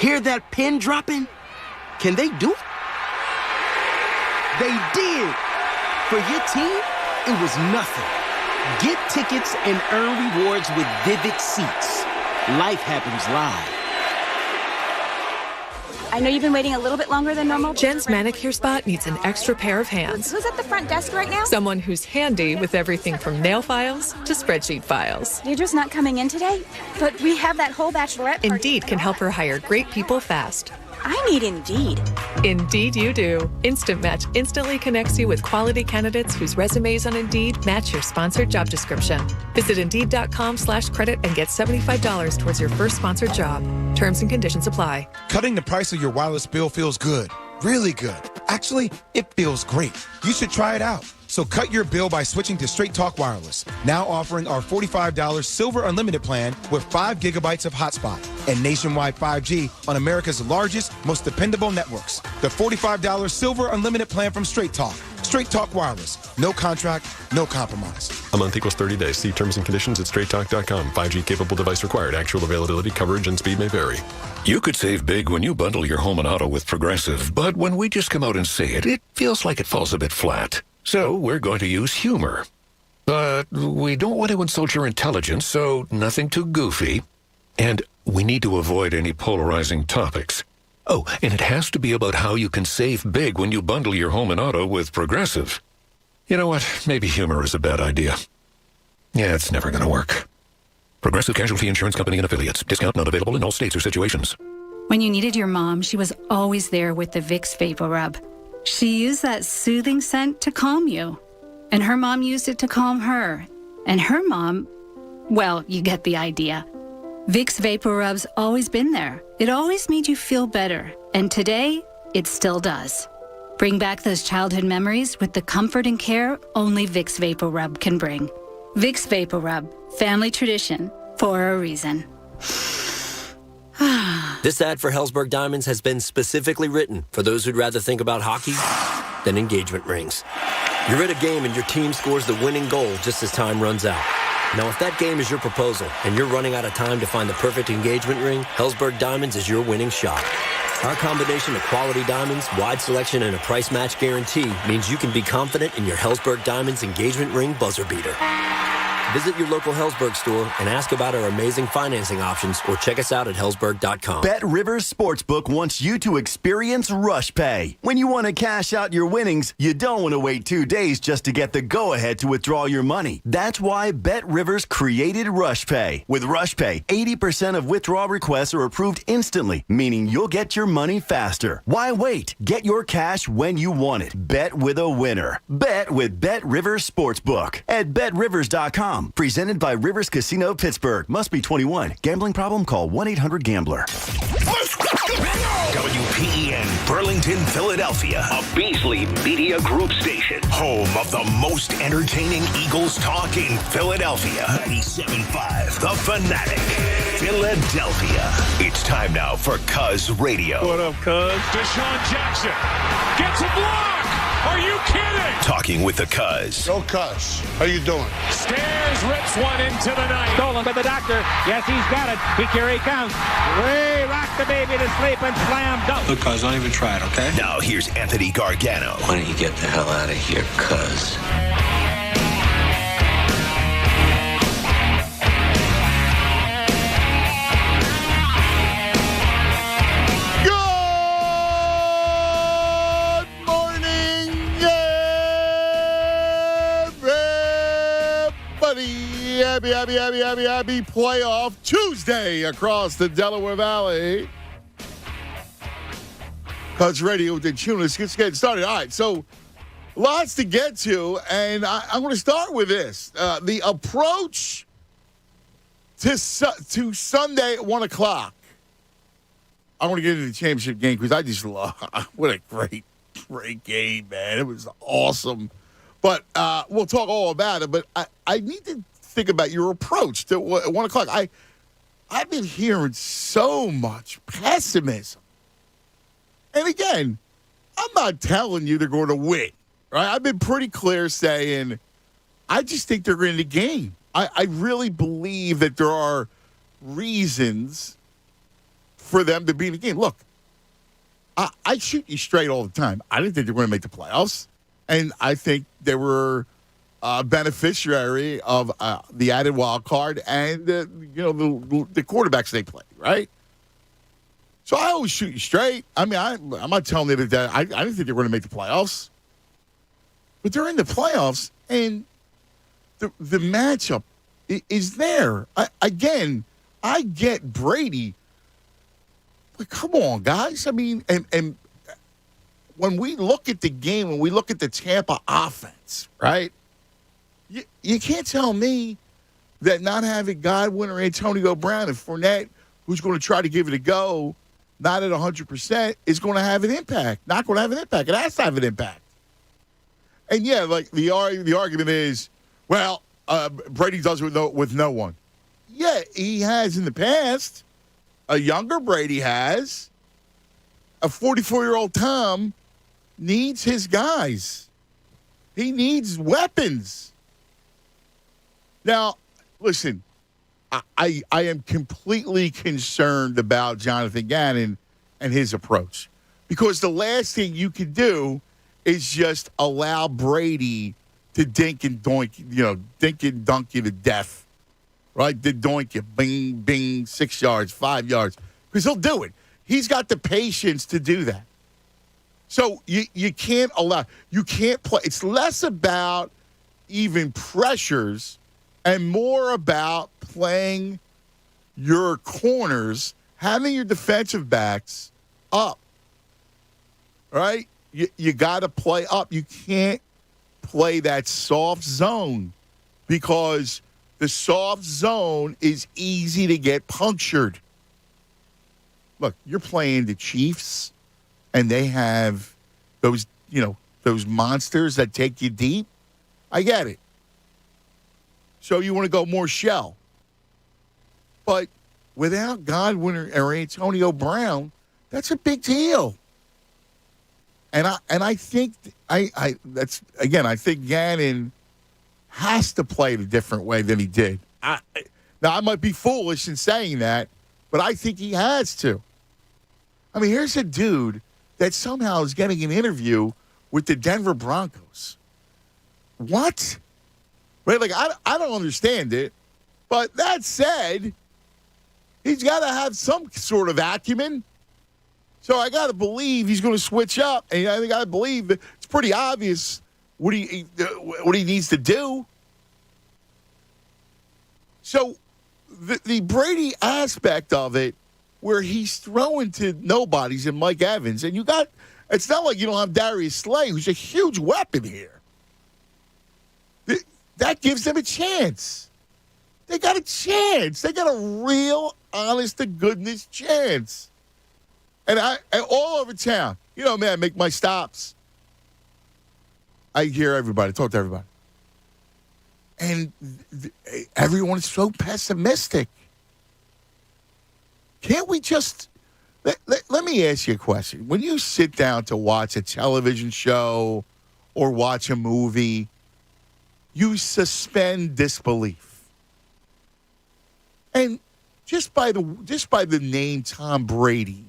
Hear that pin dropping? Can they do it? They did. For your team, it was nothing. Get tickets and earn rewards with Vivid Seats. Life happens live. I know you've been waiting a little bit longer than normal. Jen's manicure spot needs an extra pair of hands. Who's at the front desk right now? Someone who's handy with everything from nail files to spreadsheet files. Deirdre's not coming in today, but we have that whole bachelorette party. Indeed can help her hire great people fast. I need Indeed. Indeed you do. Instant Match instantly connects you with quality candidates whose resumes on Indeed match your sponsored job description. Visit Indeed.com/credit and get $75 towards your first sponsored job. Terms and conditions apply. Cutting the price of your wireless bill feels good. Really good. Actually, it feels great. You should try it out. So cut your bill by switching to Straight Talk Wireless. Now offering our $45 Silver Unlimited plan with 5 gigabytes of hotspot and nationwide 5G on America's largest, most dependable networks. The $45 Silver Unlimited plan from Straight Talk. Straight Talk Wireless. No contract, no compromise. A month equals 30 days. See terms and conditions at straighttalk.com. 5G capable device required. Actual availability, coverage, and speed may vary. You could save big when you bundle your home and auto with Progressive, but when we just come out and say it, it feels like it falls a bit flat. So we're going to use humor. But we don't want to insult your intelligence, so nothing too goofy. And we need to avoid any polarizing topics. Oh, and it has to be about how you can save big when you bundle your home and auto with Progressive. You know what? Maybe humor is a bad idea. Yeah, it's never going to work. Progressive Casualty Insurance Company and Affiliates. Discount not available in all states or situations. When you needed your mom, she was always there with the Vicks Vapor Rub. She used that soothing scent to calm you. And her mom used it to calm her. And her mom, well, you get the idea. Vicks Vapor Rub's always been there. It always made you feel better. And today, it still does. Bring back those childhood memories with the comfort and care only Vicks Vapor Rub can bring. Vicks Vapor Rub, family tradition for a reason. This ad for Hellsberg Diamonds has been specifically written for those who'd rather think about hockey than engagement rings. You're at a game and your team scores the winning goal just as time runs out. Now, if that game is your proposal and you're running out of time to find the perfect engagement ring, Hellsberg Diamonds is your winning shot. Our combination of quality diamonds, wide selection, and a price match guarantee means you can be confident in your Hellsberg Diamonds engagement ring buzzer beater. Visit your local Hellsberg store and ask about our amazing financing options or check us out at hellsberg.com. Bet Rivers Sportsbook wants you to experience Rush Pay. When you want to cash out your winnings, you don't want to wait 2 days just to get the go-ahead to withdraw your money. That's why Bet Rivers created Rush Pay. With Rush Pay, 80% of withdrawal requests are approved instantly, meaning you'll get your money faster. Why wait? Get your cash when you want it. Bet with a winner. Bet with Bet Rivers Sportsbook at betrivers.com. Presented by Rivers Casino Pittsburgh. Must be 21. Gambling problem? Call 1-800-GAMBLER. WPEN Burlington, Philadelphia, a Beasley Media Group station. Home of the most entertaining Eagles talk in Philadelphia. 97.5 The Fanatic, Philadelphia. It's time now for Cuz Radio. What up, Cuz? Deshaun Jackson gets a block. Are you kidding? Talking with the Cuz. Go Cuz. How you doing? Stairs rips one into the night. Stolen by the doctor. Yes, he's got it. Here he comes. Way rock the baby to sleep and slam dunk. Look, Cuz, don't even try it, okay? Now here's Anthony Gargano. Why don't you get the hell out of here, Cuz? Happy playoff Tuesday across the Delaware Valley. Cuz Radio with the tune. Let's get started. All right, so lots to get to, and I'm going to start with this. The approach to Sunday at 1 o'clock. I want to get into the championship game because I just love what a great game, man. It was awesome. But we'll talk all about it. But I need to think about your approach to 1 o'clock. I've been hearing so much pessimism. And again, I'm not telling you they're going to win, right? I've been pretty clear saying I just think they're in the game. I really believe that there are reasons for them to be in the game. Look, I shoot you straight all the time. I didn't think they were going to make the playoffs, and I think they were a beneficiary of the added wild card and the quarterbacks they played, right? So I always shoot you straight. I mean, I'm not telling you that I didn't think they were going to make the playoffs, but they're in the playoffs, and the matchup is there. Again, I get Brady. But come on, guys. I mean, and when we look at the game, when we look at the Tampa offense, right, you can't tell me that not having Godwin or Antonio Brown and Fournette, who's going to try to give it a go, not at 100%, is going to have an impact. Not going to have an impact. It has to have an impact. And, yeah, like the argument is, well, Brady does it with no one. Yeah, he has in the past. A younger Brady has. A 44-year-old Tom needs his guys. He needs weapons. Now, listen, I am completely concerned about Jonathan Gannon and his approach. Because the last thing you can do is just allow Brady to dink and dunk you to death. Right? To doink you, bing, bing, 6 yards, 5 yards. Because he'll do it. He's got the patience to do that. So you can't play. It's less about even pressures and more about playing your corners, having your defensive backs up. Right? You got to play up. You can't play that soft zone because the soft zone is easy to get punctured. Look, you're playing the Chiefs, and they have those monsters that take you deep. I get it. So you want to go more shell. But without Godwin or Antonio Brown, that's a big deal. And I think I think Gannon has to play it a different way than he did. Now, I might be foolish in saying that, but I think he has to. I mean, here's a dude that somehow is getting an interview with the Denver Broncos. What? Right? Like, I don't understand it. But that said, he's got to have some sort of acumen. So I got to believe he's going to switch up. And I got to believe that it's pretty obvious what he needs to do. So the Brady aspect of it, where he's throwing to nobodies and Mike Evans, and it's not like you don't have Darius Slay, who's a huge weapon here. That gives them a chance. They got a chance. They got a real, honest-to-goodness chance. And all over town, man, I make my stops. I hear everybody, talk to everybody. And everyone's so pessimistic. Can't we just let me ask you a question. When you sit down to watch a television show or watch a movie, you suspend disbelief. And just by the name Tom Brady,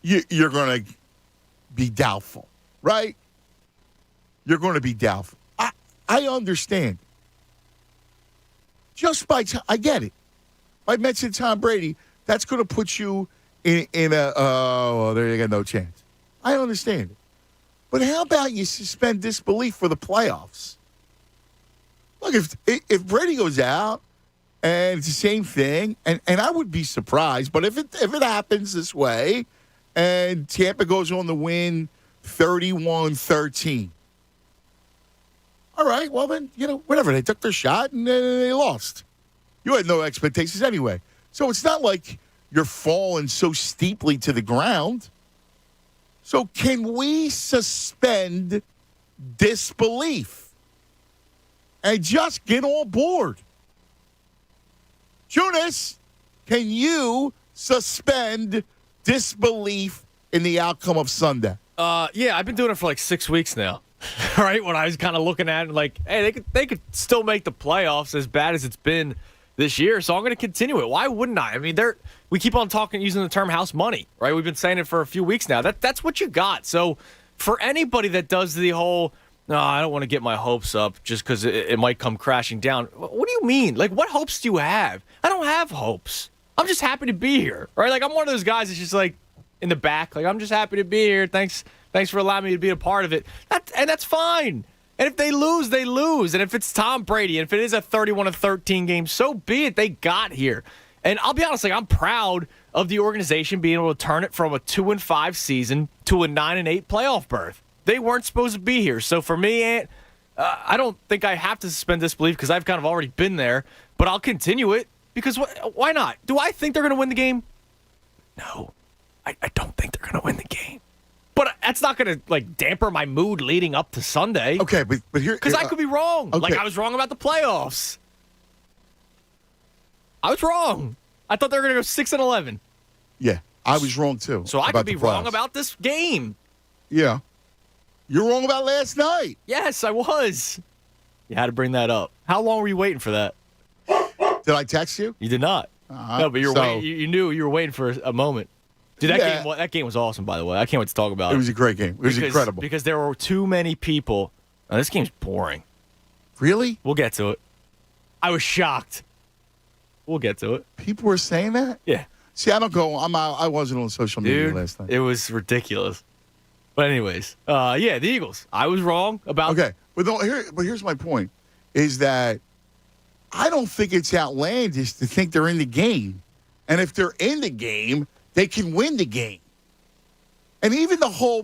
you're going to be doubtful, right? You're going to be doubtful. I understand. I get it. I mentioned Tom Brady. That's going to put you in there you got no chance. I understand it. But how about you suspend disbelief for the playoffs? Look, if Brady goes out and it's the same thing, and I would be surprised, but if it happens this way and Tampa goes on to win 31-13, all right, well then, whatever. They took their shot and they lost. You had no expectations anyway. So it's not like you're falling so steeply to the ground. So can we suspend disbelief and just get on board? Jonas, can you suspend disbelief in the outcome of Sunday? Yeah, I've been doing it for like 6 weeks now. Right, when I was kind of looking at it like, hey, they could still make the playoffs as bad as it's been this year, so I'm going to continue it. Why wouldn't I? I mean, we keep on using the term house money, right? We've been saying it for a few weeks now. That's what you got. So for anybody that does the whole, no, I don't want to get my hopes up just because it might come crashing down. What do you mean? Like, what hopes do you have? I don't have hopes. I'm just happy to be here, right? Like, I'm one of those guys that's just like in the back, like, I'm just happy to be here. Thanks for allowing me to be a part of it. And that's fine. And if they lose, they lose. And if it's Tom Brady, and if it is a 31-13 game, so be it. They got here. And I'll be honest, like, I'm proud of the organization being able to turn it from a 2-5 season to a 9-8 playoff berth. They weren't supposed to be here. So for me, Ant, I don't think I have to suspend disbelief because I've kind of already been there. But I'll continue it because why not? Do I think they're going to win the game? No. I don't think they're going to win the game. But that's not going to, like, damper my mood leading up to Sunday. Okay, but here... Because I could be wrong. Okay. Like, I was wrong about the playoffs. I was wrong. I thought they were going to go 6-11. Yeah, I was wrong, too. So I could be wrong about this game. Yeah. You're wrong about last night. Yes, I was. You had to bring that up. How long were you waiting for that? Did I text you? You did not. No, but you knew you were waiting for a moment. Dude, that game was awesome, by the way. I can't wait to talk about it. It was a great game. It was incredible. Because there were too many people. Now, this game's boring. Really? We'll get to it. I was shocked. We'll get to it. People were saying that? Yeah. See, I don't go. I wasn't on social media last night. It was ridiculous. But anyways, the Eagles. I was wrong about. Okay, but here's my point: is that I don't think it's outlandish to think they're in the game, and if they're in the game, they can win the game. And even the whole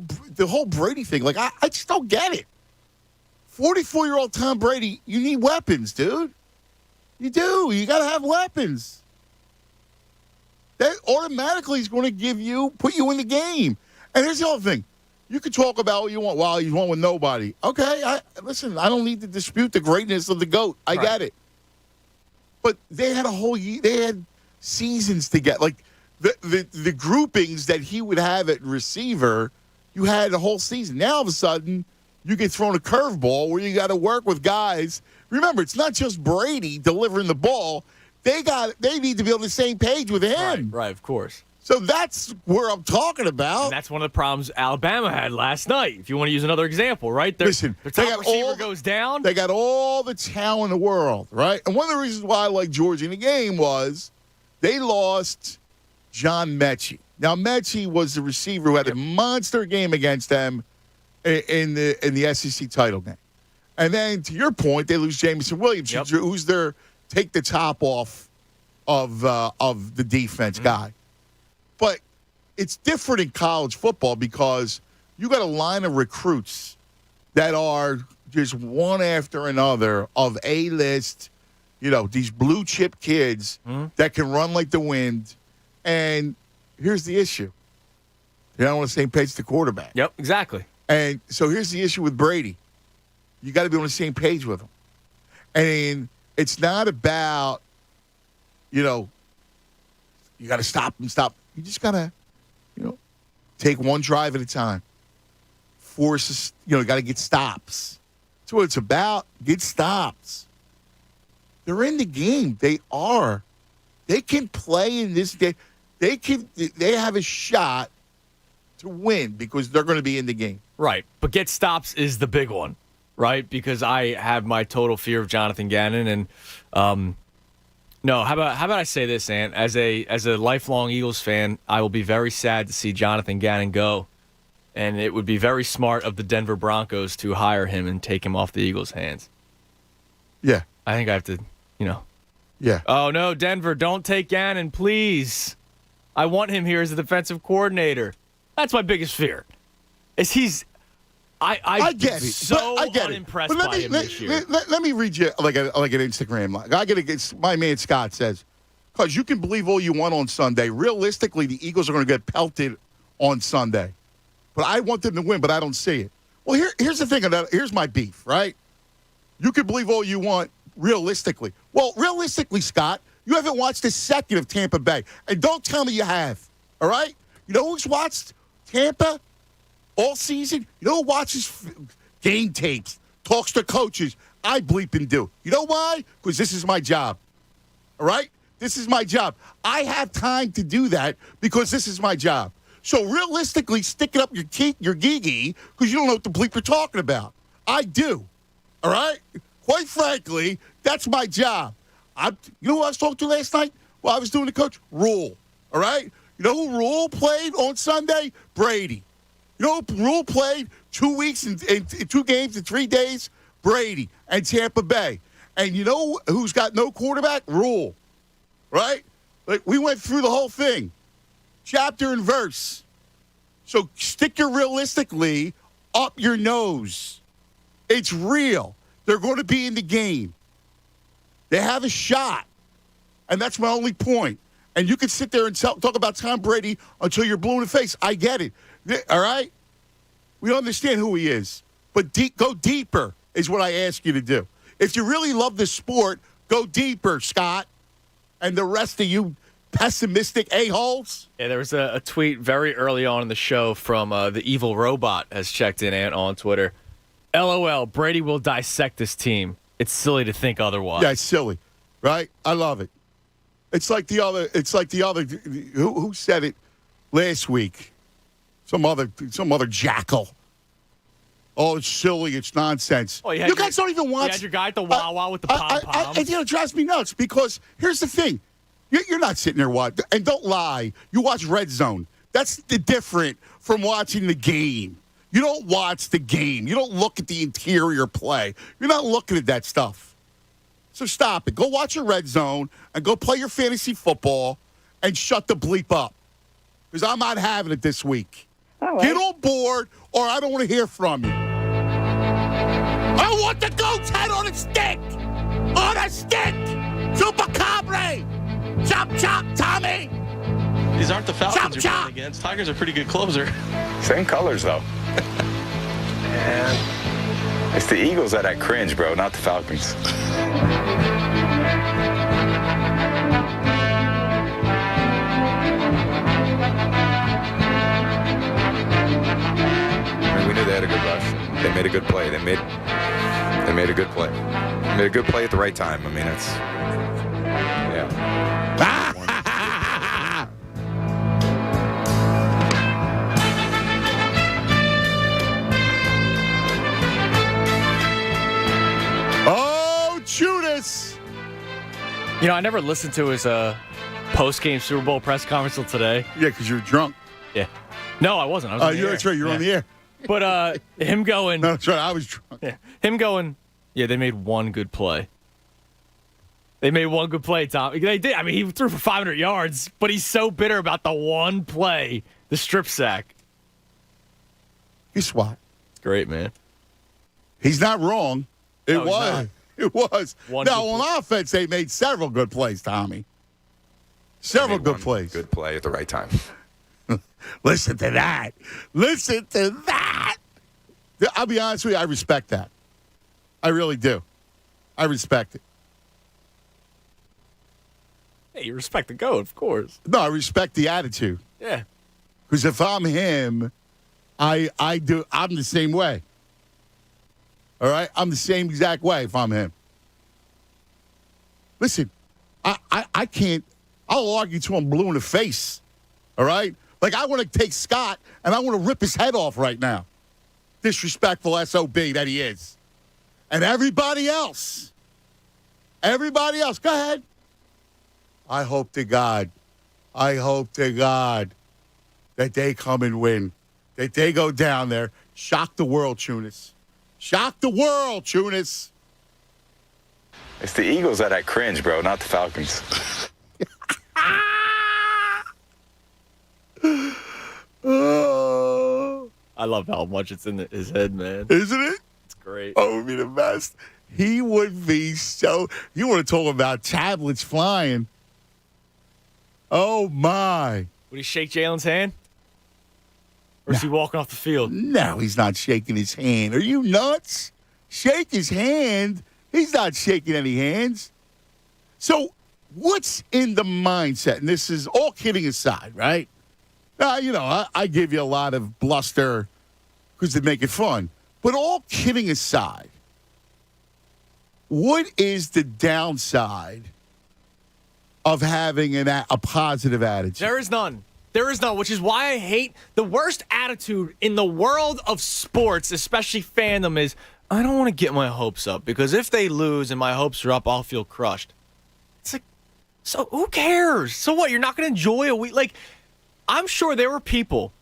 Brady thing, like I just don't get it. 44-year-old Tom Brady, you need weapons, dude. You do. You got to have weapons. That automatically is going to put you in the game. And here's the other thing. You can talk about what you want while he's won with nobody. Okay, listen, I don't need to dispute the greatness of the GOAT. I get it. But they had a whole year. They had seasons to get. Like, the groupings that he would have at receiver, you had the whole season. Now, all of a sudden, you get thrown a curveball where you got to work with guys. Remember, it's not just Brady delivering the ball. They need to be on the same page with him. Right, of course. So that's where I'm talking about. And that's one of the problems Alabama had last night, if you want to use another example, right? Their top receiver goes down. They got all the talent in the world, right? And one of the reasons why I like Georgia in the game was they lost John Mechie. Now, Mechie was the receiver who had a monster game against them in the SEC title game. And then, to your point, they lose Jameson Williams, who's their take the top off of the defense guy. But it's different in college football because you got a line of recruits that are just one after another of A-list, these blue chip kids that can run like the wind. And here's the issue. They're not on the same page as the quarterback. Yep, exactly. And so here's the issue with Brady. You got to be on the same page with him. And it's not about, you got to stop him. You just got to, take one drive at a time. Force, you got to get stops. That's what it's about. Get stops. They're in the game. They are. They can play in this game. They have a shot to win because they're going to be in the game. Right. But get stops is the big one, right? Because I have my total fear of Jonathan Gannon. And no, how about I say this, Ant? As a lifelong Eagles fan, I will be very sad to see Jonathan Gannon go. And it would be very smart of the Denver Broncos to hire him and take him off the Eagles' hands. Yeah. I think I have to, Yeah. Oh, no, Denver, don't take Gannon, please. I want him here as a defensive coordinator. That's my biggest fear. I get it. So unimpressed by him this year. Let me read you like an Instagram. My man Scott says, because you can believe all you want on Sunday. Realistically, the Eagles are going to get pelted on Sunday. But I want them to win, but I don't see it. Well, here's the thing. Here's my beef, right? You can believe all you want realistically. Well, realistically, Scott, you haven't watched a second of Tampa Bay. And don't tell me you have, all right? You know who's watched Tampa all season? You know who watches game tapes, talks to coaches? I bleep and do. You know why? Because this is my job. All right? This is my job. I have time to do that because this is my job. So realistically, stick it up your gigi because you don't know what the bleep you're talking about. I do. All right? Quite frankly, that's my job. You know who I was talking to last night while I was doing the coach? Rule. All right? You know who Rule played on Sunday? Brady. You know who Rule played 2 weeks and 2 games in 3 days? Brady and Tampa Bay. And you know who's got no quarterback? Rule. Right? Like, we went through the whole thing. Chapter and verse. So stick your realistically up your nose. It's real. They're going to be in the game. They have a shot. And that's my only point. And you can sit there and talk about Tom Brady until you're blue in the face. I get it. All right? We understand who he is. But go deeper is what I ask you to do. If you really love the sport, go deeper, Scott. And the rest of you pessimistic a-holes. Yeah, there was a tweet very early on in the show from the evil robot has checked in on Twitter. LOL, Brady will dissect this team. It's silly to think otherwise. Yeah, it's silly, right? I love it. It's like the other. Who said it last week? Some other jackal. Oh, it's silly. It's nonsense. Oh, you guys don't even watch. You had your guy at the Wawa with the pom-poms. It drives me nuts because here's the thing. You're not sitting there watching. And don't lie. You watch Red Zone. That's different from watching the game. You don't watch the game. You don't look at the interior play. You're not looking at that stuff. So stop it. Go watch your Red Zone and go play your fantasy football and shut the bleep up. Because I'm not having it this week. Right. Get on board or I don't want to hear from you. I want the goat's head on a stick! On a stick! Chupacabra! Chop, chop, Tommy! These aren't the Falcons chop, you're playing against. Tigers are a pretty good closer. Same colors, though. And it's the Eagles that I cringe, bro, not the Falcons. I mean, we knew they had a good rush. They made a good play. They made a good play. They made a good play at the right time. I mean, it's Oh, Judas! You know, I never listened to his post-game Super Bowl press conference till today. Yeah, because you're drunk. Yeah. No, I wasn't. I was on the air. That's right. You're on the air. But him going... No, that's right. I was drunk. Yeah, him going, yeah, they made one good play. They made one good play, Tom. They did. I mean, he threw for 500 yards, but he's so bitter about the one play, the strip sack. Guess what? It's great, man. He's not wrong. It No, he's was. not. It was. One now, good on offense, they made several good plays, Tommy. Several good plays. Good play at the right time. Listen to that. Listen to that. I'll be honest with you. I respect that. I really do. I respect it. Hey, you respect the GOAT, of course. No, I respect the attitude. Yeah. Because if I'm him, I'm the same way. All right? I'm the same exact way if I'm him. Listen, I can't. I'll argue till I'm blue in the face. All right? Like, I want to take Scott and I want to rip his head off right now. Disrespectful SOB that he is. And everybody else. Go ahead. I hope to God that they come and win. That they go down there. Shock the world, Tunis. Shock the world, Tunis. It's the Eagles that I cringe, bro, not the Falcons. I love how much it's in his head, man. Isn't it? It's great. Oh, it would be the best. He would be so... You want to talk about tablets flying. Oh, my. Would he shake Jalen's hand? Or is he walking off the field? No, he's not shaking his hand. Are you nuts? Shake his hand? He's not shaking any hands. So what's in the mindset? And this is all kidding aside, right? I give you a lot of bluster because they make it fun. But all kidding aside, what is the downside of having a positive attitude. There is none. There is none, which is why I hate the worst attitude in the world of sports, especially fandom, is I don't want to get my hopes up because if they lose and my hopes are up, I'll feel crushed. It's like, so who cares? So what? You're not going to enjoy a week? Like, I'm sure there were people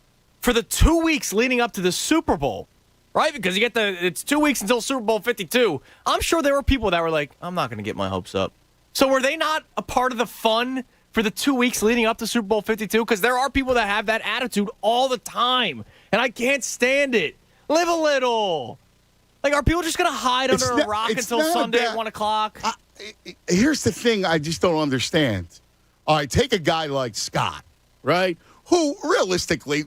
for the 2 weeks leading up to the Super Bowl, right? Because it's 2 weeks until Super Bowl 52. I'm sure there were people that were like, I'm not going to get my hopes up. So were they not a part of the fun for the 2 weeks leading up to Super Bowl 52? Because there are people that have that attitude all the time, and I can't stand it. Live a little. Like, are people just going to hide under a rock until Sunday at 1 o'clock? Here's the thing I just don't understand. All right, take a guy like Scott, right? Who, realistically,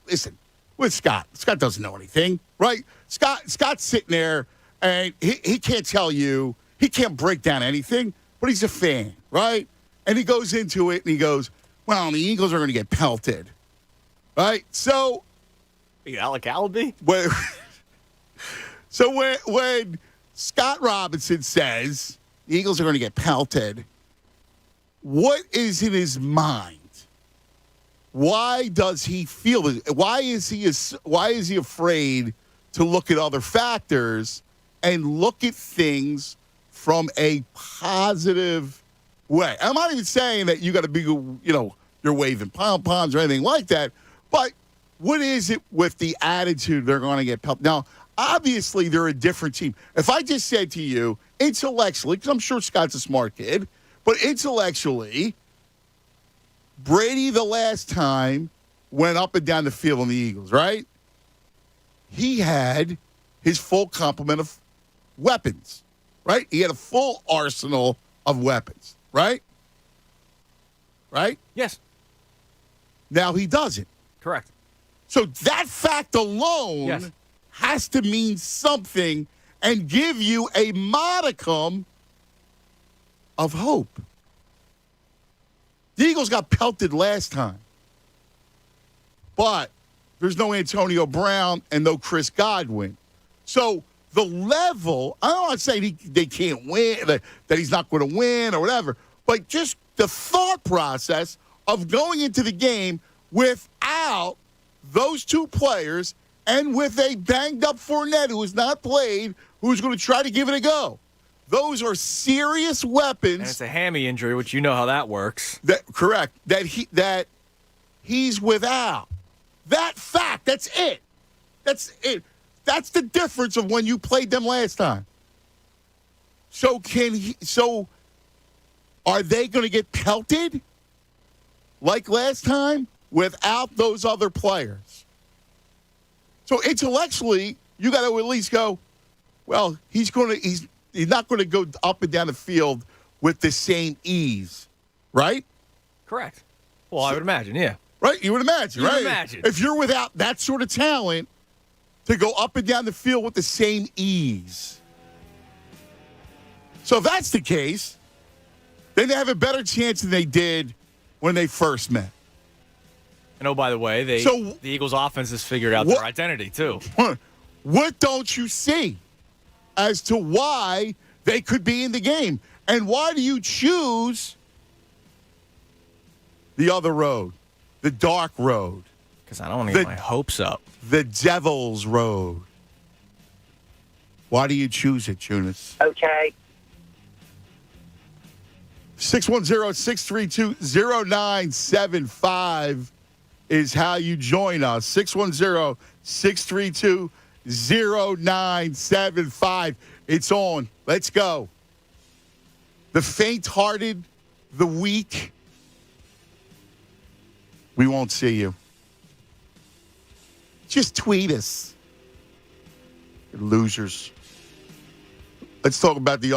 listen, with Scott doesn't know anything, right? Scott's sitting there, and he can't tell you, he can't break down anything, but he's a fan, right? And he goes into it, and he goes, well, the Eagles are going to get pelted, right? So, Alec Allaby? So when Scott Robinson says the Eagles are going to get pelted, what is in his mind? Why does he feel this? Why is he afraid to look at other factors and look at things from a positive way? I'm not even saying that you got to be, you're waving pom-poms or anything like that, but what is it with the attitude they're going to get pelted? Now, obviously, they're a different team. If I just said to you, intellectually, because I'm sure Scott's a smart kid, but intellectually, Brady the last time went up and down the field on the Eagles, right? He had his full complement of weapons, right? He had a full arsenal of weapons, right? Right? Yes. Now he doesn't. Correct. So that fact alone has to mean something and give you a modicum of hope. The Eagles got pelted last time. But there's no Antonio Brown and no Chris Godwin. So the level, I'm not saying they can't win, that he's not going to win or whatever, but just the thought process of going into the game without those two players and with a banged-up Fournette who has not played, who's going to try to give it a go. Those are serious weapons. And it's a hammy injury, which you know how that works. Correct. That he's without. That fact, that's it. That's it. That's the difference of when you played them last time. So are they going to get pelted like last time without those other players? So intellectually, you got to at least go, well, he's not going to go up and down the field with the same ease, right? Correct. Well, I would imagine, yeah. Right? You would imagine, right? Imagine. If you're without that sort of talent to go up and down the field with the same ease. So if that's the case, then they have a better chance than they did when they first met. And oh, by the way, the Eagles' offense has figured out their identity, too. What don't you see as to why they could be in the game? And why do you choose the other road, the dark road? Because I don't want to get my hopes up. The devil's road. Why do you choose it, Tunis? Okay. 610-632-0975 is how you join us. 610-632-0975. It's on. Let's go. The faint-hearted, the weak, we won't see you. Just tweet us. You're losers. Let's talk about the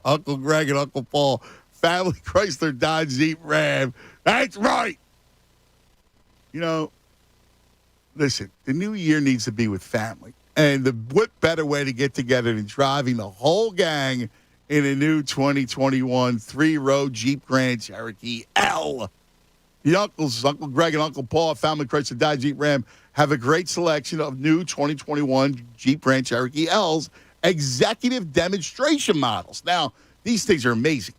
Uncle Greg and Uncle Paul. Family Chrysler Dodge Jeep Ram. That's right. You know, listen, the new year needs to be with family. And what better way to get together than driving the whole gang in a new 2021 three-row Jeep Grand Cherokee L. The uncles, Uncle Greg and Uncle Paul, Family Chrysler Dodge Jeep Ram, have a great selection of new 2021 Jeep Grand Cherokee L's executive demonstration models. Now, these things are amazing.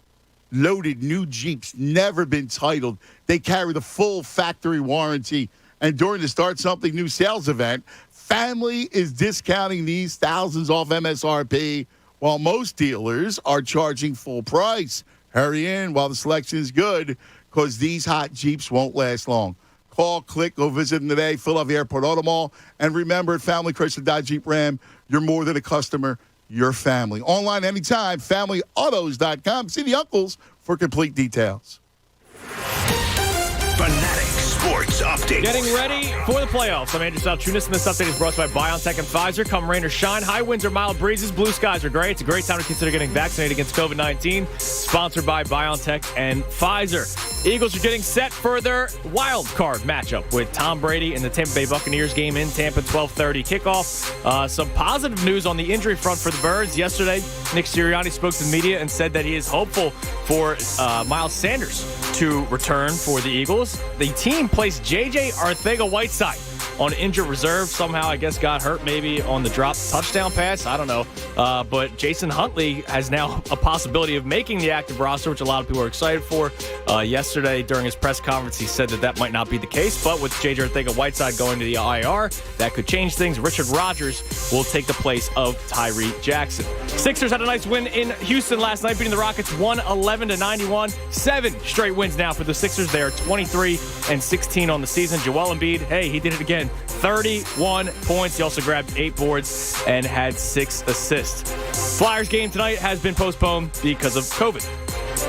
loaded new Jeeps, never been titled. They carry the full factory warranty. And during the Start Something New sales event, Family is discounting these thousands off MSRP, while most dealers are charging full price. Hurry in while the selection is good, because these hot Jeeps won't last long. Call, click, go visit them today, Philadelphia Airport Auto Mall. And remember, at Family Chrysler Dodge Jeep Ram, you're more than a customer, you're family. Online anytime, FamilyAutos.com. See the uncles for complete details. Fanatic Sports Update. Getting ready for the playoffs. I'm Andrew Salchunas, and this update is brought to you by BioNTech and Pfizer. Come rain or shine, high winds or mild breezes, blue skies are gray. It's a great time to consider getting vaccinated against COVID-19. Sponsored by BioNTech and Pfizer. Eagles are getting set for their wild card matchup with Tom Brady and the Tampa Bay Buccaneers game in Tampa, 12:30 kickoff. Some positive news on the injury front for the Birds. Yesterday, Nick Sirianni spoke to the media and said that he is hopeful for Miles Sanders to return for the Eagles. The team placed J.J. Arcega-Whiteside on injured reserve. Somehow, I guess, got hurt maybe on the drop touchdown pass. I don't know. But Jason Huntley has now a possibility of making the active roster, which a lot of people are excited for. Yesterday, during his press conference, he said that might not be the case. But with J.J. Arcega-Whiteside going to the IR, that could change things. Richard Rodgers will take the place of Tyree Jackson. Sixers had a nice win in Houston last night, beating the Rockets 111-91. 7 straight wins now for the Sixers. They are 23-16 on the season. Joel Embiid, hey, he did it again. 31 points. He also grabbed 8 boards and had 6 assists. Flyers game tonight has been postponed because of COVID.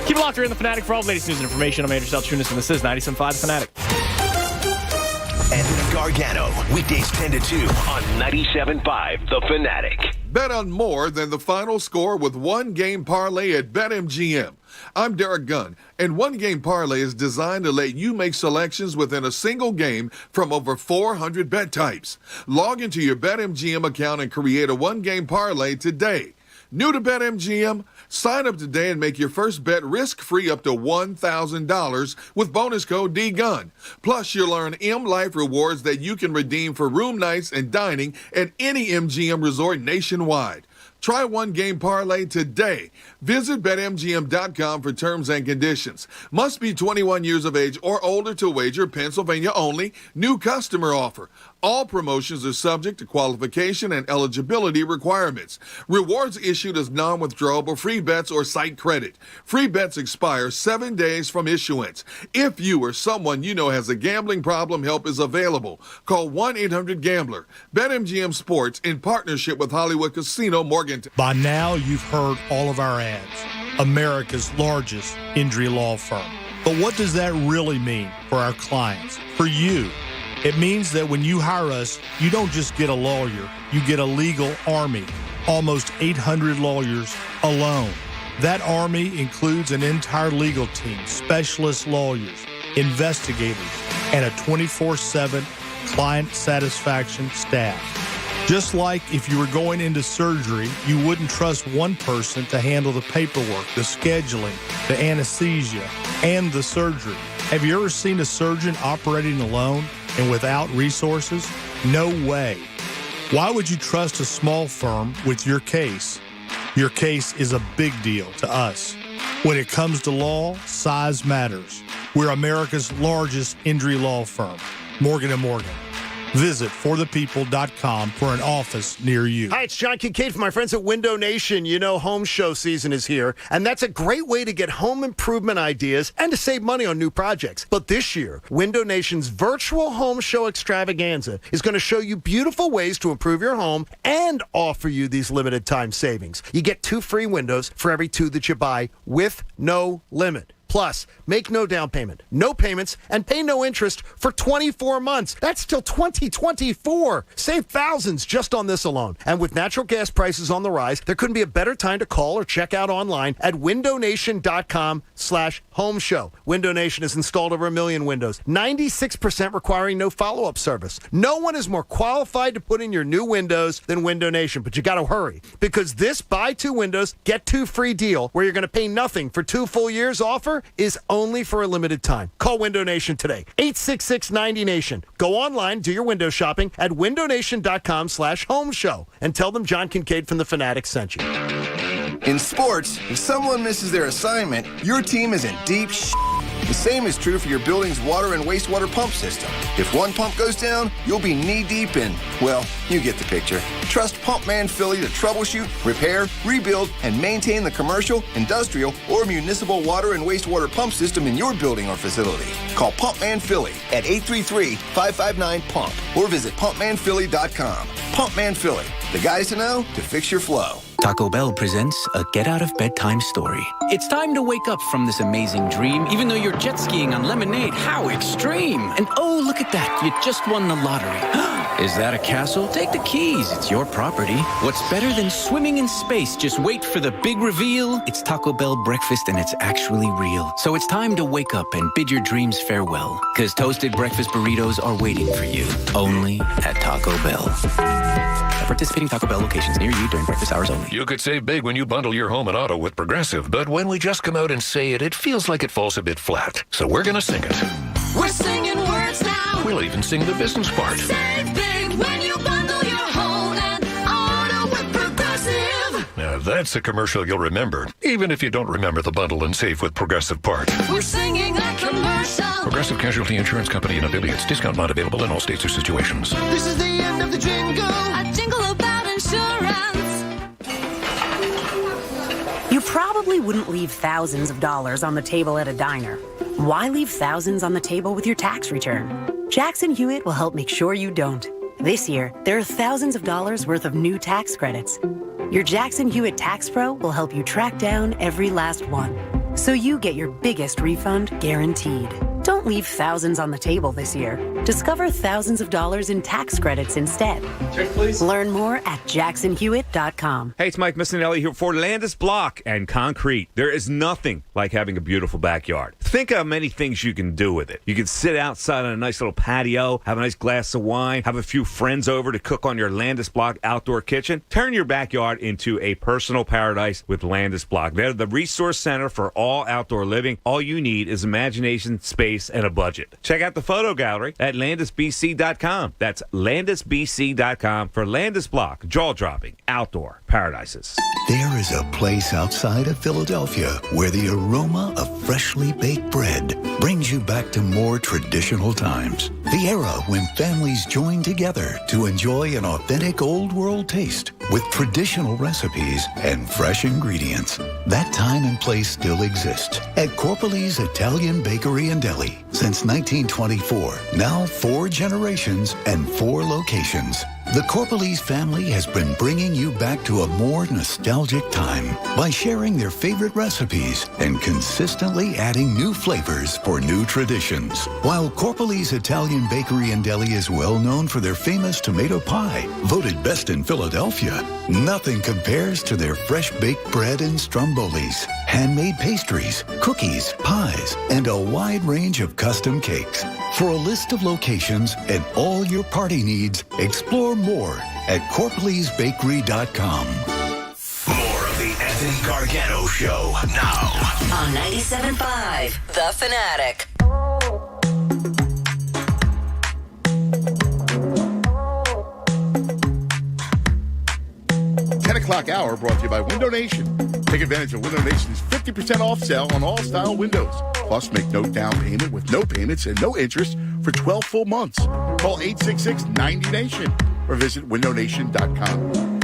Keep it locked here in The Fanatic for all the latest news and information. I'm Andrew Salchunas, and this is 97.5 The Fanatic. And Gargano, weekdays 10 to 2 on 97.5 The Fanatic. Bet on more than the final score with One Game Parlay at BetMGM. I'm Derek Gunn, and One Game Parlay is designed to let you make selections within a single game from over 400 bet types. Log into your BetMGM account and create a One Game Parlay today. New to BetMGM? Sign up today and make your first bet risk-free up to $1,000 with bonus code DGUN. Plus, you'll earn M Life rewards that you can redeem for room nights and dining at any MGM resort nationwide. Try One Game Parlay today. Visit BetMGM.com for terms and conditions. Must be 21 years of age or older to wager. Pennsylvania only. New customer offer. All promotions are subject to qualification and eligibility requirements. Rewards issued as non-withdrawable free bets or site credit. Free bets expire 7 days from issuance. If you or someone you know has a gambling problem, help is available. Call 1-800-GAMBLER. BetMGM Sports in partnership with Hollywood Casino Morgantown. By now, you've heard all of our ads. America's largest injury law firm. But what does that really mean for our clients, for you? It means that when you hire us, you don't just get a lawyer, you get a legal army, almost 800 lawyers alone. That army includes an entire legal team, specialist lawyers, investigators, and a 24/7 client satisfaction staff. Just like if you were going into surgery, you wouldn't trust one person to handle the paperwork, the scheduling, the anesthesia, and the surgery. Have you ever seen a surgeon operating alone and without resources? No way. Why would you trust a small firm with your case? Your case is a big deal to us. When it comes to law, size matters. We're America's largest injury law firm, Morgan & Morgan. Visit forthepeople.com for an office near you. Hi, it's John Kincaid from my friends at Window Nation. You know, home show season is here, and that's a great way to get home improvement ideas and to save money on new projects. But this year, Window Nation's virtual home show extravaganza is going to show you beautiful ways to improve your home and offer you these limited time savings. You get 2 free windows for every 2 that you buy with no limit. Plus, make no down payment, no payments, and pay no interest for 24 months. That's till 2024. Save thousands just on this alone. And with natural gas prices on the rise, there couldn't be a better time to call or check out online at windownation.com/home show. Window Nation has installed over 1 million windows, 96% requiring no follow-up service. No one is more qualified to put in your new windows than Window Nation, but you got to hurry because this buy 2 windows, get 2 free deal where you're going to pay nothing for 2 full years offer is only for a limited time. Call Window Nation today. 866-90-NATION. Go online, do your window shopping at windownation.com/home show and tell them John Kincaid from The Fanatic sent you. In sports, if someone misses their assignment, your team is in deep shit. The same is true for your building's water and wastewater pump system. If one pump goes down, you'll be knee-deep in, well, you get the picture. Trust Pumpman Philly to troubleshoot, repair, rebuild, and maintain the commercial, industrial, or municipal water and wastewater pump system in your building or facility. Call Pumpman Philly at 833-559-PUMP or visit pumpmanphilly.com. Pumpman Philly, the guys to know to fix your flow. Taco Bell presents a get-out-of-bedtime story. It's time to wake up from this amazing dream, even though you're jet skiing on lemonade. How extreme! And oh, look at that, you just won the lottery. Is that a castle? Take the keys, it's your property. What's better than swimming in space? Just wait for the big reveal. It's Taco Bell breakfast and it's actually real. So it's time to wake up and bid your dreams farewell. Because toasted breakfast burritos are waiting for you, only at Taco Bell. At participating Taco Bell locations near you during breakfast hours only. You could save big when you bundle your home and auto with Progressive, but when we just come out and say it, it feels like it falls a bit flat. So we're going to sing it. We're singing words now. We'll even sing the business part. Save big when you bundle your home and auto with Progressive. Now that's a commercial you'll remember, even if you don't remember the bundle and save with Progressive part. We're singing a commercial. Progressive Casualty Insurance Company and affiliates. Discount not available in all states or situations. This is the end of the jingle. A jingle about insurance. You probably wouldn't leave thousands of dollars on the table at a diner. Why leave thousands on the table with your tax return? Jackson Hewitt will help make sure you don't. This year, there are thousands of dollars worth of new tax credits. Your Jackson Hewitt Tax Pro will help you track down every last one, so you get your biggest refund guaranteed. Don't leave thousands on the table this year. Discover thousands of dollars in tax credits instead. Check, please. Learn more at jacksonhewitt.com. Hey, it's Mike Missinelli here for Landis Block and Concrete. There is nothing like having a beautiful backyard. Think how many things you can do with it. You can sit outside on a nice little patio, have a nice glass of wine, have a few friends over to cook on your Landis Block outdoor kitchen. Turn your backyard into a personal paradise with Landis Block. They're the resource center for all outdoor living. All you need is imagination, space, and a budget. Check out the photo gallery at landisbc.com. That's landisbc.com for Landis Block, jaw-dropping outdoor paradises. There is a place outside of Philadelphia where the aroma of freshly baked bread brings you back to more traditional times. The era when families joined together to enjoy an authentic old world taste with traditional recipes and fresh ingredients. That time and place still exists at Corpali's Italian Bakery and Deli. Since 1924, now 4 generations and 4 locations. The Corpali's family has been bringing you back to a more nostalgic time by sharing their favorite recipes and consistently adding new flavors for new traditions. While Corpali's Italian Bakery and Deli is well known for their famous tomato pie, voted best in Philadelphia, nothing compares to their fresh baked bread and strombolis, handmade pastries, cookies, pies, and a wide range of custom cakes. For a list of locations and all your party needs, explore more at corpalysbakery.com. More of the Anthony Gargano Show now On 97.5 The Fanatic. O'clock hour brought to you by Window Nation. Take advantage of Window Nation's 50% off sale on all style windows. Plus, make no down payment with no payments and no interest for 12 full months. Call 866-90-NATION or visit windownation.com.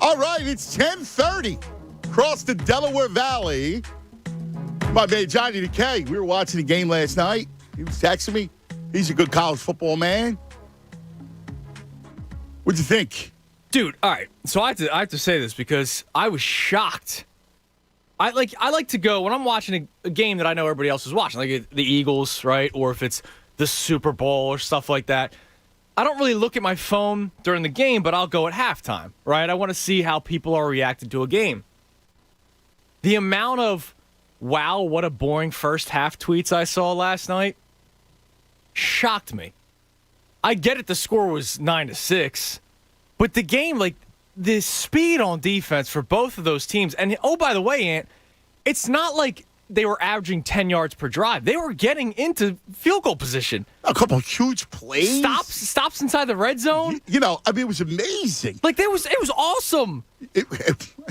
All right, it's 10:30. Across the Delaware Valley. My man Johnny DeKay. We were watching the game last night. He was texting me. He's a good college football man. What'd you think? Dude, all right. So I have to say this because I was shocked. I like to go when I'm watching a game that I know everybody else is watching, like the Eagles, right? Or if it's the Super Bowl or stuff like that. I don't really look at my phone during the game, but I'll go at halftime, right? I want to see how people are reacting to a game. The amount of, wow, what a boring first half tweets I saw last night shocked me. I get it, the score was 9-6, but the game, like, the speed on defense for both of those teams, and oh, by the way, Ant, it's not like they were averaging 10 yards per drive. They were getting into field goal position. A couple of huge plays. Stops inside the red zone. It was amazing. Like it was awesome.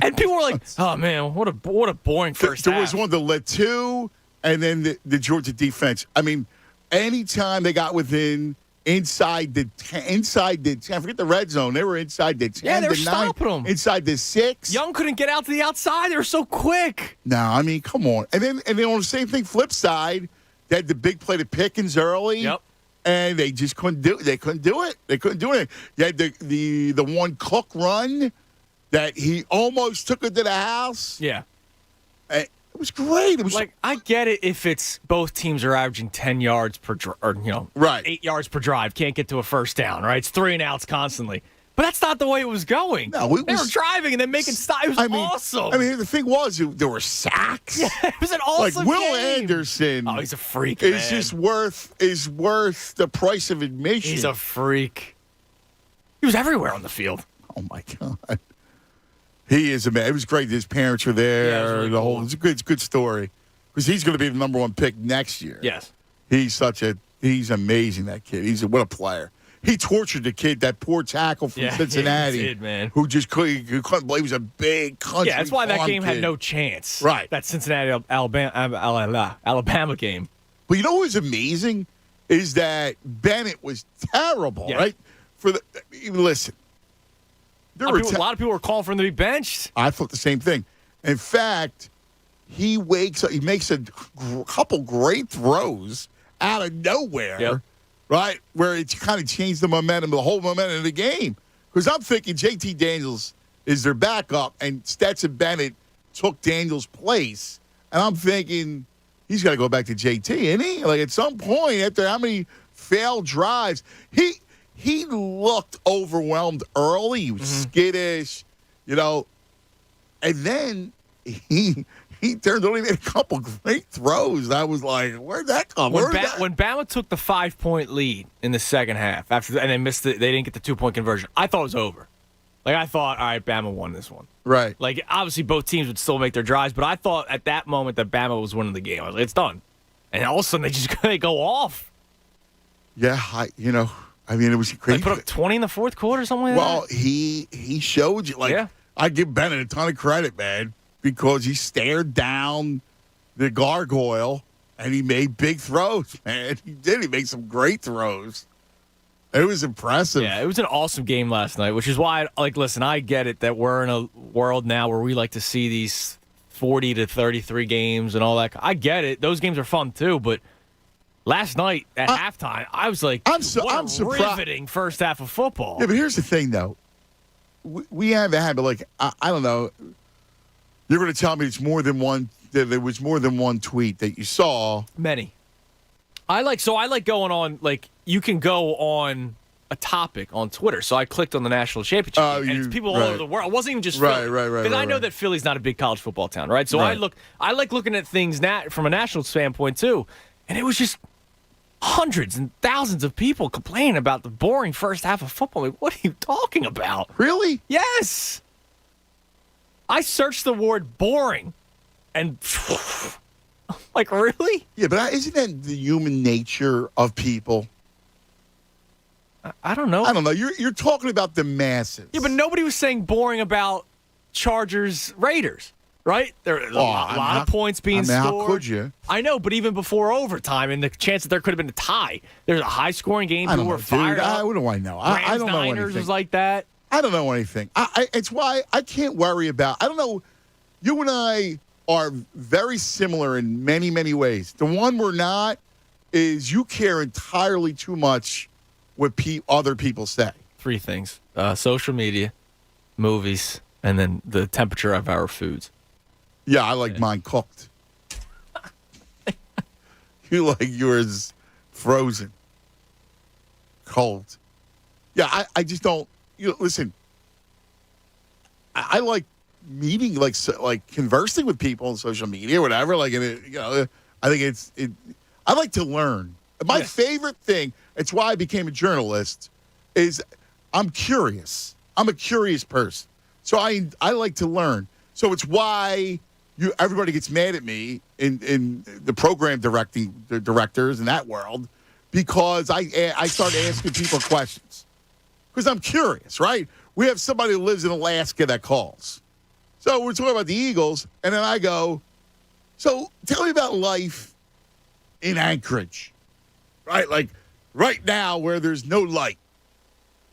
And people were like, "Oh man, what a boring first half." There was one that led two, and then the Georgia defense. I mean, anytime they got within inside the 10, forget the red zone. They were inside the 10. Yeah, they were the 9, stopping them. Inside the 6. Young couldn't get out to the outside. They were so quick. No, I mean, come on. And then on the same thing, flip side, they had the big play to Pickens early. Yep. And they just couldn't do it. They couldn't do it. You had the one Cook run that he almost took it to the house. Yeah. It was great. It was like, I get it if it's both teams are averaging 10 yards per right. 8 yards per drive, can't get to a first down, right? It's 3 and outs constantly. But that's not the way it was going. No, they were driving and then making stops. It was awesome. I mean, the thing was, there were sacks. Yeah, it was an awesome Like Will game. Anderson. Oh, he's a freak, is man. just worth the price of admission. He's a freak. He was everywhere on the field. Oh my God. He is a man. It was great. His parents were there. Yeah, it was really cool. It's a good story because he's going to be the number 1 pick next year. Yes. He's amazing. That kid. What a player. He tortured the kid, that poor tackle from Cincinnati. He did, man. Who just couldn't believe he was a big country. Yeah, that's why that game kid. had no chance. Right. That Cincinnati Alabama game. But you know what was amazing is that Bennett was terrible, right? Listen. A lot of people were calling for him to be benched. I thought the same thing. In fact, he wakes up. He makes a couple great throws out of nowhere, right? Where it's kind of changed the whole momentum of the game. Because I'm thinking JT Daniels is their backup, and Stetson Bennett took Daniels' place. And I'm thinking he's got to go back to JT, isn't he? Like at some point, after how many failed drives, he looked overwhelmed early. He was skittish, and then he turned only made a couple great throws. I was like, where'd that come? When Bama took the 5-point lead in the second half and they missed it, they didn't get the 2-point conversion. I thought it was over. Like I thought, all right, Bama won this one. Right. Like obviously both teams would still make their drives, but I thought at that moment that Bama was winning the game. I was like, it's done. And all of a sudden they go off. Yeah, I mean, it was crazy. They put up 20 in the fourth quarter, something like that? Well, he showed you. I give Bennett a ton of credit, man, because he stared down the gargoyle and he made big throws, man. He did. He made some great throws. It was impressive. Yeah, it was an awesome game last night, which is why, listen, I get it that we're in a world now where we like to see these 40 to 33 games and all that. I get it. Those games are fun, too, but last night at halftime, I was like, I'm riveting first half of football. Yeah, but here's the thing, though. We have a habit, I don't know. You're going to tell me it's more than one. That there was more than one tweet that you saw. Many. I like going on, you can go on a topic on Twitter. So I clicked on the national championship, and it's people all over the world. It wasn't even just Philly. Right. Because I know that Philly's not a big college football town, right? So I like looking at things from a national standpoint, too. And it was just hundreds and thousands of people complaining about the boring first half of football. Like, what are you talking about? Really? Yes. I searched the word boring, and like, really? Yeah, but isn't that the human nature of people? I don't know. I don't know. You're talking about the masses. Yeah, but nobody was saying boring about Chargers Raiders. Right? There's a lot of points being scored. How could you? I know, but even before overtime and the chance that there could have been a tie, there's a high-scoring game. People were fired up. What do I know? I don't know anything. Niners was like that. I don't know anything. It's why I can't worry about. I don't know. You and I are very similar in many, many ways. The one we're not is you care entirely too much what other people say. 3 things: social media, movies, and then the temperature of our foods. Yeah, I like mine cooked. You like yours frozen, cold. Yeah, I just don't. Listen. I like meeting, like conversing with people on social media, or whatever. I think I like to learn. My favorite thing. It's why I became a journalist. Is I'm curious. I'm a curious person, so I like to learn. So it's why everybody gets mad at me in the program directors in that world because I start asking people questions because I'm curious, right? We have somebody who lives in Alaska that calls. So we're talking about the Eagles, and then I go, so tell me about life in Anchorage, right? Like right now where there's no light,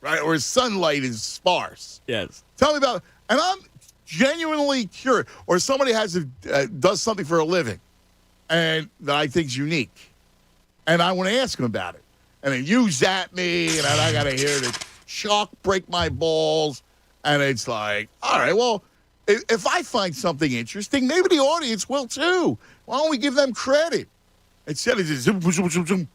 right? Or sunlight is sparse. Yes. Tell me about, and I'm genuinely curious. Or somebody does something for a living, and that I think's unique, and I want to ask them about it. And then you zap me, and then I got to hear the chalk break my balls, and it's like, all right, well, if I find something interesting, maybe the audience will too. Why don't we give them credit instead of just zoom, zoom, zoom, zoom.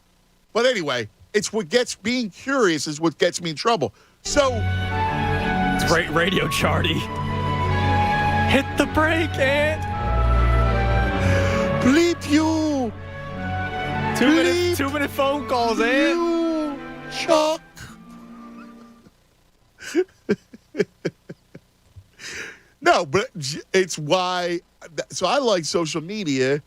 But anyway, it's being curious is what gets me in trouble. So it's great radio, Charty. Hit the brake, Ant. Bleep you. 2 minute phone calls, Ant. Chuck. No, but it's why. So I like social media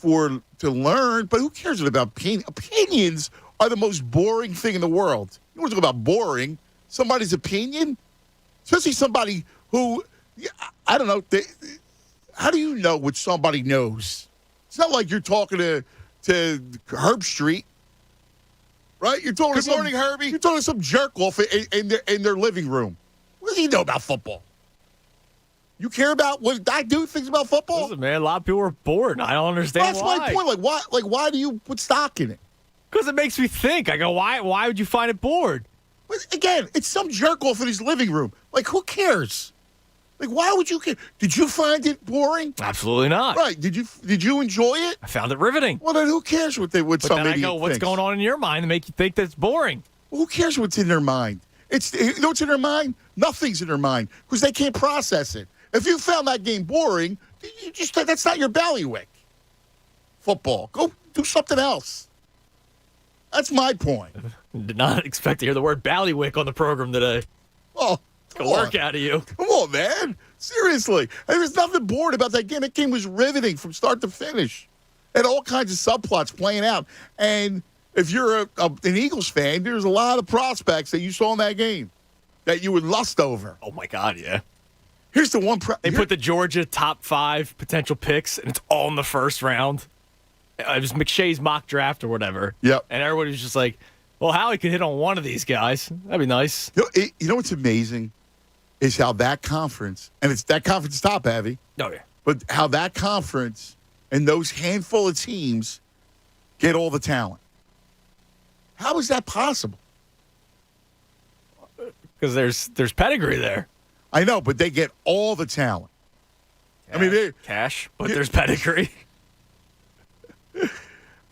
to learn, but who cares about opinions? Are the most boring thing in the world. You want to talk about boring? Somebody's opinion, especially somebody who I don't know. How do you know what somebody knows? It's not like you're talking to Herb Street, right? You're talking. Good morning, Herbie. You're talking to some jerk off in their living room. What does he know about football? You care about what I do things about football? Listen, man, a lot of people are bored. I don't understand why. That's my point. Why do you put stock in it? Because it makes me think. I go, why would you find it bored? But again, it's some jerk off in his living room. Like, who cares? Like, why would you care? Did you find it boring? Absolutely not. Right? Did you enjoy it? I found it riveting. Well, then who cares what But some then I idiot go, what's thinks? going on in your mind to make you think that's boring? Well, who cares what's in their mind? You know what's in their mind? Nothing's in their mind because they can't process it. If you found that game boring, that's not your bailiwick. Football. Go do something else. That's my point. Did not expect to hear the word ballywick on the program today. Well, Good work out of you. Come on, man. Seriously. There was nothing boring about that game. That game was riveting from start to finish. Had all kinds of subplots playing out. And if you're an Eagles fan, there's a lot of prospects that you saw in that game that you would lust over. Oh, my God, yeah. Here's the one. They put the Georgia top 5 potential picks, and it's all in the first round. It was McShay's mock draft or whatever. Yep. And everybody was just like, well, Howie could hit on one of these guys. That'd be nice. You know what's amazing is how that conference, and that conference is top heavy. Oh, yeah. But how that conference and those handful of teams get all the talent. How is that possible? Because there's pedigree there. I know, but they get all the talent. I mean, cash, but there's pedigree.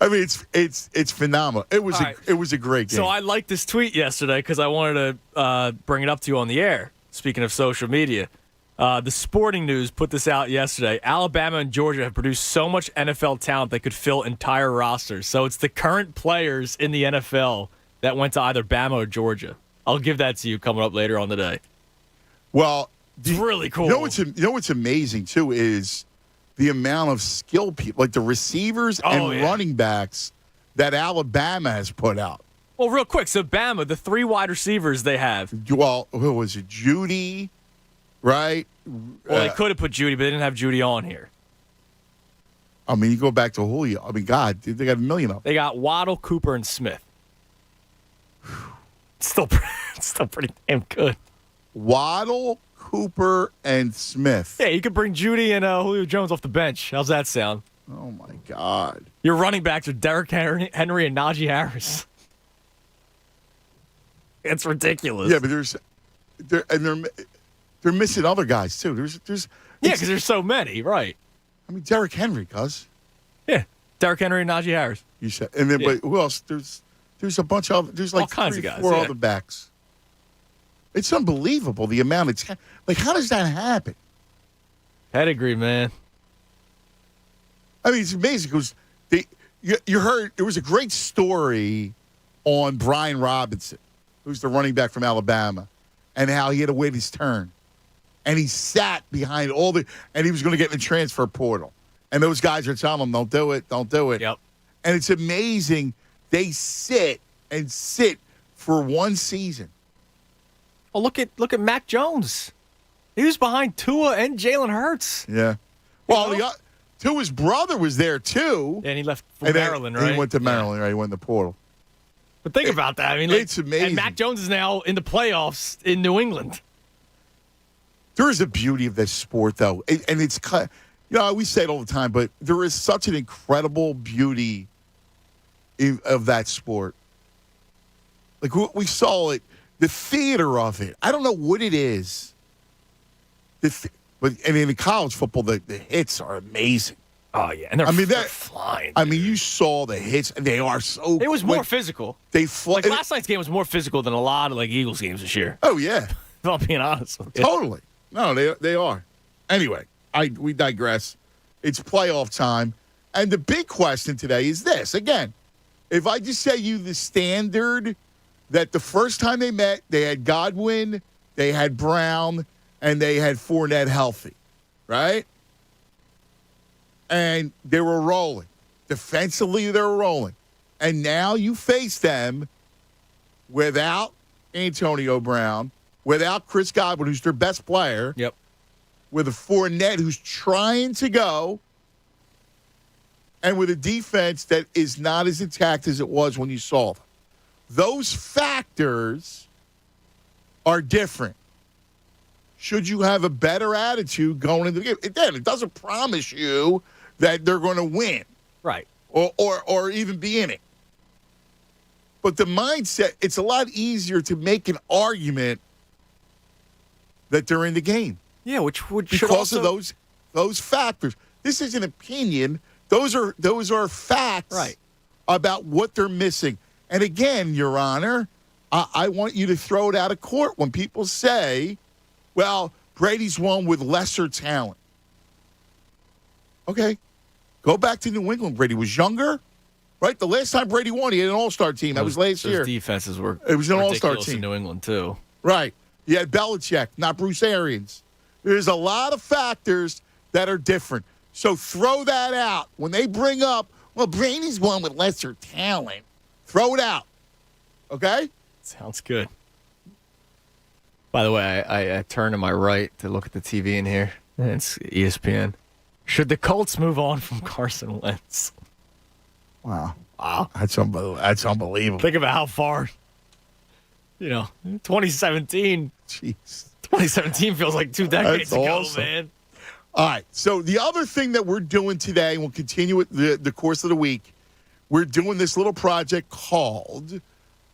I mean, it's phenomenal. It was it was a great game. So I liked this tweet yesterday because I wanted to bring it up to you on the air. Speaking of social media, the Sporting News put this out yesterday. Alabama and Georgia have produced so much NFL talent they could fill entire rosters. So it's the current players in the NFL that went to either Bama or Georgia. I'll give that to you coming up later on today. Well, it's really cool. You know what's amazing too is the amount of skilled people, like the receivers and running backs that Alabama has put out. Well, real quick, so Bama, the 3 wide receivers they have. Well, who was it? Judy, right? Well, they could have put Judy, but they didn't have Judy on here. I mean, you go back to Julio. I mean, God, they got a million of them. They got Waddle, Cooper, and Smith. It's still pretty damn good. Waddle, Cooper, and Smith. Yeah, you could bring Judy and Julio Jones off the bench. How's that sound? Oh, my God. Your running backs are Derrick Henry and Najee Harris. It's ridiculous. Yeah, but they're missing other guys, too. There's because there's so many, right? I mean, Derrick Henry, cuz. Yeah, Derrick Henry and Najee Harris. You said, and then, but who else? There's a bunch of, there's like all kinds of guys, 4 other backs. It's unbelievable the amount it's like. How does that happen? Pedigree, man. I mean, it's amazing because you heard there was a great story on Brian Robinson, who's the running back from Alabama, and how he had to wait his turn. And he sat behind and he was going to get in the transfer portal. And those guys are telling him, don't do it, don't do it. Yep. And it's amazing. They sit for one season. Well, look at Mac Jones. He was behind Tua and Jalen Hurts. Yeah. Well, Tua's brother was there, too. And he left for Maryland, right? He went to Maryland, right? He went in the portal. But think about that. I mean, it's amazing. And Mac Jones is now in the playoffs in New England. There is a beauty of this sport, though. And it's we say it all the time, but there is such an incredible beauty of that sport. Like, we saw it, the theater of it. I don't know what it is. But in college football, the hits are amazing. Oh, yeah. And they're flying. I mean, you saw the hits, and they are so It was more physical. They fly. Like, last night's game was more physical than a lot of, Eagles games this year. Oh, yeah. If I'm being honest with you. Totally. No, they are. Anyway, we digress. It's playoff time. And the big question today is this. Again, if I just say you the standard that the first time they met, they had Godwin, they had Brown, and they had Fournette healthy, right? And they were rolling. Defensively, they were rolling. And now you face them without Antonio Brown, without Chris Godwin, who's their best player. Yep. With a Fournette who's trying to go, and with a defense that is not as intact as it was when you saw them. Those factors are different. Should you have a better attitude going into the game? Again, it doesn't promise you that they're going to win. Right. Or even be in it. But the mindset, it's a lot easier to make an argument that they're in the game. Yeah, which would because of those factors. This is an opinion. Those are facts about what they're missing. And again, Your Honor, I want you to throw it out of court when people say, well, Brady's won with lesser talent. Okay. Go back to New England. Brady was younger, right? The last time Brady won, he had an all-star team. That was last year. Those defenses were it was an all-star team in New England, too. Right. You had Belichick, not Bruce Arians. There's a lot of factors that are different. So throw that out. When they bring up, well, Brady's won with lesser talent, throw it out. Okay? Sounds good. By the way, I turn to my right to look at the TV in here, and it's ESPN. Should the Colts move on from Carson Wentz? Wow. That's unbelievable. Think about how far, 2017. Jeez. 2017 feels like 2 decades That's ago, awesome. man. All right. So the other thing that we're doing today, and we'll continue with the course of the week, we're doing this little project called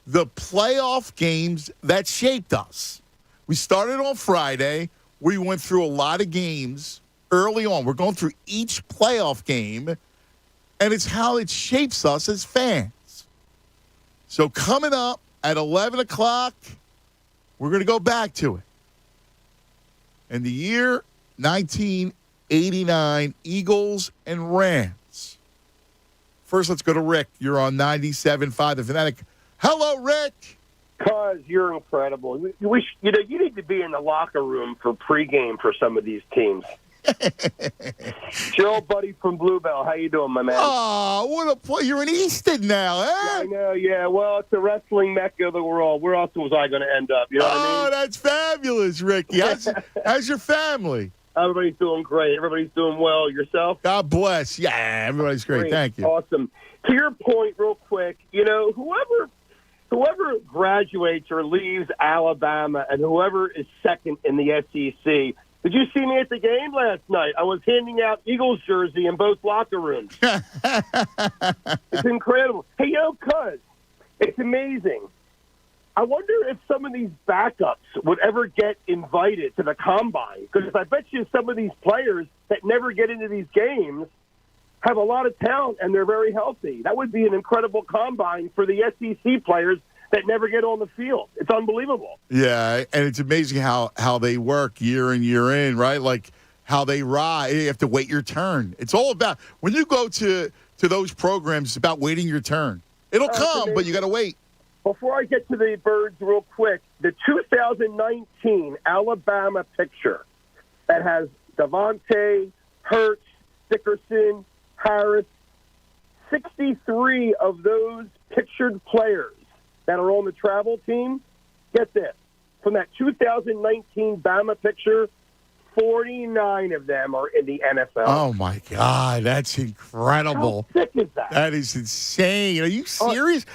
the playoff games that shaped us. We started on Friday. We went through a lot of games early on. We're going through each playoff game, and it's how it shapes us as fans. So coming up at 11 o'clock, we're going to go back to it. In the year 1989, Eagles and Rams. First, let's go to Rick. You're on 97.5 The Fanatic. Hello, Rick. Cuz you're incredible. You need to be in the locker room for pregame for some of these teams. It's your old buddy from Bluebell. How you doing, my man? Oh, what a play. You're in Easton now, eh? Yeah, I know, yeah. Well, it's the wrestling mecca of the world. Where else was I going to end up? You know what I mean? That's fabulous, Ricky. How's your family? Everybody's doing great. Everybody's doing well. Yourself? God bless. Yeah, everybody's great. Thank you. Awesome. To your point, real quick, whoever graduates or leaves Alabama and whoever is second in the SEC, did you see me at the game last night? I was handing out Eagles jersey in both locker rooms. It's incredible. Hey, cuz, it's amazing. I wonder if some of these backups would ever get invited to the combine. Because I bet you some of these players that never get into these games have a lot of talent and they're very healthy. That would be an incredible combine for the SEC players that never get on the field. It's unbelievable. Yeah, and it's amazing how they work year in, year in, right? Like how they ride. You have to wait your turn. It's all about, when you go to those programs, it's about waiting your turn. It'll come, but you got to wait. Before I get to the birds real quick, the 2019 Alabama picture that has Devontae, Hurts, Dickerson, Harris, 63 of those pictured players that are on the travel team, get this, from that 2019 Bama picture, 49 of them are in the NFL. Oh, my God. That's incredible. How sick is that? That is insane. Are you serious?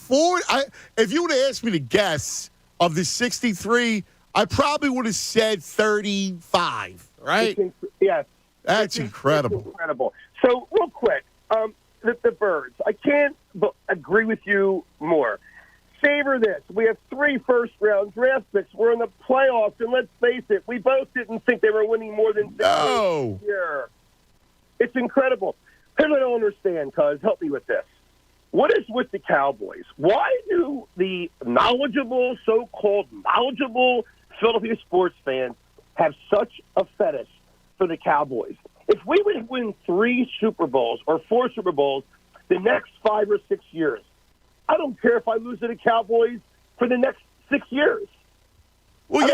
If you would have asked me to guess of the 63, I probably would have said 35, right? Yes. That's incredible. It's incredible. So, real quick, the Birds. I can't agree with you more. Savor this. We have 3 first-round draft picks. We're in the playoffs, and let's face it, we both didn't think they were winning more than 6 this year. It's incredible. Here's what I don't understand, cuz. Help me with this. What is with the Cowboys? Why do the knowledgeable, so-called knowledgeable Philadelphia sports fans have such a fetish for the Cowboys? If we would win 3 Super Bowls or 4 Super Bowls the next 5 or 6 years, I don't care if I lose to the Cowboys for the next 6 years. Well,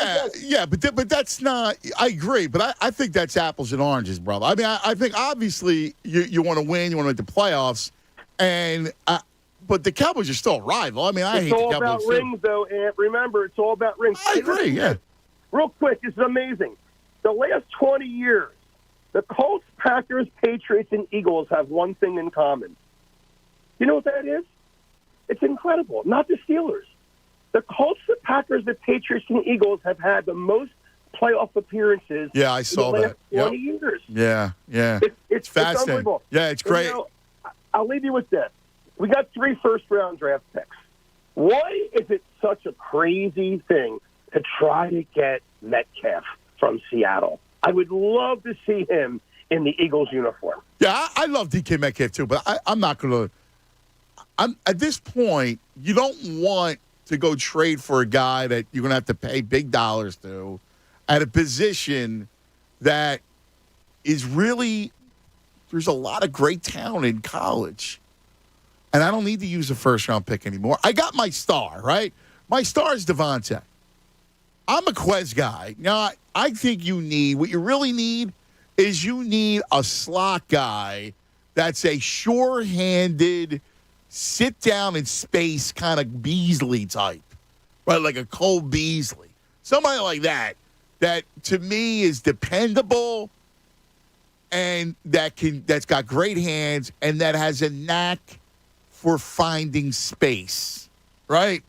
but that's not – I agree, but I think that's apples and oranges, brother. I mean, I think obviously you want to win, you want to make the playoffs, but the Cowboys are still a rival. I mean, I hate the Cowboys. It's all about rings, though, and remember, it's all about rings. I agree, yeah. Real quick, this is amazing. The last 20 years, the Colts, Packers, Patriots, and Eagles have one thing in common. You know what that is? It's incredible. Not the Steelers. The Colts, the Packers, the Patriots, and Eagles have had the most playoff appearances. Yeah, I saw in the last that. 20 years. Yeah. It's fascinating. unbelievable. Yeah, it's great. I'll leave you with this. We got 3 first-round draft picks. Why is it such a crazy thing to try to get Metcalf from Seattle? I would love to see him in the Eagles uniform. Yeah, I love DK Metcalf too, but I'm not going to. At this point, you don't want to go trade for a guy that you're going to have to pay big dollars to at a position that is really – there's a lot of great talent in college. And I don't need to use a first-round pick anymore. I got my star, right? My star is Devontae. I'm a Quez guy. Now, I think what you really need is you need a slot guy that's a sure-handed – sit down in space kind of Beasley type, right? Like a Cole Beasley. Somebody like that to me is dependable and that's got great hands and that has a knack for finding space, right?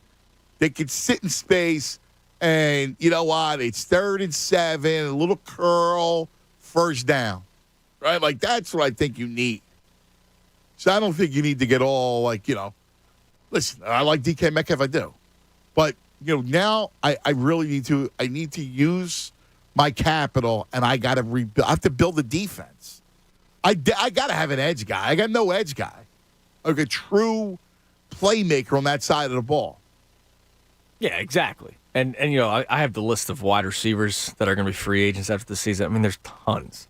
They could sit in space and you know what? It's 3rd and 7, a little curl, first down, right? Like that's what I think you need. So I don't think you need to get all listen, I like DK Metcalf, I do. But, now I really need to use my capital and I got to rebuild. I have to build a defense. I got to have an edge guy. I got no edge guy. Like a true playmaker on that side of the ball. Yeah, exactly. And I have the list of wide receivers that are going to be free agents after the season. I mean, there's tons.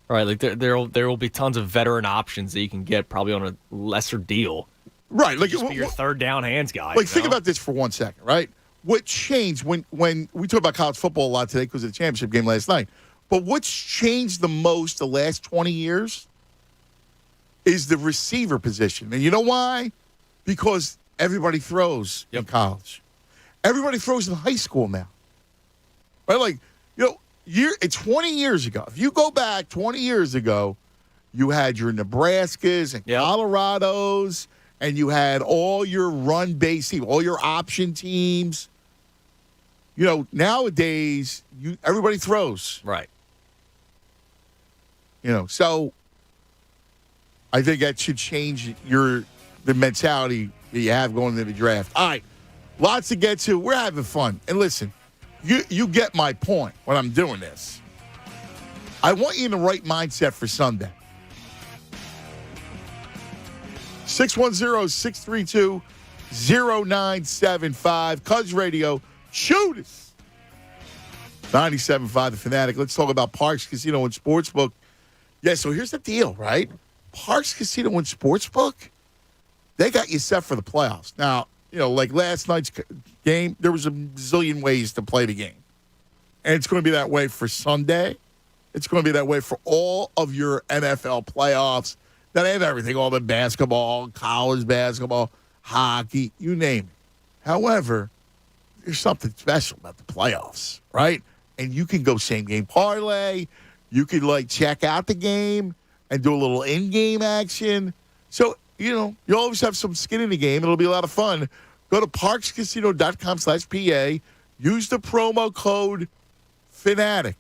Right, like there will be tons of veteran options that you can get probably on a lesser deal. Right, like just be your third down hands guy. Like think about this for 1 second, right? What changed when we talk about college football a lot today because of the championship game last night? But what's changed the most the last 20 years is the receiver position, and you know why? Because everybody throws in college. Everybody throws in high school now. Right, like 20 years ago, if you go back 20 years ago, you had your Nebraskas and Colorados, and you had all your run-based teams, all your option teams. Nowadays, everybody throws. Right. So I think that should change the mentality that you have going into the draft. All right, lots to get to. We're having fun. And listen, You get my point when I'm doing this. I want you in the right mindset for Sunday. 610-632-0975. Cuz Radio. Shoot us. 97.5 The Fanatic. Let's talk about Parks Casino and Sportsbook. Yeah, so here's the deal, right? Parks Casino and Sportsbook, they got you set for the playoffs. Now, like last night's game, there was a zillion ways to play the game. And it's going to be that way for Sunday. It's going to be that way for all of your NFL playoffs. That have everything, all the basketball, college basketball, hockey, you name it. However, there's something special about the playoffs, right? And you can go same-game parlay. You can, check out the game and do a little in-game action. So, you always have some skin in the game. It'll be a lot of fun. Go to parkscasino.com/PA. Use the promo code FANATIC.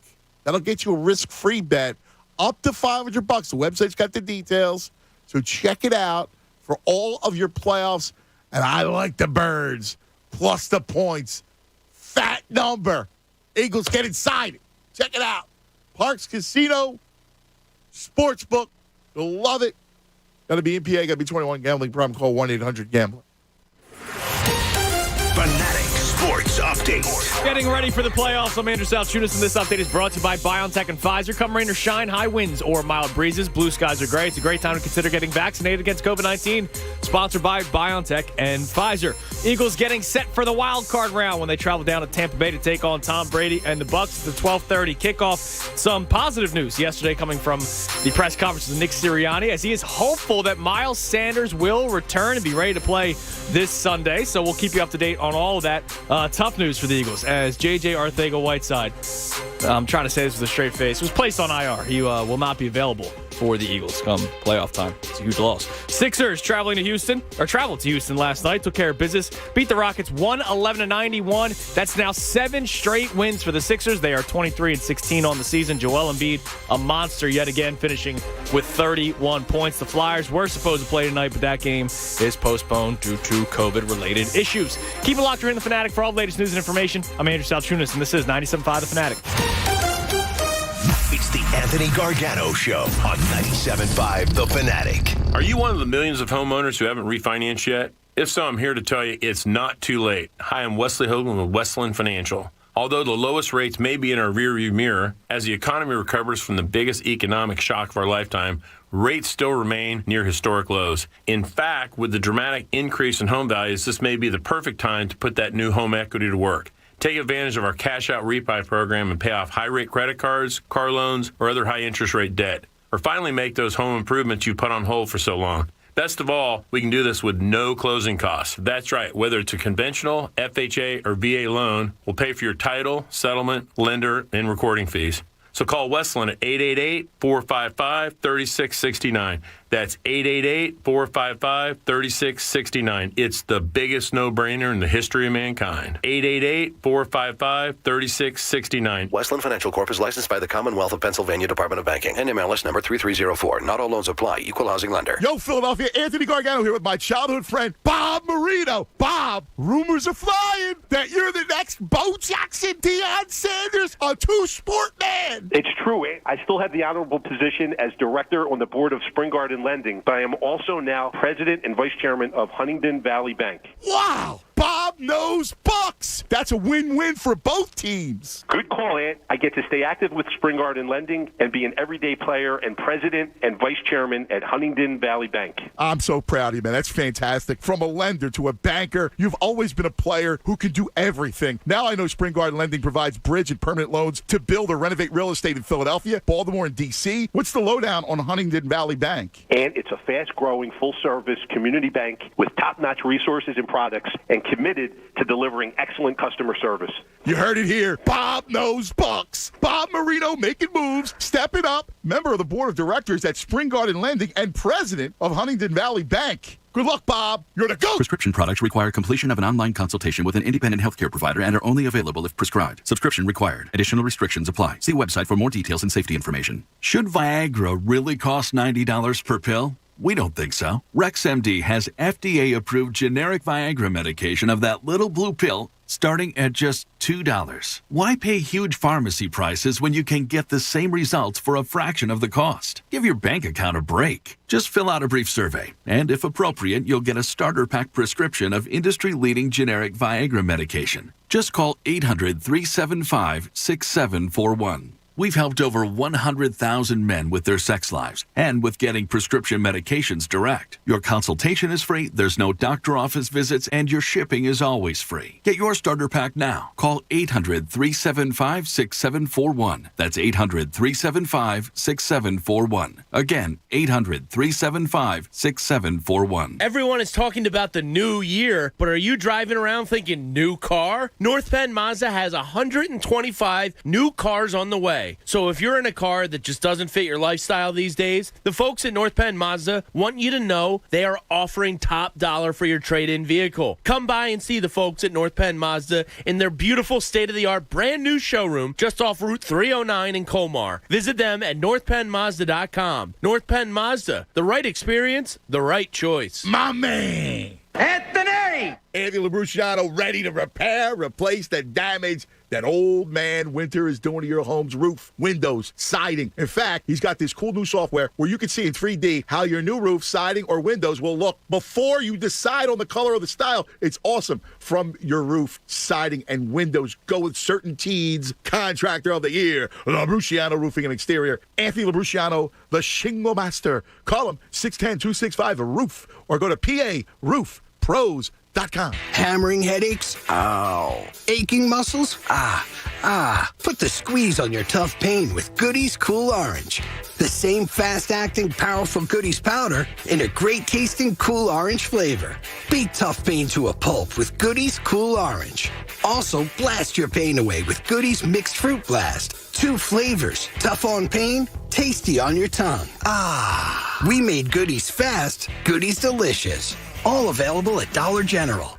That'll get you a risk-free bet up to $500. The website's got the details. So check it out for all of your playoffs. And I like the birds plus the points. Fat number. Eagles get inside it. Check it out. Parks Casino Sportsbook. You'll love it. Got to be in PA. Got to be 21. Gambling problem. Call 1-800-GAMBLER. Fanatic Sports Update. Getting ready for the playoffs. I'm Andrew Salchunas, and this update is brought to you by BioNTech and Pfizer. Come rain or shine, high winds or mild breezes, blue skies are gray. It's a great time to consider getting vaccinated against COVID-19. Sponsored by BioNTech and Pfizer. Eagles getting set for the wild card round when they travel down to Tampa Bay to take on Tom Brady and the Bucs. It's the 12:30 kickoff. Some positive news yesterday coming from the press conference of Nick Sirianni, as he is hopeful that Miles Sanders will return and be ready to play this Sunday. So we'll keep you up to date on all of that. Tough news for the Eagles, as J.J. Arcega-Whiteside, I'm trying to say this with a straight face, was placed on IR. He will not be available for the Eagles come playoff time. It's a huge loss. Sixers traveled to Houston last night, took care of business, beat the Rockets 111-91. That's now 7 straight wins for the Sixers. They are 23-16 on the season. Joel Embiid, a monster yet again, finishing with 31 points. The Flyers were supposed to play tonight, but that game is postponed due to COVID-related issues. Keep it locked here in The Fanatic for all the latest news and information. I'm Andrew Salchunas, and this is 97.5 The Fanatic. It's the Anthony Gargano Show on 97.5 The Fanatic. Are you one of the millions of homeowners who haven't refinanced yet? If so, I'm here to tell you it's not too late. Hi, I'm Wesley Hoagland with Westland Financial. Although the lowest rates may be in our rearview mirror, as the economy recovers from the biggest economic shock of our lifetime, rates still remain near historic lows. In fact, with the dramatic increase in home values, this may be the perfect time to put that new home equity to work. Take advantage of our cash-out refi program and pay off high-rate credit cards, car loans, or other high-interest rate debt. Or finally make those home improvements you put on hold for so long. Best of all, we can do this with no closing costs. That's right. Whether it's a conventional, FHA, or VA loan, we'll pay for your title, settlement, lender, and recording fees. So call Westland at 888-455-3669. That's 888-455-3669. It's the biggest no-brainer in the history of mankind. 888-455-3669. Westland Financial Corp is licensed by the Commonwealth of Pennsylvania Department of Banking. NMLS number 3304. Not all loans apply. Equal housing lender. Yo, Philadelphia, Anthony Gargano here with my childhood friend, Bob Marino. Bob, rumors are flying that you're the next Bo Jackson, Deion Sanders, a two-sport man. It's true. I still have the honorable position as director on the board of Spring Garden Lending, but I am also now president and vice chairman of Huntingdon Valley Bank. Wow! Bob knows Bucks. That's a win-win for both teams. Good call, Ant. I get to stay active with Spring Garden Lending and be an everyday player and president and vice chairman at Huntingdon Valley Bank. I'm so proud of you, man. That's fantastic. From a lender to a banker, you've always been a player who can do everything. Now I know Spring Garden Lending provides bridge and permanent loans to build or renovate real estate in Philadelphia, Baltimore, and D.C. What's the lowdown on Huntingdon Valley Bank? And it's a fast-growing, full-service community bank with top-notch resources and products and committed to delivering excellent customer service. You heard it here. Bob knows Bucks. Bob Marino making moves, stepping up, member of the board of directors at Spring Garden Lending and president of Huntingdon Valley Bank. Good luck, Bob. You're the GOAT. Prescription products require completion of an online consultation with an independent healthcare provider and are only available if prescribed. Subscription required. Additional restrictions apply. See website for more details and safety information. Should Viagra really cost $90 per pill? We don't think so. RexMD has FDA-approved generic Viagra medication of that little blue pill starting at just $2. Why pay huge pharmacy prices when you can get the same results for a fraction of the cost? Give your bank account a break. Just fill out a brief survey, and if appropriate, you'll get a starter pack prescription of industry-leading generic Viagra medication. Just call 800-375-6741. We've helped over 100,000 men with their sex lives and with getting prescription medications direct. Your consultation is free, there's no doctor office visits, and your shipping is always free. Get your starter pack now. Call 800-375-6741. That's 800-375-6741. Again, 800-375-6741. Everyone is talking about the new year, but are you driving around thinking new car? North Penn Mazda has 125 new cars on the way. So if you're in a car that just doesn't fit your lifestyle these days, the folks at North Penn Mazda want you to know they are offering top dollar for your trade-in vehicle. Come by and see the folks at North Penn Mazda in their beautiful state-of-the-art brand new showroom just off Route 309 in Colmar. Visit them at northpennmazda.com. North Penn Mazda, the right experience, the right choice. My man! Anthony LaBruciano ready to repair, replace the damage that old man Winter is doing to your home's roof, windows, siding. In fact, he's got this cool new software where you can see in 3D how your new roof, siding, or windows will look before you decide on the color or the style. It's awesome. From your roof, siding, and windows, go with Certainteed's Contractor of the Year, LaBruciano Roofing and Exterior. Anthony LaBruciano, the Shingle Master. Call him 610-265-ROOF or go to PARoofPros.com. Hammering headaches? Ow. Aching muscles? Put the squeeze on your tough pain with Goody's Cool Orange. The same fast-acting, powerful Goody's powder in a great-tasting Cool Orange flavor. Beat tough pain to a pulp with Goody's Cool Orange. Also, blast your pain away with Goody's Mixed Fruit Blast. 2 flavors, tough on pain, tasty on your tongue. We made Goody's fast, Goody's delicious. All available at Dollar General.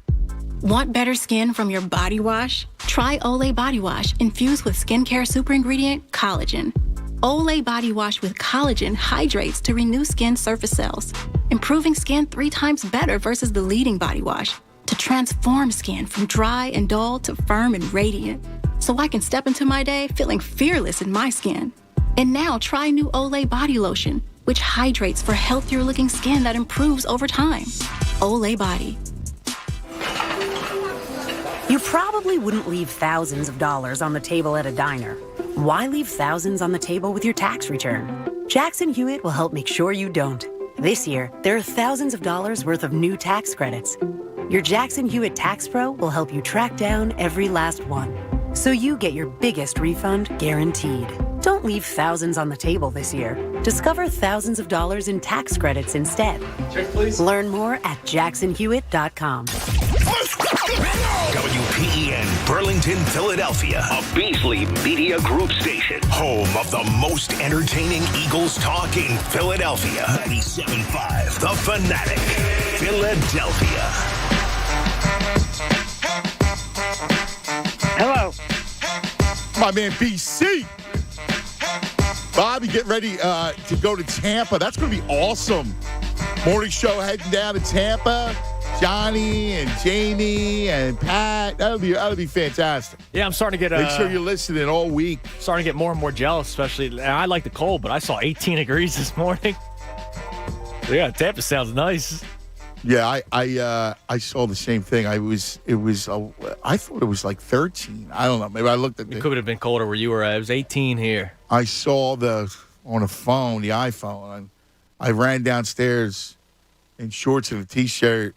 Want better skin from your body wash? Try Olay Body Wash infused with skincare super ingredient collagen. Olay Body Wash with collagen hydrates to renew skin surface cells, improving skin 3 times better versus the leading body wash to transform skin from dry and dull to firm and radiant. So I can step into my day feeling fearless in my skin. And now try new Olay Body Lotion, which hydrates for healthier looking skin that improves over time. Olay Body. You probably wouldn't leave thousands of dollars on the table at a diner. Why leave thousands on the table with your tax return? Jackson Hewitt will help make sure you don't. This year, there are thousands of dollars worth of new tax credits. Your Jackson Hewitt Tax Pro will help you track down every last one, so you get your biggest refund guaranteed. Don't leave thousands on the table this year. Discover thousands of dollars in tax credits instead. Check, please. Learn more at jacksonhewitt.com. WPEN Burlington, Philadelphia, a Beasley Media Group station. Home of the most entertaining Eagles talk in Philadelphia. 97.5 The Fanatic, Philadelphia. Hello. My man BC. Bobby, get ready to go to Tampa. That's going to be awesome. Morning show heading down to Tampa. Johnny and Jamie and Pat. That'll be fantastic. Yeah, I'm starting to get. Make sure you're listening all week. Starting to get more and more jealous, especially. And I like the cold, but I saw 18 degrees this morning. Yeah, Tampa sounds nice. Yeah, I saw the same thing. I thought it was like 13. I don't know. Maybe I looked at it. Could have been colder where you were at. It was 18 here. I saw on the phone, the iPhone, and I ran downstairs in shorts and a T-shirt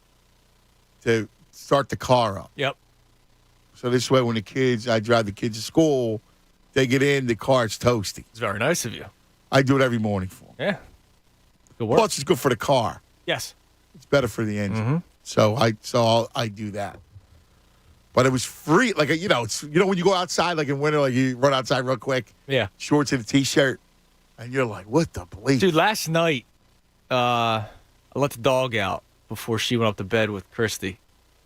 to start the car up. Yep. So this way, when I drive the kids to school, they get in, the car's toasty. It's very nice of you. I do it every morning for them. Yeah. Good work. Plus, it's good for the car. Yes. It's better for the engine. Mm-hmm. So I do that. But it was free. Like, when you go outside, like in winter, like you run outside real quick. Yeah. Shorts and a T-shirt. And you're like, what the bleep? Dude, last night, I let the dog out before she went up to bed with Christy.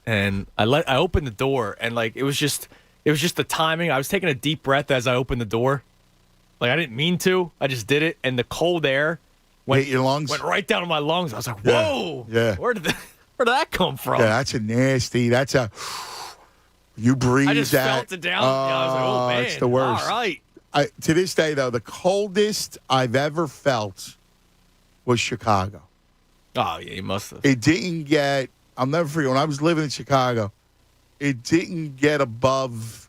And I opened the door, and like it was just the timing. I was taking a deep breath as I opened the door. Like I didn't mean to. I just did it, and the cold air hit your lungs? Went right down to my lungs. I was like, whoa. Yeah. Where did that come from? Yeah, that's you breathe that. I just felt it down. I was like, oh man. It's the worst. All right. To this day, though, the coldest I've ever felt was Chicago. Oh, yeah, you must have. It didn't get, I'll never forget, when I was living in Chicago, it didn't get above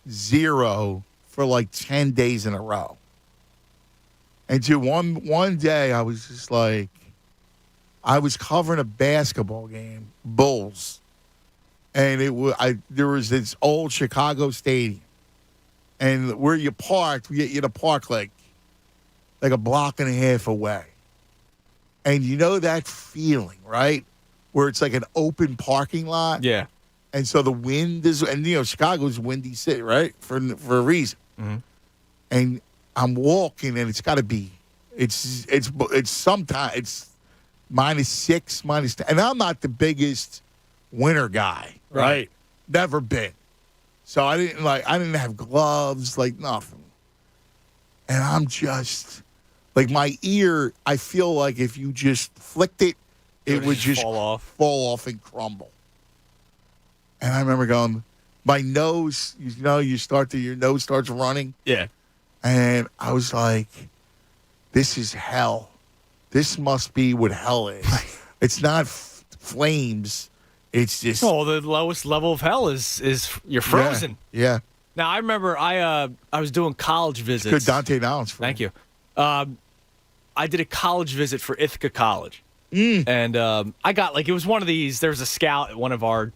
0 for like 10 days in a row. And to one day, I was just like, I was covering a basketball game, Bulls, and there was this old Chicago stadium, and where you parked, you had to park like a block and a half away, and you know that feeling, right, where it's like an open parking lot, Yeah. and so the wind is, and Chicago's a windy city, right, for a reason, and I'm walking, and it's got to be, it's sometimes it's -6, -10, and I'm not the biggest winter guy, right? Never been. So I didn't have gloves, like nothing. And I'm just like, my ear, I feel like if you just flicked it, it would just fall off and crumble. And I remember going, my nose, your nose starts running. Yeah. And I was like, this is hell. This must be what hell is. It's not flames. It's just. Oh, the lowest level of hell is you're frozen. Yeah. Now, I remember I was doing college visits. Good Dante Knowles. Thank you. I did a college visit for Ithaca College. And I got, it was one of these, there was a scout at one of our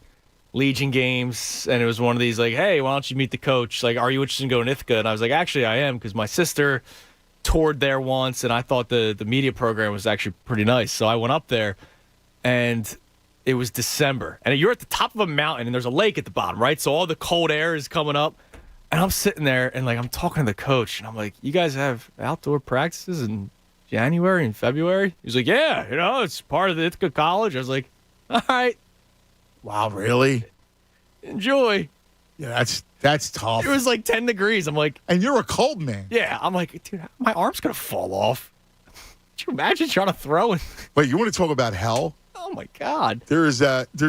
Legion games, and it was one of these, hey, why don't you meet the coach? Are you interested in going to Ithaca? And I was like, actually, I am, because my sister toured there once, and I thought the media program was actually pretty nice. So I went up there, and it was December. And you're at the top of a mountain, and there's a lake at the bottom, right? So all the cold air is coming up. And I'm sitting there, and I'm talking to the coach, and I'm like, you guys have outdoor practices in January and February? He's like, yeah, it's part of the Ithaca College. I was like, all right. Wow, really? Enjoy. Yeah, that's tough. It was 10 degrees. I'm like, and you're a cold man. Yeah, I'm like, dude, my arm's gonna fall off. Could you imagine trying to throw it? Wait, you want to talk about hell? Oh my God. There's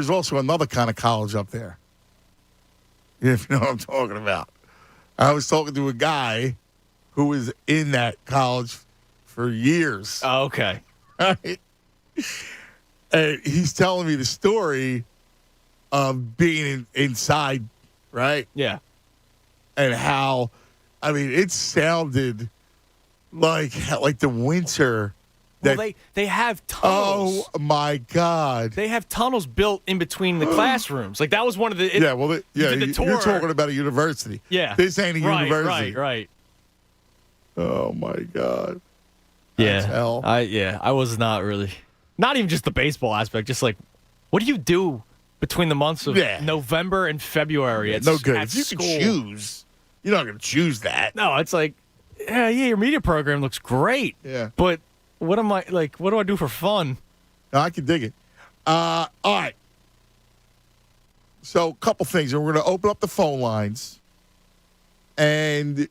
also another kind of college up there. If you know what I'm talking about. I was talking to a guy who was in that college for years. Oh, okay. Right? And he's telling me the story of being inside, right? Yeah. And how, it sounded like the winter. Well, they have tunnels. Oh my God! They have tunnels built in between the classrooms. That was one of the. You're talking about a university. Yeah, this ain't a university. Right. Oh my God! Yeah, that's hell. I was not really, not even just the baseball aspect. Just what do you do between the months of November and February? It's no good. If you can choose, you're not going to choose that. No, it's your media program looks great. Yeah, but. What am I what do I do for fun? No, I can dig it. All right. So, a couple things. And we're going to open up the phone lines. And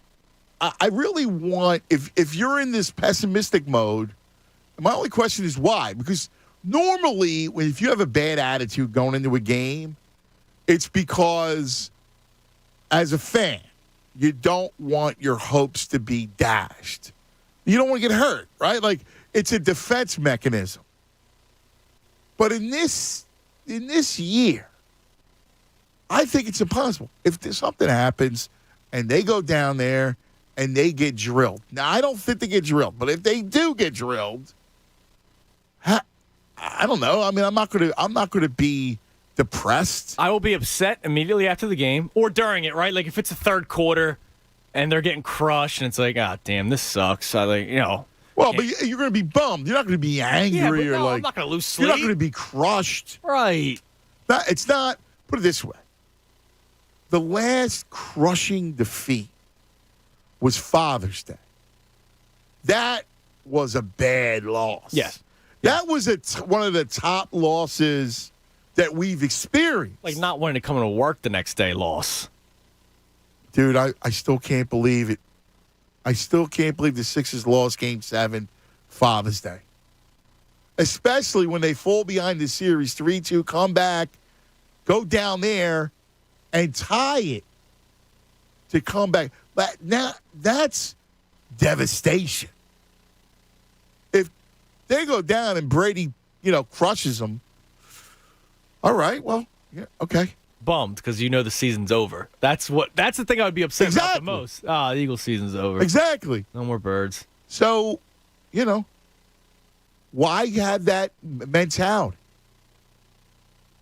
I really want, if you're in this pessimistic mode, my only question is why? Because normally, if you have a bad attitude going into a game, it's because, as a fan, you don't want your hopes to be dashed. You don't want to get hurt, right? It's a defense mechanism. But in this year, I think it's impossible. If something happens and they go down there and they get drilled. Now, I don't think they get drilled, but if they do get drilled, I don't know. I'm not going to be depressed. I will be upset immediately after the game or during it, right? If it's a third quarter and they're getting crushed and it's damn, this sucks. Well, but you're going to be bummed. You're not going to be angry I'm not going to lose sleep. You're not going to be crushed. Right. It's not. Put it this way. The last crushing defeat was Father's Day. That was a bad loss. Yes. That was one of the top losses that we've experienced. Not wanting to come to work the next day loss. Dude, I still can't believe it. I still can't believe the Sixers lost Game 7 Father's Day. Especially when they fall behind the series 3-2, come back, go down there, and tie it to come back. But now that's devastation. If they go down and Brady, crushes them, all right, well, yeah, okay. bummed because you know the season's over. That's the thing I would be upset about the most. The Eagles season's over. Exactly. No more birds. So, why have that mentality?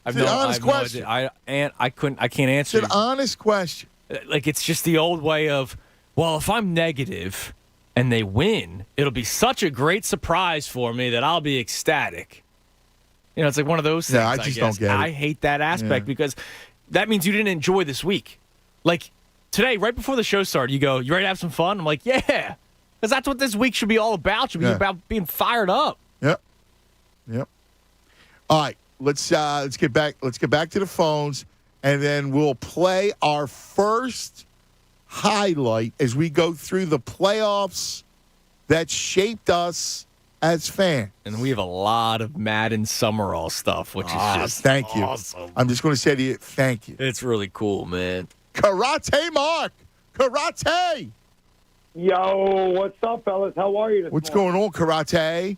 It's an honest question. I can't answer. It's an honest question. Like, it's just the old way of, well, if I'm negative and they win, it'll be such a great surprise for me that I'll be ecstatic. It's like one of those things. Yeah, I just don't get it. I hate that aspect because that means you didn't enjoy this week. Like, today, right before the show started, you go, you ready to have some fun? I'm like, yeah. Because that's what this week should be all about. It should be about being fired up. Yep. All right, let's get back to the phones, and then we'll play our first highlight as we go through the playoffs that shaped us as fans. And we have a lot of Madden Summerall stuff, which is just thank you. awesome. I'm just going to say to you, thank you. It's really cool, man. Karate Mark. Karate. Yo, what's up, fellas? How are you this What's morning? going on, Karate?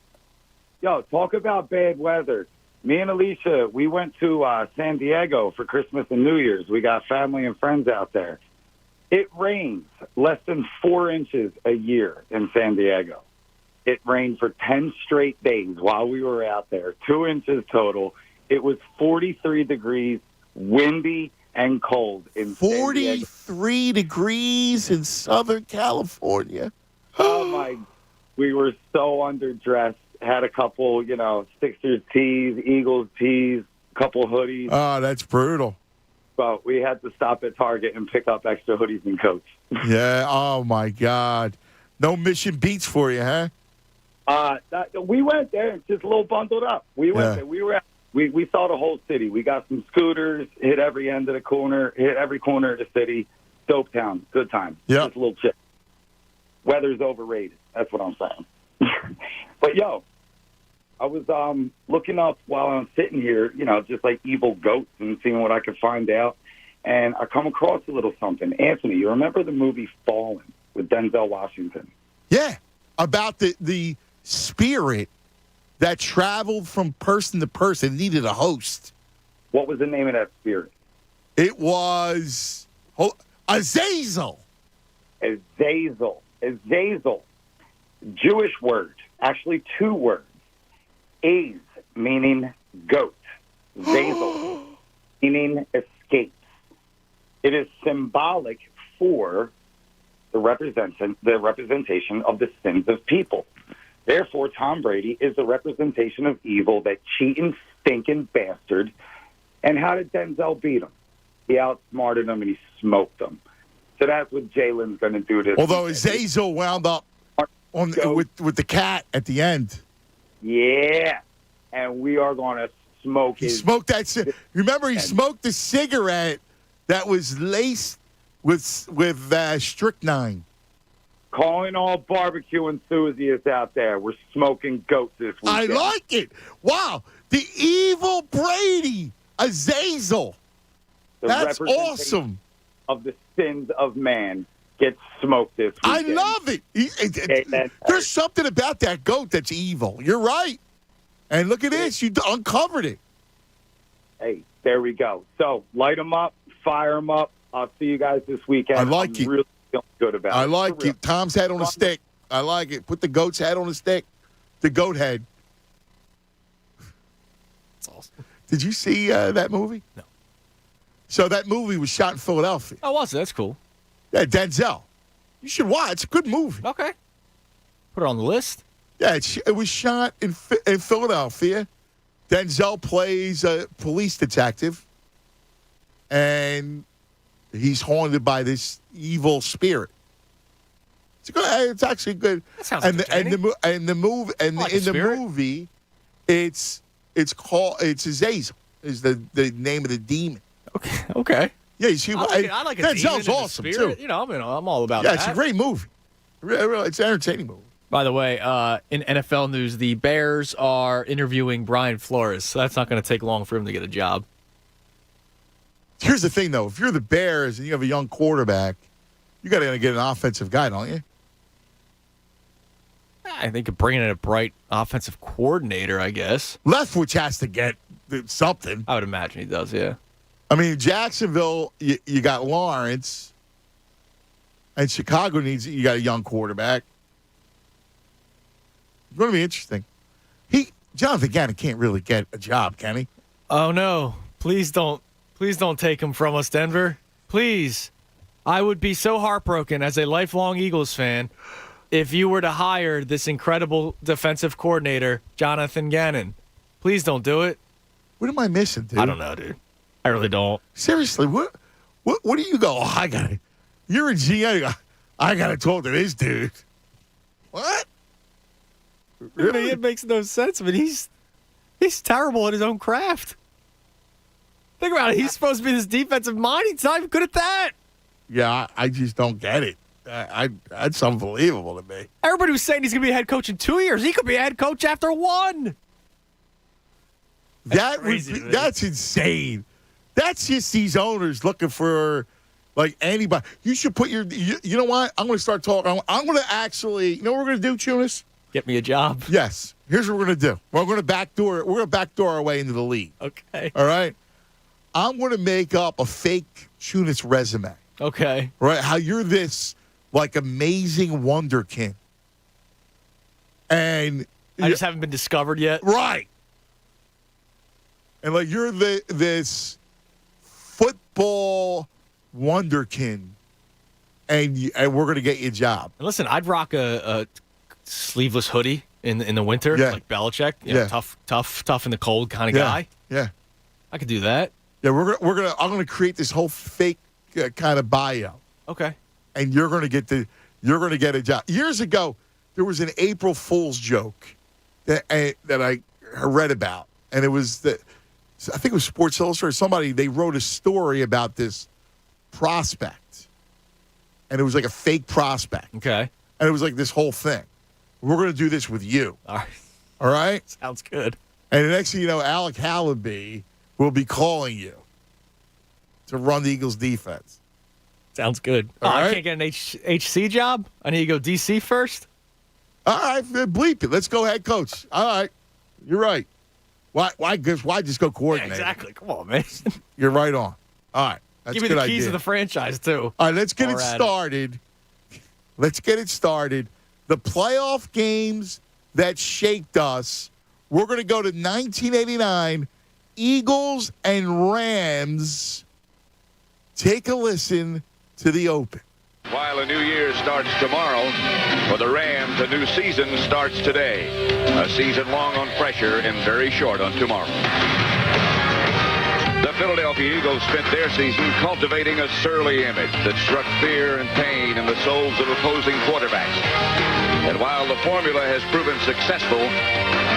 Yo, talk about bad weather. Me and Alicia, we went to San Diego for Christmas and New Year's. We got family and friends out there. It rains less than 4 inches a year in San Diego. It rained for 10 straight days while we were out there, 2 inches total. It was 43 degrees, windy, and cold in 43 degrees in Southern California. Oh, my. We were so underdressed. Had a couple, Sixers tees, Eagles tees, couple hoodies. Oh, that's brutal. But we had to stop at Target and pick up extra hoodies and coats. Yeah, oh, my God. No Mission Beach for you, huh? We went there just a little bundled up. We went there. We saw the whole city. We got some scooters, hit every end of the corner, hit every corner of the city. Dope town. Good time. Yeah. Just a little chip. Weather's overrated. That's what I'm saying. But, yo, I was looking up while I'm sitting here, just like evil goats and seeing what I could find out. And I come across a little something. Anthony, you remember the movie Fallen with Denzel Washington? Yeah, about the spirit that traveled from person to person, needed a host. What was the name of that spirit? It was Azazel. Azazel. Jewish word. Actually, 2 words. Az, meaning goat. Zazel, meaning escapes. It is symbolic for the representation of the sins of people. Therefore, Tom Brady is the representation of evil, that cheating, stinking bastard. And how did Denzel beat him? He outsmarted him and he smoked him. So that's what Jalen's going to do this. Although Azazel wound up with the cat at the end. Yeah. And we are going to smoke his... Smoked that... Remember, he smoked the cigarette that was laced with strychnine. Calling all barbecue enthusiasts out there. We're smoking goats this weekend. I like it. Wow. The evil Brady. Azazel. That's awesome. Of the sins of man gets smoked this weekend. I love it. There's something about that goat that's evil. You're right. And look at this. You uncovered it. Hey, there we go. So light them up, fire them up. I'll see you guys this weekend. I like it. Really feeling good about it. I like it. Tom's head on a stick. I like it. Put the goat's head on a stick. The goat head. That's awesome. Did you see that movie? No. So that movie was shot in Philadelphia. Oh, was it? That's cool. Yeah, Denzel. You should watch. It's a good movie. Okay. Put it on the list. Yeah, it was shot in Philadelphia. Denzel plays a police detective, and he's haunted by this evil spirit. It's actually good. That sounds in the movie, it's Azazel is the name of the demon. Okay. Yeah, you see, I like a Denzel's demon and a awesome spirit. too. I'm all about Yeah, that. it's a great movie. It's an entertaining movie. By the way, in NFL news, the Bears are interviewing Brian Flores, so that's not going to take long for him to get a job. Here's the thing, though. If you're the Bears and you have a young quarterback, you got to get an offensive guy, don't you? I think bringing in a bright offensive coordinator, I guess. Leftwich has to get something. I would imagine he does, yeah. I mean, Jacksonville, you got Lawrence, and Chicago you got a young quarterback. It's going to be interesting. Jonathan Gannon can't really get a job, can he? Oh no! Please don't take him from us, Denver. Please, I would be so heartbroken as a lifelong Eagles fan if you were to hire this incredible defensive coordinator, Jonathan Gannon. Please don't do it. What am I missing, dude? I don't know, dude. I really don't. Seriously, what do you go? Oh, you're a GM. I got to talk to this dude. What? Really? It makes no sense. I mean, he's terrible at his own craft. Think about it. He's supposed to be this defensive mind. He's not even good at that. Yeah, I just don't get it. That's unbelievable to me. Everybody was saying he's going to be a head coach in 2 years. He could be a head coach after 1. That's insane. That's just these owners looking for like anybody. You should put you know what? I'm going to start talking. I'm going to actually, you know what we're going to do, Chunas? Get me a job. Yes. Here's what we're going to do. We're going to backdoor our way into the league. Okay. All right? I'm going to make up a fake Chunas resume. Okay. Right? How you're this like amazing wonderkin. And I just haven't been discovered yet. Right. And like you're this football wonderkin, and we're gonna get you a job. And listen, I'd rock a sleeveless hoodie in the winter, like Belichick. You know, tough in the cold kind of guy. Yeah, I could do that. Yeah, I'm gonna create this whole fake kind of bio. Okay. And you're gonna get a job. Years ago, there was an April Fool's joke that I read about, and it was that. I think it was Sports Illustrated. They wrote a story about this prospect. And it was like a fake prospect. Okay. And it was like this whole thing. We're going to do this with you. All right. All right? Sounds good. And the next thing you know, Alec Hallaby will be calling you to run the Eagles defense. Sounds good. All right? I can't get an HC job? I need to go DC first? All right. Bleep it. Let's go head coach. All right. You're right. Why just go coordinate? Yeah, exactly. Come on, man. You're right on. All right. That's Give me the keys of the franchise, too. All right, let's get it started. Let's get it started. The playoff games that shaped us. We're going to go to 1989, Eagles and Rams. Take a listen to the open. While a new year starts tomorrow, for the Rams, a new season starts today. A season long on pressure and very short on tomorrow. The Philadelphia Eagles spent their season cultivating a surly image that struck fear and pain in the souls of opposing quarterbacks. And while the formula has proven successful,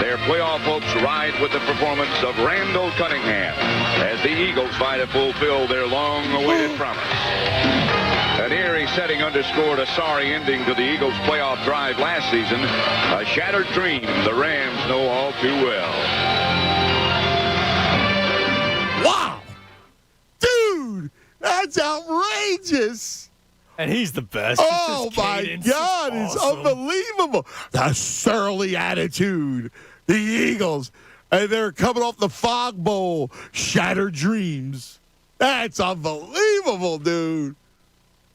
their playoff hopes ride with the performance of Randall Cunningham as the Eagles vie to fulfill their long-awaited promise. An eerie setting underscored a sorry ending to the Eagles' playoff drive last season, a shattered dream the Rams know all too well. Wow! Dude, that's outrageous! And he's the best. Oh, my God, it's unbelievable. The surly attitude. The Eagles, and they're coming off the Fog Bowl, shattered dreams. That's unbelievable, dude.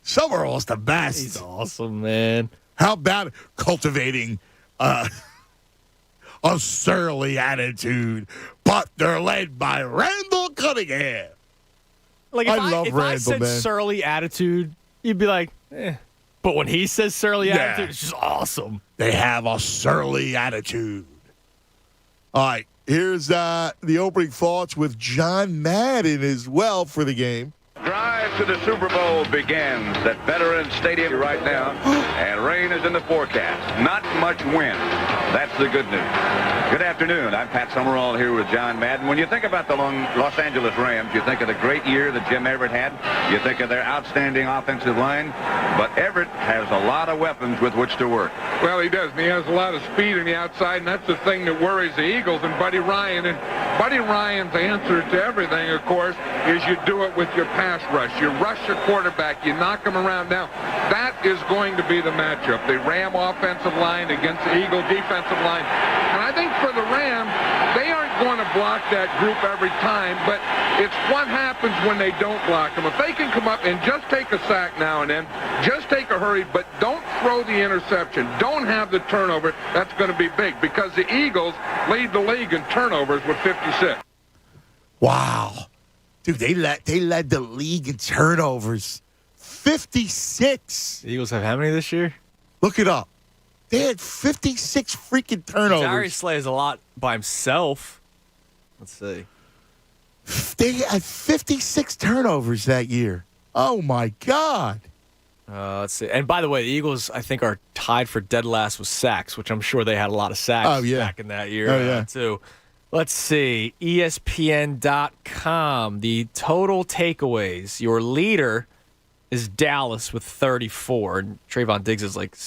Summerall's the best. He's awesome, man. How about cultivating a surly attitude, but they're led by Randall Cunningham. Like if I said man. surly attitude, you'd be like, eh. But when he says surly attitude, it's just awesome. They have a surly attitude. All right, here's the opening thoughts with John Madden as well for the game. Drive to the Super Bowl begins at Veterans Stadium right now, and rain is in the forecast. Not much wind. That's the good news. Good afternoon. I'm Pat Summerall here with John Madden. When you think about the Los Angeles Rams, you think of the great year that Jim Everett had. You think of their outstanding offensive line. But Everett has a lot of weapons with which to work. Well, he does, and he has a lot of speed on the outside, and that's the thing that worries the Eagles and Buddy Ryan. And Buddy Ryan's answer to everything, of course, is you do it with your pass rush. You rush your quarterback. You knock him around. Now, that is going to be the matchup. The Ram offensive line against the Eagle defensive line. And I think for the Rams, they aren't going to to block that group every time, but it's what happens when they don't block them. If they can come up and just take a sack now and then, just take a hurry, but don't throw the interception, don't have the turnover, that's going to be big because the Eagles lead the league in turnovers with 56. Wow. Dude, they led the league in turnovers. 56. The Eagles have how many this year? Look it up. They had 56 freaking turnovers. Darius Slay is a lot by himself. Let's see. They had 56 turnovers that year. Oh, my God. Let's see. And by the way, the Eagles, I think, are tied for dead last with sacks, which I'm sure they had a lot of sacks back in that year, too. Let's see. ESPN.com. The total takeaways. Your leader is Dallas with 34. And Trayvon Diggs is like,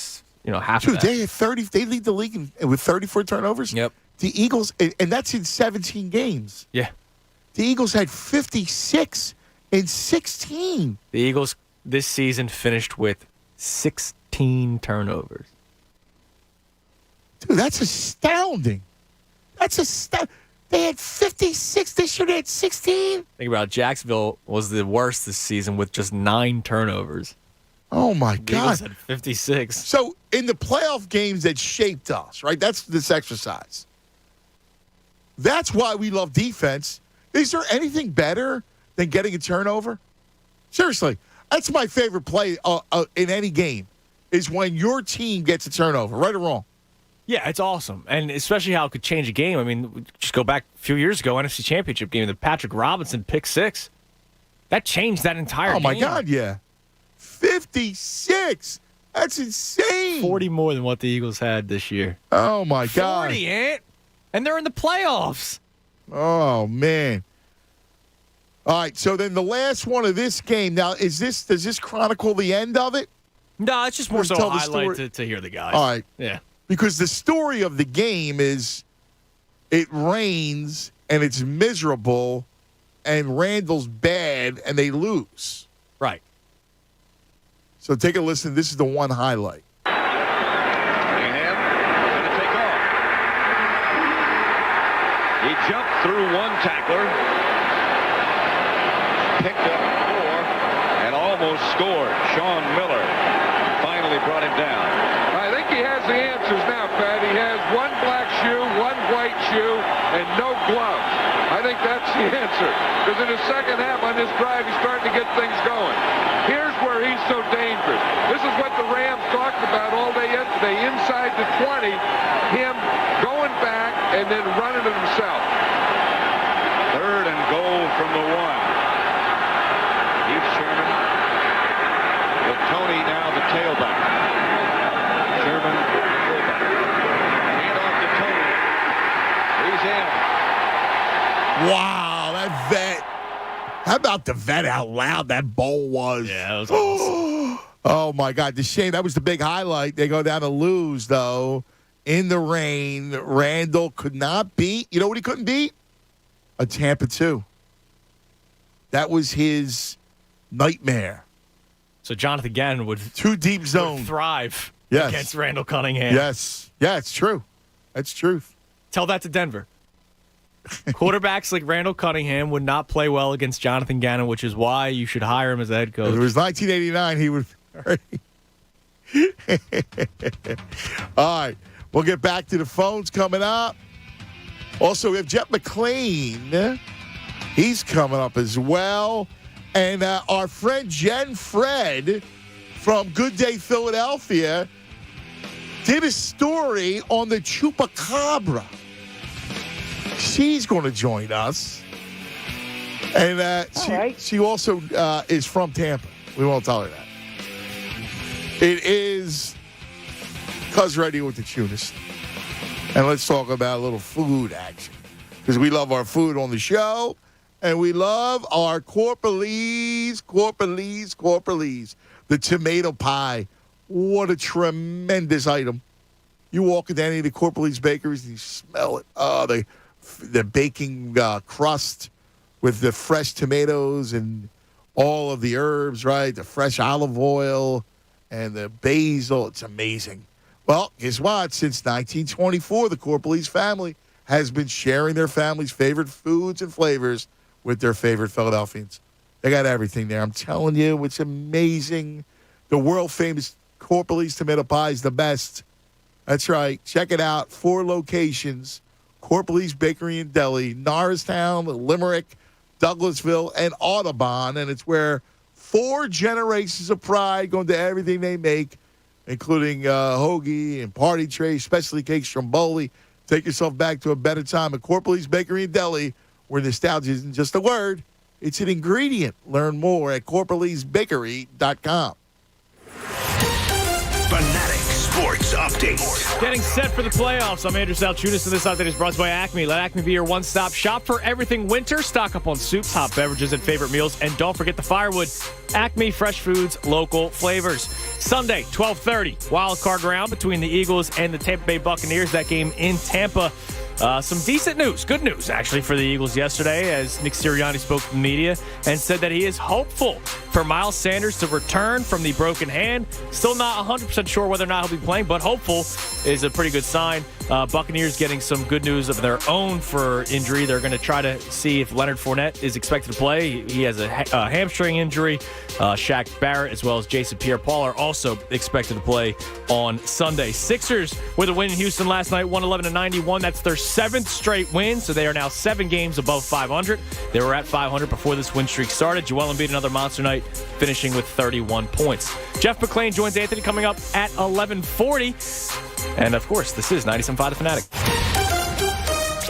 half of that. They had 30. They lead the league with 34 turnovers. Yep. The Eagles, and that's in 17 games. Yeah. The Eagles had 56 in 16. The Eagles this season finished with 16 turnovers. Dude, that's astounding. They had 56 this year. They had 16. Think about it. Jacksonville was the worst this season with just 9 turnovers. Oh, my The Eagles God. had 56. So, in the playoff games that shaped us, right, that's this exercise. That's why we love defense. Is there anything better than getting a turnover? Seriously, that's my favorite play in any game is when your team gets a turnover, right or wrong. Yeah, it's awesome. And especially how it could change a game. I mean, just go back a few years ago, NFC Championship game, the Patrick Robinson pick 6. That changed that entire game. Oh, my God, yeah. 56. That's insane. 40 more than what the Eagles had this year. Oh, my God. 40, Ant. And they're in the playoffs. Oh, man. All right, so then the last one of this game. Now, does this chronicle the end of it? No, it's just more so a highlight to hear the guys. All right. Yeah. Because the story of the game is it rains and it's miserable and Randall's bad and they lose. Right. So take a listen. This is the one highlight. Cunningham going to take off. He jumped through one tackler, picked up 4, and almost scored. Sean Miller finally brought him down. I think he has the answers now, Pat. He has one black shoe, one white shoe, and no gloves. I think that's the answer. Because in the second half on this drive, he's starting to get things going. Here's where he's so dangerous. This is what the Rams talked about all day yesterday. Inside the 20, him going back and then running it himself. 3rd and goal from the 1. Heath Sherman with Tony now the tailback. Sherman, fullback. Hand off to Tony. He's in. Wow, that vet. How about the vet, how loud that bowl was? Yeah, that was awesome. Oh, my God. The shame. That was the big highlight. They go down to lose, though, in the rain. Randall could not beat. You know what he couldn't beat? A Tampa 2. That was his nightmare. So Jonathan Gannon would too deep zone would thrive yes. against Randall Cunningham. Yes. Yeah, it's true. That's truth. Tell that to Denver. Quarterbacks like Randall Cunningham would not play well against Jonathan Gannon, which is why you should hire him as a head coach. If it was 1989, he would. All right. We'll get back to the phones coming up. Also, we have Jeff McLane. He's coming up as well. And our friend Jen Fred from Good Day Philadelphia did a story on the Chupacabra. She's going to join us. And she also is from Tampa. We won't tell her that. It is Cuz Radio with the Tunist. And let's talk about a little food action. Because we love our food on the show. And we love our corporalese. The tomato pie. What a tremendous item. You walk into any of the corporalese bakeries and you smell it. Oh, the baking crust with the fresh tomatoes and all of the herbs, right? The fresh olive oil and the basil. It's amazing. Well, guess what? Since 1924, the Corporalese family has been sharing their family's favorite foods and flavors with their favorite Philadelphians. They got everything there. I'm telling you, it's amazing. The world-famous Corporalese tomato pie is the best. That's right. Check it out. 4 locations. Corporalese Bakery and Deli, Norristown, Limerick, Douglasville, and Audubon. And it's where 4 generations of pride go into everything they make, including hoagie and party trays, specialty cakes, stromboli. Take yourself back to a better time at Corporalese Bakery and Deli, where nostalgia isn't just a word, it's an ingredient. Learn more at corporalesebakery.com. Fanatic Sports Update. Getting set for the playoffs. I'm Andrew Salchunas, and this update is brought to you by Acme. Let Acme be your one-stop shop for everything winter. Stock up on soups, hot beverages, and favorite meals. And don't forget the firewood. Acme Fresh Foods, local flavors. Sunday, 12:30, wild card round between the Eagles and the Tampa Bay Buccaneers. That game in Tampa. Some decent news, good news, actually, for the Eagles yesterday, as Nick Sirianni spoke to the media and said that he is hopeful for Miles Sanders to return from the broken hand. Still not 100% sure whether or not he'll be playing, but hopeful is a pretty good sign. Buccaneers getting some good news of their own for injury. They're going to try to see if Leonard Fournette is expected to play. He has a hamstring injury. Shaq Barrett as well as Jason Pierre-Paul are also expected to play on Sunday. Sixers with a win in Houston last night, 111-91. That's their 7th straight win, so they are now 7 games above 500. They were at 500 before this win streak started. Joel Embiid, another monster night, finishing with 31 points. Jeff McLane joins Anthony coming up at 11:40. And, of course, this is 97.5 The Fanatic.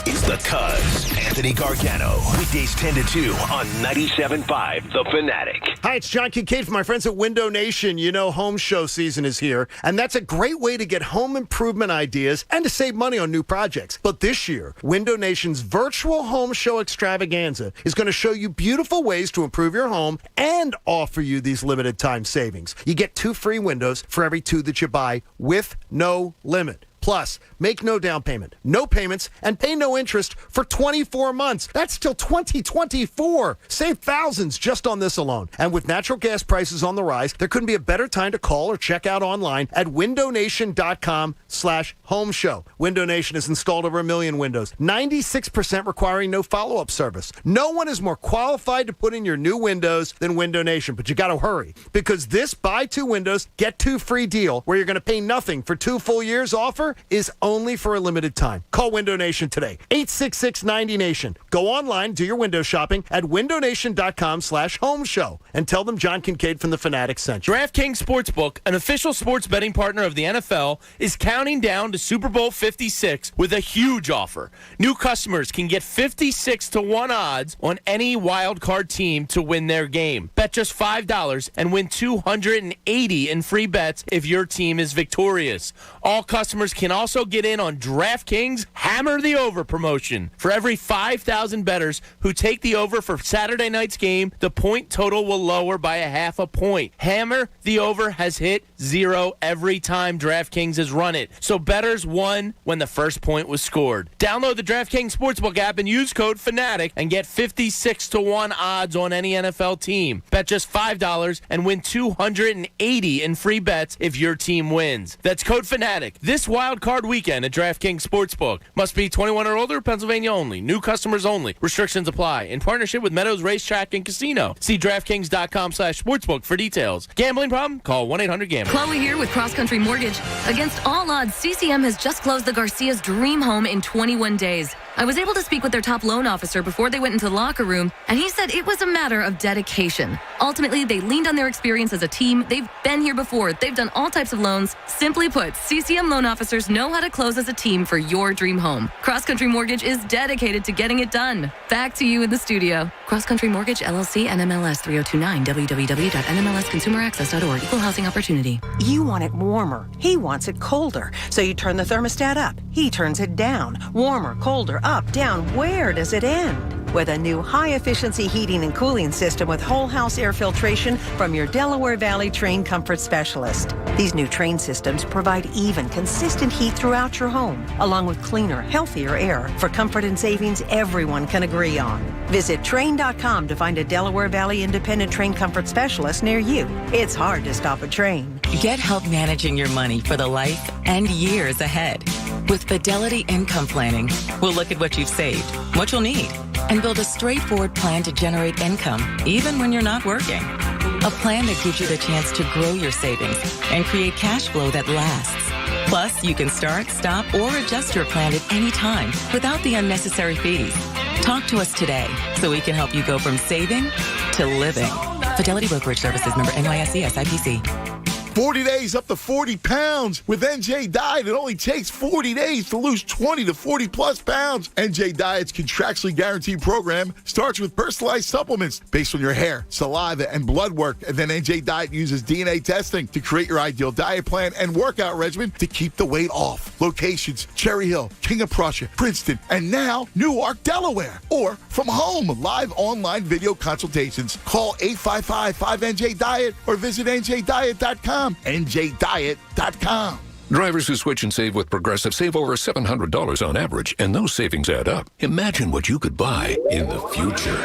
It's the Cuz, Anthony Gargano. Weekdays 10 to 2 on 97.5 The Fanatic. Hi, it's John Kincaid from my friends at Window Nation. You know, home show season is here, and that's a great way to get home improvement ideas and to save money on new projects. But this year, Window Nation's virtual home show extravaganza is going to show you beautiful ways to improve your home and offer you these limited time savings. You get 2 free windows for every 2 that you buy with no limit. Plus, make no down payment, no payments, and pay no interest for 24 months. That's till 2024. Save thousands just on this alone. And with natural gas prices on the rise, there couldn't be a better time to call or check out online at windownation.com/home show. Window Nation has installed over 1 million windows, 96% requiring no follow-up service. No one is more qualified to put in your new windows than Window Nation, but you got to hurry because this buy 2 windows, get 2 free deal where you're going to pay nothing for 2 full years offer is only for a limited time. Call Window Nation today, 866-90-NATION. Go online, do your window shopping at windownation.com/home show and tell them John Kincaid from The Fanatic sent you. DraftKings Sportsbook, an official sports betting partner of the NFL, is counting down to Super Bowl 56 with a huge offer. New customers can get 56-1 odds on any wild card team to win their game. Bet just $5 and win $280 in free bets if your team is victorious. All customers can also get in on DraftKings Hammer the Over promotion. For every 5,000 bettors who take the over for Saturday night's game, the point total will lower by a half a point. Hammer the Over has hit 0 every time DraftKings has run it. So bettors won when the first point was scored. Download the DraftKings Sportsbook app and use code FANATIC and get 56-1 odds on any NFL team. Bet just $5 and win $280 in free bets if your team wins. That's code FANATIC. This wild card weekend at DraftKings Sportsbook. Must be 21 or older, Pennsylvania only. New customers only. Restrictions apply. In partnership with Meadows Racetrack and Casino. See DraftKings.com/sportsbook for details. Gambling problem? Call 1-800-GAMBLER. Chloe here with Cross Country Mortgage. Against all odds, CCM has just closed the Garcia's dream home in 21 days. I was able to speak with their top loan officer before they went into the locker room, and he said it was a matter of dedication. Ultimately, they leaned on their experience as a team. They've been here before. They've done all types of loans. Simply put, CCM loan officers know how to close as a team for your dream home. Cross Country Mortgage is dedicated to getting it done. Back to you in the studio. Cross Country Mortgage, LLC, NMLS 3029, www.nmlsconsumeraccess.org. Equal housing opportunity. You want it warmer. He wants it colder. So you turn the thermostat up. He turns it down. Warmer, colder, up, down. Where does it end? With a new high-efficiency heating and cooling system with whole-house air filtration from your Delaware Valley Train Comfort Specialist. These new Train systems provide even, consistent heat throughout your home, along with cleaner, healthier air for comfort and savings everyone can agree on. Visit Train.com to find a Delaware Valley Independent Train Comfort Specialist near you. It's hard to stop a train. Get help managing your money for the life and years ahead. With Fidelity Income Planning, we'll look at what you've saved, what you'll need, and build a straightforward plan to generate income, even when you're not working. A plan that gives you the chance to grow your savings and create cash flow that lasts. Plus, you can start, stop, or adjust your plan at any time without the unnecessary fees. Talk to us today so we can help you go from saving to living. Fidelity Brokerage Services, member NYSE SIPC. 40 days up to 40 pounds. With NJ Diet, it only takes 40 days to lose 20 to 40 plus pounds. NJ Diet's contractually guaranteed program starts with personalized supplements based on your hair, saliva, and blood work. And then NJ Diet uses DNA testing to create your ideal diet plan and workout regimen to keep the weight off. Locations: Cherry Hill, King of Prussia, Princeton, and now Newark, Delaware. Or from home, live online video consultations. Call 855-5NJ-DIET or visit njdiet.com. njdiet.com. Drivers who switch and save with Progressive save over $700 on average, and those savings add up. Imagine what you could buy in the future.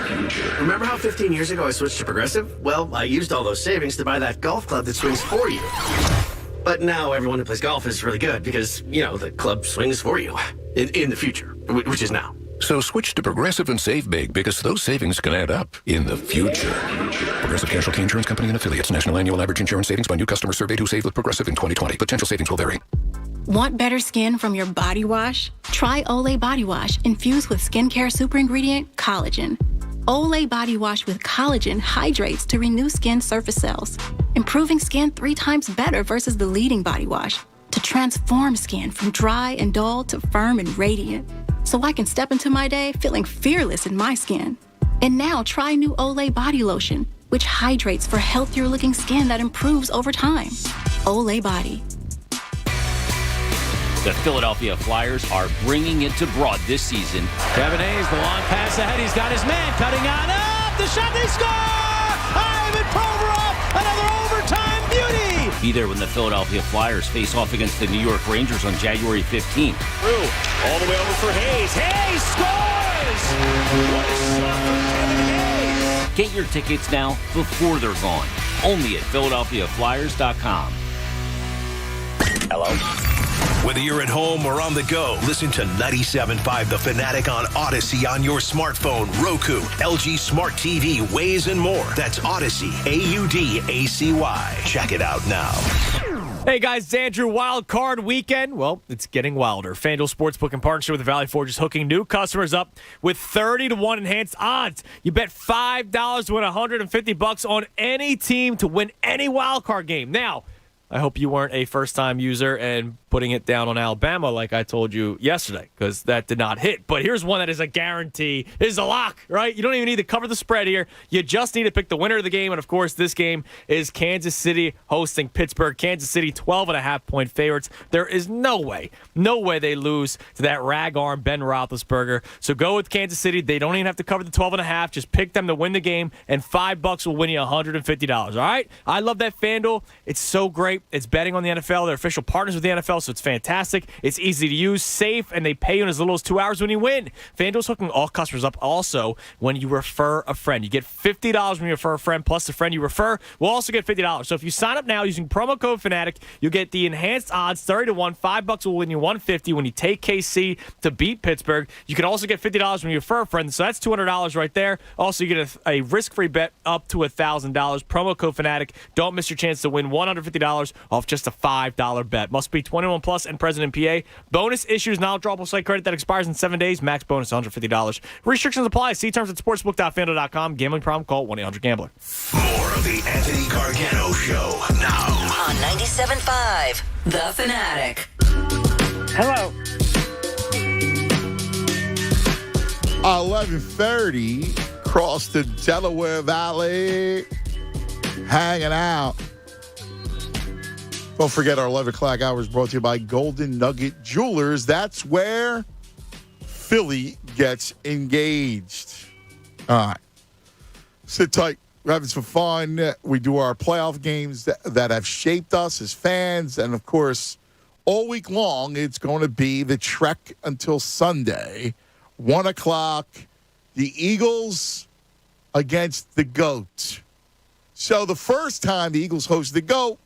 Remember how 15 years ago I switched to Progressive? Well, I used all those savings to buy that golf club that swings for you. But now everyone who plays golf is really good because, the club swings for you in the future, which is now. So switch to Progressive and save big because those savings can add up in the future. Progressive Casualty Insurance Company and Affiliates. National annual average insurance savings by new customers surveyed who saved with Progressive in 2020. Potential savings will vary. Want better skin from your body wash? Try Olay Body Wash infused with skincare super ingredient collagen. Olay Body Wash with collagen hydrates to renew skin surface cells, improving skin 3 times better versus the leading body wash to transform skin from dry and dull to firm and radiant. So I can step into my day feeling fearless in my skin. And now try new Olay Body Lotion, which hydrates for healthier looking skin that improves over time. Olay Body. The Philadelphia Flyers are bringing it to Broad this season. Kevin Hayes, the long pass ahead. He's got his man cutting on up. The shot, they score! Ivan Provorov, another overtime beauty! Be there when the Philadelphia Flyers face off against the New York Rangers on January 15th. Through, all the way over for Hayes. Hayes scores! What a shot from Kevin Hayes! Get your tickets now before they're gone. Only at PhiladelphiaFlyers.com. Hello? Whether you're at home or on the go, listen to 97.5 The Fanatic on Odyssey on your smartphone, Roku, LG Smart TV, Waze, and more. That's Odyssey, AUDACY. Check it out now. Hey guys, it's Andrew. Wild Card Weekend. Well, it's getting wilder. FanDuel Sportsbook in partnership with Valley Forge is hooking new customers up with 30-1 enhanced odds. You bet $5 to win $150 on any team to win any wild card game. Now, I hope you weren't a first-time user and putting it down on Alabama like I told you yesterday, because that did not hit. But here's one that is a guarantee. It is a lock, right? You don't even need to cover the spread here. You just need to pick the winner of the game. And, of course, this game is Kansas City hosting Pittsburgh. Kansas City, 12.5-point favorites. There is no way they lose to that rag arm Ben Roethlisberger. So go with Kansas City. They don't even have to cover the 12.5. Just pick them to win the game, and $5 will win you $150. All right? I love that FanDuel. It's so great. It's betting on the NFL. They're official partners with the NFL, so it's fantastic. It's easy to use, safe, and they pay you in as little as 2 hours when you win. FanDuel's hooking all customers up also when you refer a friend. You get $50 when you refer a friend, plus the friend you refer will also get $50. So if you sign up now using promo code Fanatic, you get the enhanced odds 30-1. $5 will win you $150 when you take KC to beat Pittsburgh. You can also get $50 when you refer a friend, so that's $200 right there. Also, you get a risk-free bet up to $1,000. Promo code Fanatic. Don't miss your chance to win $150 off just a $5 bet. Must be 21 plus and present in PA. Bonus issues non-drawable site credit that expires in 7 days. Max bonus $150. Restrictions apply. See terms at sportsbook.fanduel.com. Gambling problem? Call 1-800-GAMBLER. More of the Anthony Gargano Show now on 97.5 The Fanatic. Hello. 11:30, across the Delaware Valley, hanging out. Don't forget our 11 o'clock hour is brought to you by Golden Nugget Jewelers. That's where Philly gets engaged. All right. Sit tight. We're having some fun. We do our playoff games that have shaped us as fans. And, of course, all week long, it's going to be the trek until Sunday, 1 o'clock, the Eagles against the GOAT. So the first time the Eagles hosted the GOAT,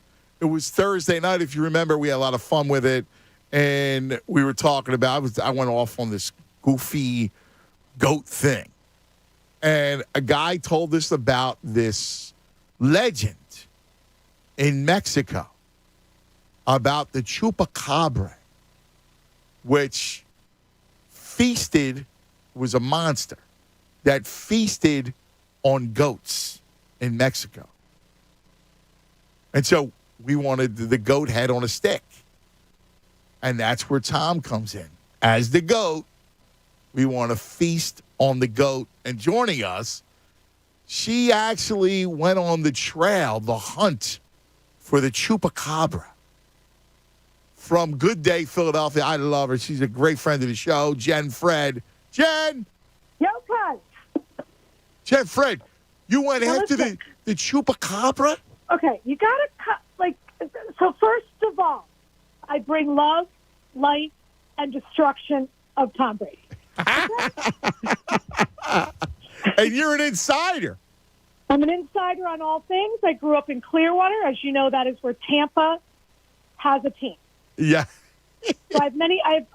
it was Thursday night. If you remember, we had a lot of fun with it. and we were talking about. I went off on this goofy goat thing, and a guy told us about this legend in Mexico about the Chupacabra, which was a monster that feasted on goats in Mexico. And so we wanted the goat head on a stick. And that's where Tom comes in. As the goat, we want to feast on the goat. And joining us, she actually went on the trail, the hunt for the Chupacabra. From Good Day, Philadelphia. I love her. She's a great friend of the show, Jen Fred. Jen! Yo, cuz. Jen Fred, you went after the Chupacabra? Okay, you got to cut, so first of all, I bring love, light, and destruction of Tom Brady. And you're an insider. I'm an insider on all things. I grew up in Clearwater. As you know, that is where Tampa has a team. Yeah. So I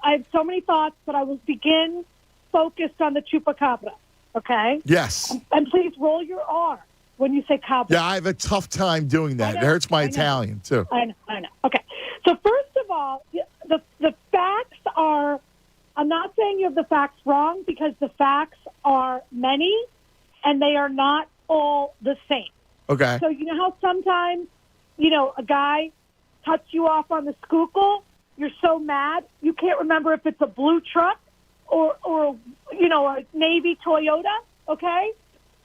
have so many thoughts, but I will begin focused on the Chupacabra, okay? Yes. And please roll your R when you say cabra. Yeah, I have a tough time doing that. It hurts my Italian, too. I know. Okay. So first of all, the facts are, I'm not saying you have the facts wrong because the facts are many and they are not all the same. Okay. So you know how sometimes, a guy cuts you off on the Schuylkill, you're so mad, you can't remember if it's a blue truck or a Navy Toyota, okay?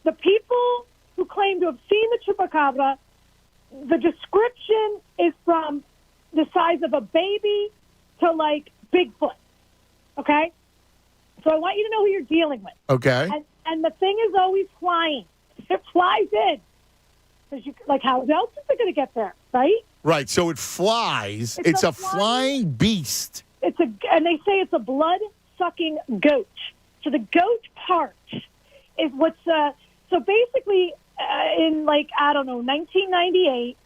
The people who claim to have seen the Chupacabra, the description is from the size of a baby to, Bigfoot, okay? So I want you to know who you're dealing with. Okay. And the thing is always flying. It flies in. Because how else is it going to get there, right? Right, so it flies. It's a flying beast. And they say it's a blood-sucking goat. So the goat part is what's so basically in 1998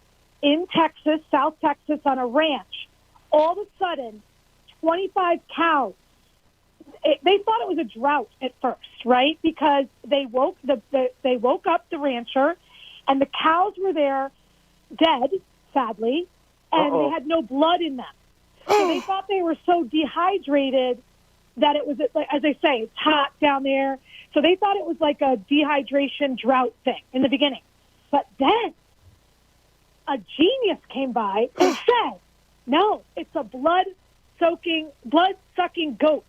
in Texas, South Texas, on a ranch, all of a sudden 25 cows. They thought it was a drought at first, right? Because they woke up the rancher, and the cows were there, dead, sadly, and they had no blood in them. So they thought they were so dehydrated that it was, as they say, it's hot down there. So they thought it was like a dehydration drought thing in the beginning. But then a genius came by and said, no, it's a blood-sucking goat.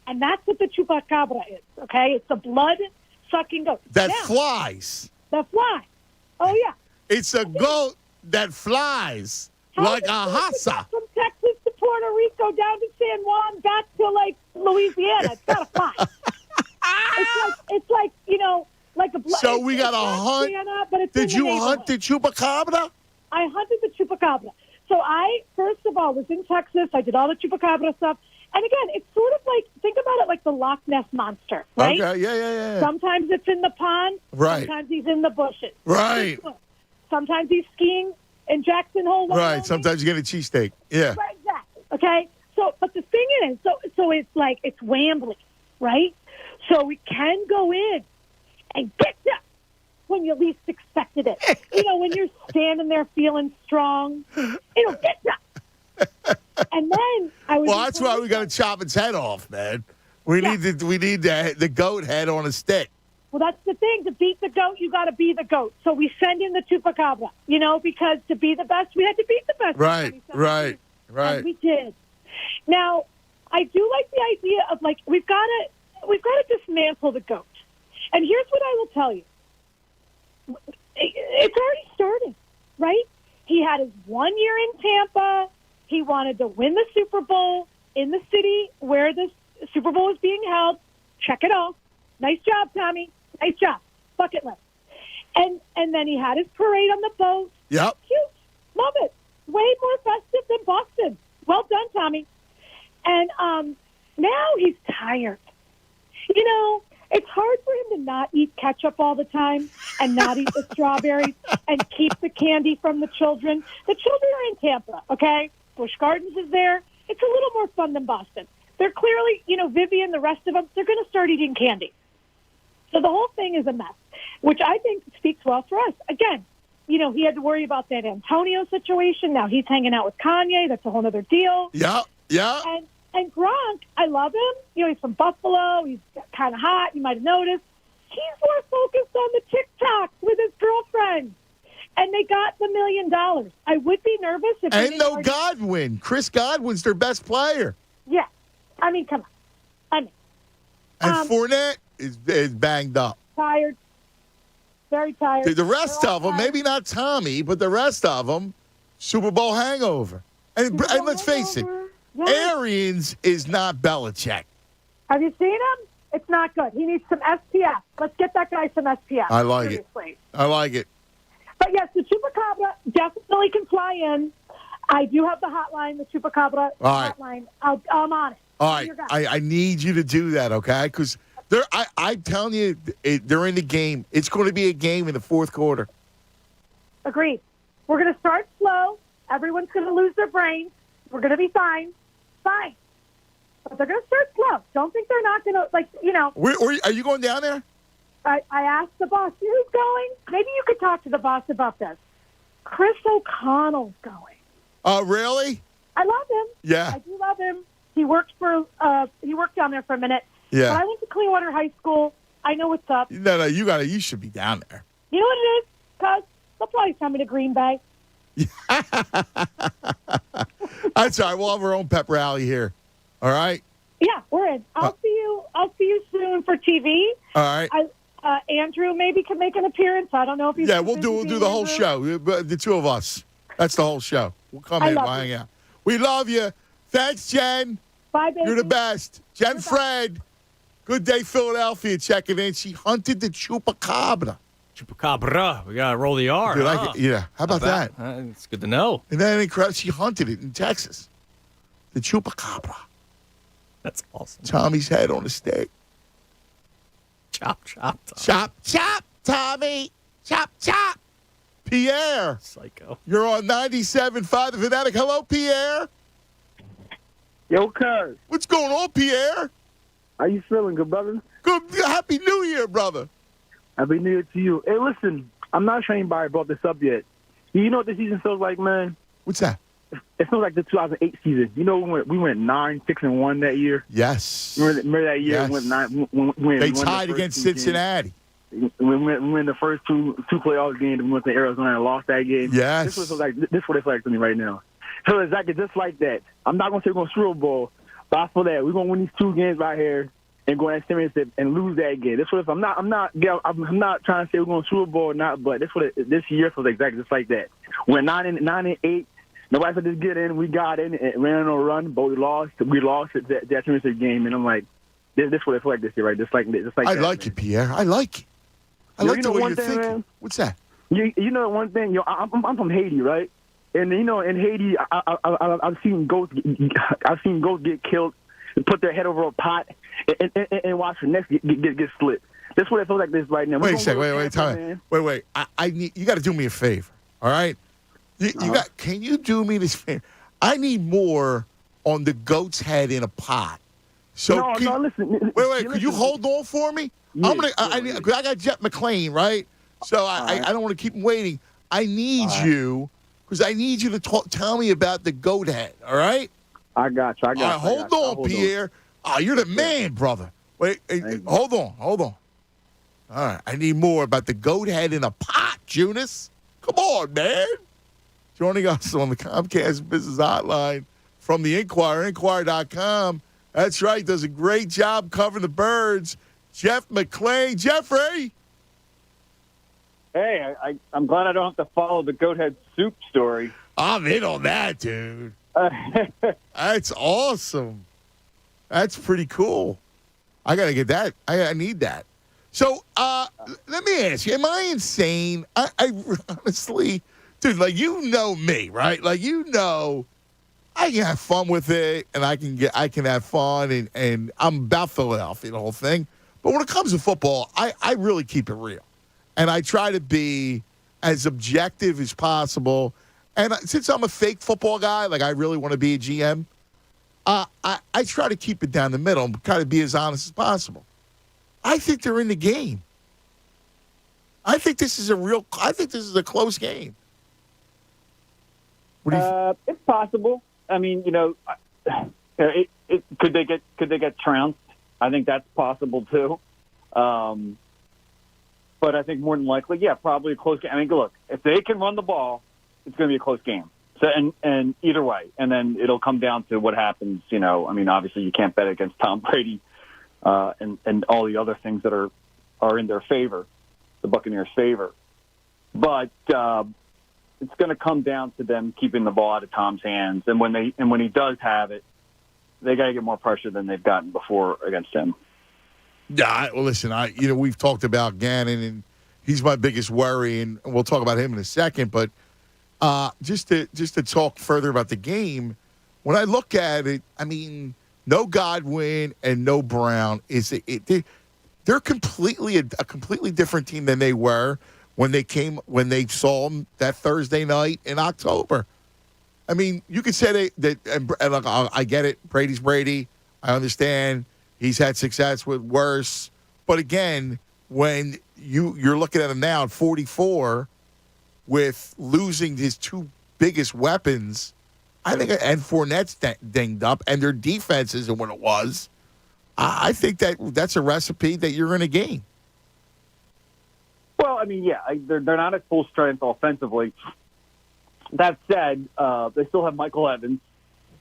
And that's what the Chupacabra is, okay? It's a blood-sucking goat. That flies. That flies. Oh, yeah. It's a goat that flies like a hasa. From Texas to Puerto Rico, down to San Juan, back to, Louisiana. It's got to fly. it's like a blood. So we got to hunt. Did you hunt the Chupacabra? I hunted the Chupacabra. So I, first of all, was in Texas. I did all the Chupacabra stuff. And again, it's sort of think about it like the Loch Ness Monster, right? Okay, yeah. Sometimes it's in the pond. Right. Sometimes he's in the bushes. Right. Sometimes he's skiing in Jackson Hole. Right. Sometimes you get a cheesesteak. Yeah. Right, exactly. Okay. So, but the thing is, so it's it's Wambly, right? So we can go in and get you when you least expected it. When you're standing there feeling strong, it'll get you. And then that's why we got to chop its head off, man. We need the goat head on a stick. Well, that's the thing. To beat the goat, you got to be the goat. So we send in the Chupacabra, because to be the best, we had to beat the best. Right. And we did. Now, I do like the idea of we've got to dismantle the goat. And here's what I will tell you. It's already started, right? He had his 1 year in Tampa. He wanted to win the Super Bowl in the city where the Super Bowl is being held. Check it off. Nice job, Tommy. Nice job. Bucket list. And then he had his parade on the boat. Yep. Cute. Love it. Way more festive than Boston. Well done, Tommy. And now he's tired. It's hard for him to not eat ketchup all the time and not eat the strawberries and keep the candy from the children. The children are in Tampa, okay? Busch Gardens is there. it's a little more fun than Boston. They're clearly, Vivian, the rest of them, they're going to start eating candy. So the whole thing is a mess, which I think speaks well for us. Again, he had to worry about that Antonio situation. Now he's hanging out with Kanye. That's a whole other deal. Yeah. And Gronk, I love him. He's from Buffalo. He's kind of hot. You might have noticed. He's more focused on the TikTok with his girlfriend. And they got the $1 million. I would be nervous if and no Godwin. Chris Godwin's their best player. Yeah. I mean, come on. And Fournette is banged up. Tired. Very tired. The rest of them, maybe not Tommy, but the rest of them, Super Bowl hangover. And let's face it, Arians is not Belichick. Have you seen him? It's not good. He needs some SPF. Let's get that guy some SPF. I like it. But yes, the Chupacabra definitely can fly in. I do have the hotline, the Chupacabra hotline. I'm on it. All right. I need you to do that, okay? Because I'm telling you, they're in the game. It's going to be a game in the fourth quarter. Agreed. We're going to start slow. Everyone's going to lose their brains. We're going to be fine. Fine. But they're going to start slow. Don't think they're not going to, Are you going down there? I asked the boss, who's going? Maybe you could talk to the boss about this. Chris O'Connell's going. Oh, really? I love him. Yeah. I do love him. He worked down there for a minute. Yeah. But I went to Clearwater High School. I know what's up. No, you should be down there. You know what it is? Because they'll probably send me to Green Bay. That's all right. We'll have our own pep rally here. All right? Yeah, we're in. I'll see you soon for TV. All right. Andrew maybe can make an appearance. I don't know if he's. Yeah, we'll do the whole show. The two of us. That's the whole show. We'll come in. We'll hang out. We love you. Thanks, Jen. Bye, baby. You're the best. Jen Fred. Good Day Philadelphia checking in. She hunted the Chupacabra. Chupacabra. We got to roll the R. Dude, huh? How about that? It's good to know. And then incredible. She hunted it in Texas. The Chupacabra. That's awesome. Tommy's head on a stick. Chop, chop, Tommy. Chop, chop, Tommy. Chop, chop. Pierre. Psycho. You're on 97.5 The Fanatic. Hello, Pierre. Yo, cuz. What's going on, Pierre? How you feeling, good brother? Good. Happy New Year, brother. Happy New Year to you. Hey, listen, I'm not sure anybody brought this up yet. You know what the season feels like, man? What's that? It feels like the 2008 season. You know, we went 9-6-1 that year. Yes. Remember that year? Yes. We went 9. They tied against Cincinnati. We win the first two playoff games. We went to Arizona and lost that game. Yes. This is what it feels like to me right now. So exactly just like that. I'm not gonna say we're gonna Super Bowl, but I feel that we're gonna win these two games right here and go in that championship and lose that game. This what I'm not trying to say we're going to Super Bowl or not, but this year feels exactly just like that. We're 9-8. Nobody said this get in. We got in and ran on a run, but we lost. We lost that championship game, and I'm like, this what it feels like this year, right? Just like I that, like man. it, Pierre. I like it. I like the way you're thinking. Man? What's that? You know one thing. I'm from Haiti, right? And in Haiti, I've seen goats get killed, and put their head over a pot, and watch their necks get slit. That's what it feels like this right now. Wait a second. Time. Wait. I need you. Got to do me a favor. All right. Can you do me this favor? I need more on the goat's head in a pot. So listen. Wait. Could you hold on for me? Yeah, I got Jeff McLane, right? So I don't want to keep him waiting. I need you because I need you to tell me about the goat head. All right. I got you. Hold on, Pierre. Oh, you're the man, brother. Wait. Hold on. All right. I need more about the goat head in a pot, Junis. Come on, man. Joining us on the Comcast Business Hotline from the Inquirer, Inquirer.com. That's right. Does a great job covering the birds. Jeff McLane. Jeffrey. Hey, I'm glad I don't have to follow the goat head soup story. I'm in on that, dude. That's awesome. That's pretty cool. I got to get that. I need that. So let me ask you, am I insane? I honestly, dude, like, you know me, right? Like, I can have fun with it, and I can have fun, and I'm about Philadelphia, the whole thing. But when it comes to football, I really keep it real. And I try to be as objective as possible. And since I'm a fake football guy, like, I really want to be a GM, I try to keep it down the middle and kind of be as honest as possible. I think they're in the game. I think this is a close game. What do you It's possible. I mean, could they get trounced? I think that's possible too. But I think more than likely, probably a close game. I mean, look, if they can run the ball, it's going to be a close game. So, and either way, and then it'll come down to what happens. I mean, obviously you can't bet against Tom Brady and all the other things that are in their favor, the Buccaneers' favor. But it's going to come down to them keeping the ball out of Tom's hands, and when he does have it, they got to get more pressure than they've gotten before against him. Yeah, well, listen, we've talked about Gannon, and he's my biggest worry, and we'll talk about him in a second. But just to talk further about the game, when I look at it, I mean, no Godwin and no Brown they're completely a completely different team than they were when they saw them that Thursday night in October. I mean, you could say and look, I get it. Brady's Brady. I understand. He's had success with worse. But again, when you're looking at him now at 44 with losing his two biggest weapons, I think, and Fournette's dinged up, and their defense isn't what it was, I think that's a recipe that you're going to gain. Well, I mean, they're not at full strength offensively. That said, they still have Michael Evans.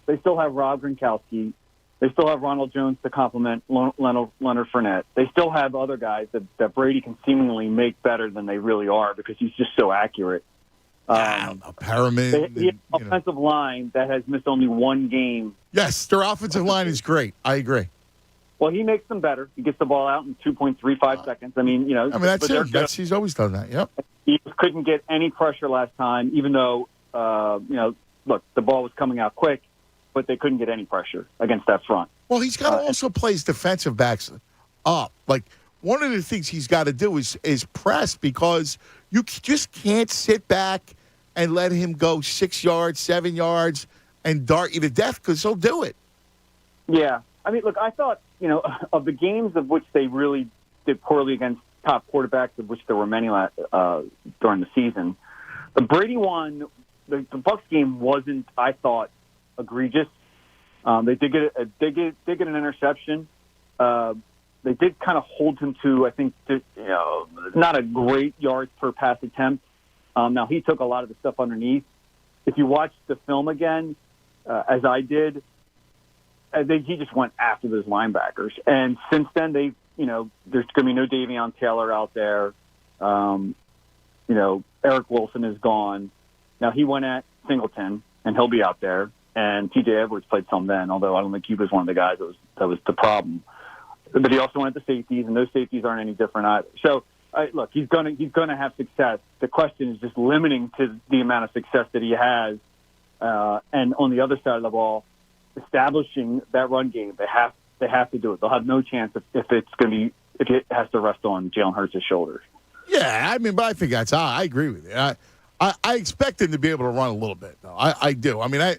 They still have Rob Gronkowski. They still have Ronald Jones to complement Leonard Fournette. They still have other guys that Brady can seemingly make better than they really are because he's just so accurate. Perriman. He has an offensive line that has missed only one game. Yes, their offensive line is great. I agree. Well, he makes them better. He gets the ball out in 2.35 seconds. I mean, that's it. He's always done that. Yep. He couldn't get any pressure last time, even though, look, the ball was coming out quick, but they couldn't get any pressure against that front. Well, he's got to also play his defensive backs up. Like, one of the things he's got to do is press, because you just can't sit back and let him go 6 yards, 7 yards, and dart you to death, because he'll do it. Yeah. I mean, look, I thought, of the games of which they really did poorly against top quarterbacks, of which there were many during the season, the Brady one, the Bucs game wasn't, I thought, egregious. They did get an interception. They did kind of hold him to, I think, not a great yards per pass attempt. Now, he took a lot of the stuff underneath. If you watch the film again, as I did, he just went after those linebackers. And since then, there's going to be no Davion Taylor out there. Eric Wilson is gone. Now, he went at Singleton, and he'll be out there. And T.J. Edwards played some then, although I don't think he was one of the guys that was the problem. But he also went at the safeties, and those safeties aren't any different either. So, look, he's going to have success. The question is just limiting to the amount of success that he has. And on the other side of the ball, establishing that run game. They have to do it. They'll have no chance if it has to rest on Jalen Hurts' shoulders. Yeah, I mean, but I think I agree with you. I expect him to be able to run a little bit, though. I do. I mean,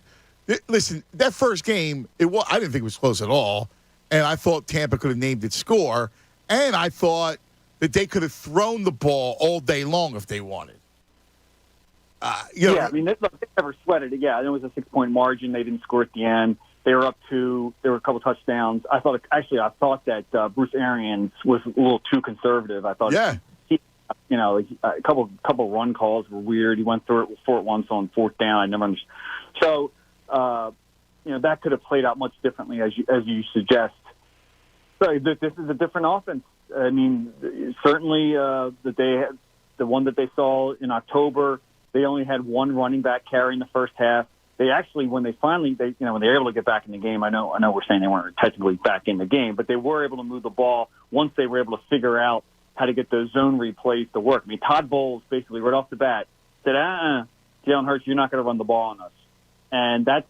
listen, that first game, I didn't think it was close at all, and I thought Tampa could have named its score, and I thought that they could have thrown the ball all day long if they wanted. I mean, they never sweated it. Yeah, there was a 6-point margin. They didn't score at the end. They were up 2. There were a couple touchdowns. I thought that Bruce Arians was a little too conservative. I thought, a couple run calls were weird. He went through it for it once on fourth down. I never understood. So, that could have played out much differently, as you suggest. So this is a different offense. I mean, certainly the one that they saw in October. They only had one running back carry in the first half. They actually, when they were able to get back in the game, I know we're saying they weren't technically back in the game, but they were able to move the ball once they were able to figure out how to get those zone replays to work. I mean, Todd Bowles basically right off the bat said, Jalen Hurts, you're not going to run the ball on us. And that's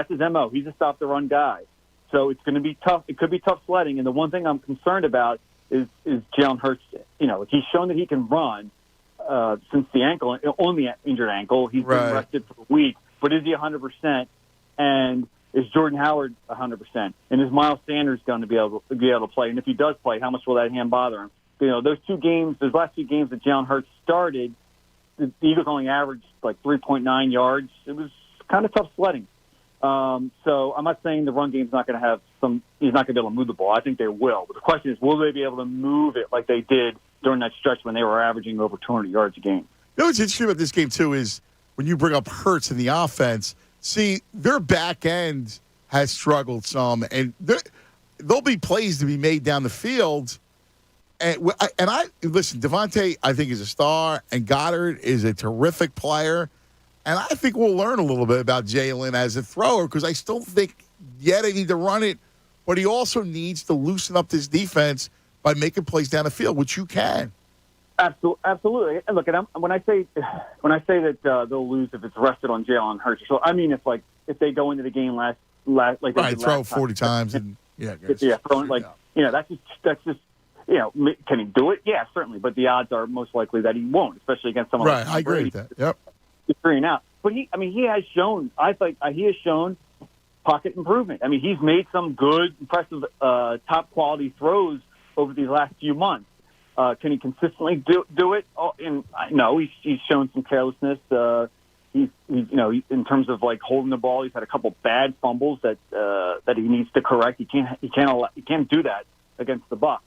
his MO. He's a stop-the-run guy. So it's going to be tough. It could be tough sledding. And the one thing I'm concerned about is Jalen Hurts. He's shown that he can run. Since on the injured ankle, he's been rested for a week. But is he 100%? And is Jordan Howard 100%? And is Miles Sanders going to be able to play? And if he does play, how much will that hand bother him? Those last 2 games that Jalen Hurts started, the Eagles only averaged like 3.9 yards. It was kind of tough sledding. So I'm not saying the run game's not going to have he's not going to be able to move the ball. I think they will. But the question is, will they be able to move it like they did during that stretch when they were averaging over 200 yards a game? You know what's interesting about this game, too, is when you bring up Hurts in the offense, see, their back end has struggled some, and there'll be plays to be made down the field. And I listen, Devontae, I think, is a star, and Goddard is a terrific player. And I think we'll learn a little bit about Jalen as a thrower because I still think, they need to run it, but he also needs to loosen up this defense by making plays down the field, which you can. Absolutely. And look, when I say that they'll lose if it's rested on Jalen Hurts, so I mean if they go into the game last like they did throw last 40 time, times and throwing that's just can he do it? Yeah, certainly. But the odds are most likely that he won't, especially against someone like I agree with that. Yep. He's 3-and-out. But he has shown. I think he has shown pocket improvement. I mean, he's made some good, impressive, top quality throws over these last few months. Can he consistently do it? No, he's shown some carelessness. He's in terms of like holding the ball, he's had a couple bad fumbles that he needs to correct. He can't do that against the Bucs.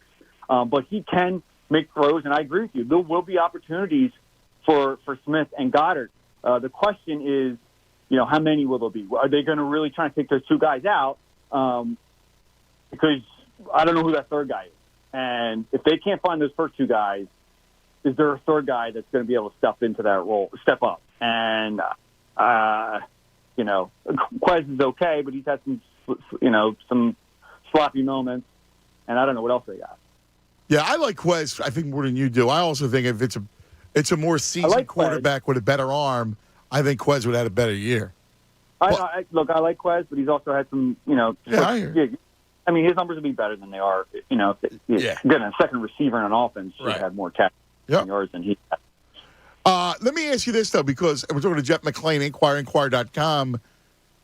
But he can make throws, and I agree with you. There will be opportunities for Smith and Goddard. The question is, how many will there be? Are they going to really try and take those 2 guys out? Because I don't know who that third guy is. And if they can't find those first 2 guys, is there a third guy that's going to be able to step into that role, step up? And, Quez is okay, but he's had some sloppy moments. And I don't know what else they got. Yeah, I like Quez, I think, more than you do. I also think if it's a more seasoned quarterback with a better arm, I think Quez would have had a better year. I like Quez, but he's also had some, I hear. I mean, his numbers would be better than they are. Good, a second receiver in an offense should have more catch yards than he had. Let me ask you this, though, because we're talking to Jeff McLane, Inquirer.com.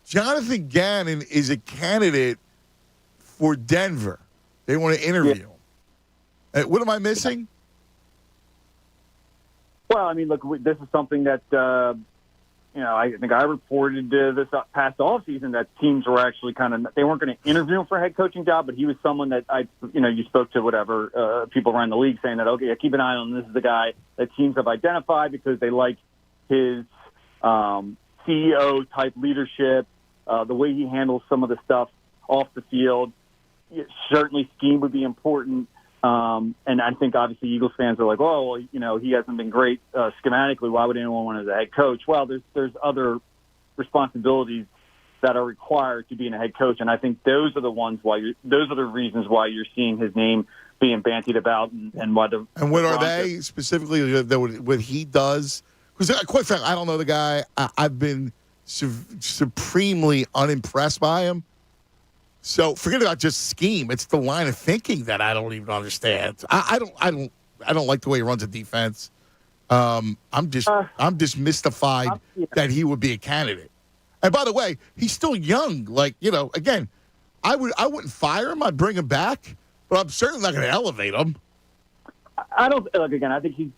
Jonathan Gannon is a candidate for Denver. They want to interview him. What am I missing? Well, I mean, look, this is something that, I think I reported this past offseason that teams were actually they weren't going to interview him for a head coaching job, but he was someone that you spoke to people around the league saying that, okay, keep an eye on him. This is the guy that teams have identified because they like his CEO type leadership, the way he handles some of the stuff off the field. Certainly scheme would be important. And I think obviously Eagles fans are like, he hasn't been great schematically. Why would anyone want as a head coach? Well, there's other responsibilities that are required to being a head coach, and I think those are the reasons why you're seeing his name being bandied about, and why the and what are they specifically that what he does? Because quite frankly, I don't know the guy. I've been supremely unimpressed by him. So forget about just scheme. It's the line of thinking that I don't even understand. I don't like the way he runs a defense. I'm just mystified that he would be a candidate. And by the way, he's still young. Like, again, I wouldn't fire him. I'd bring him back, but I'm certainly not going to elevate him. I don't again. I think he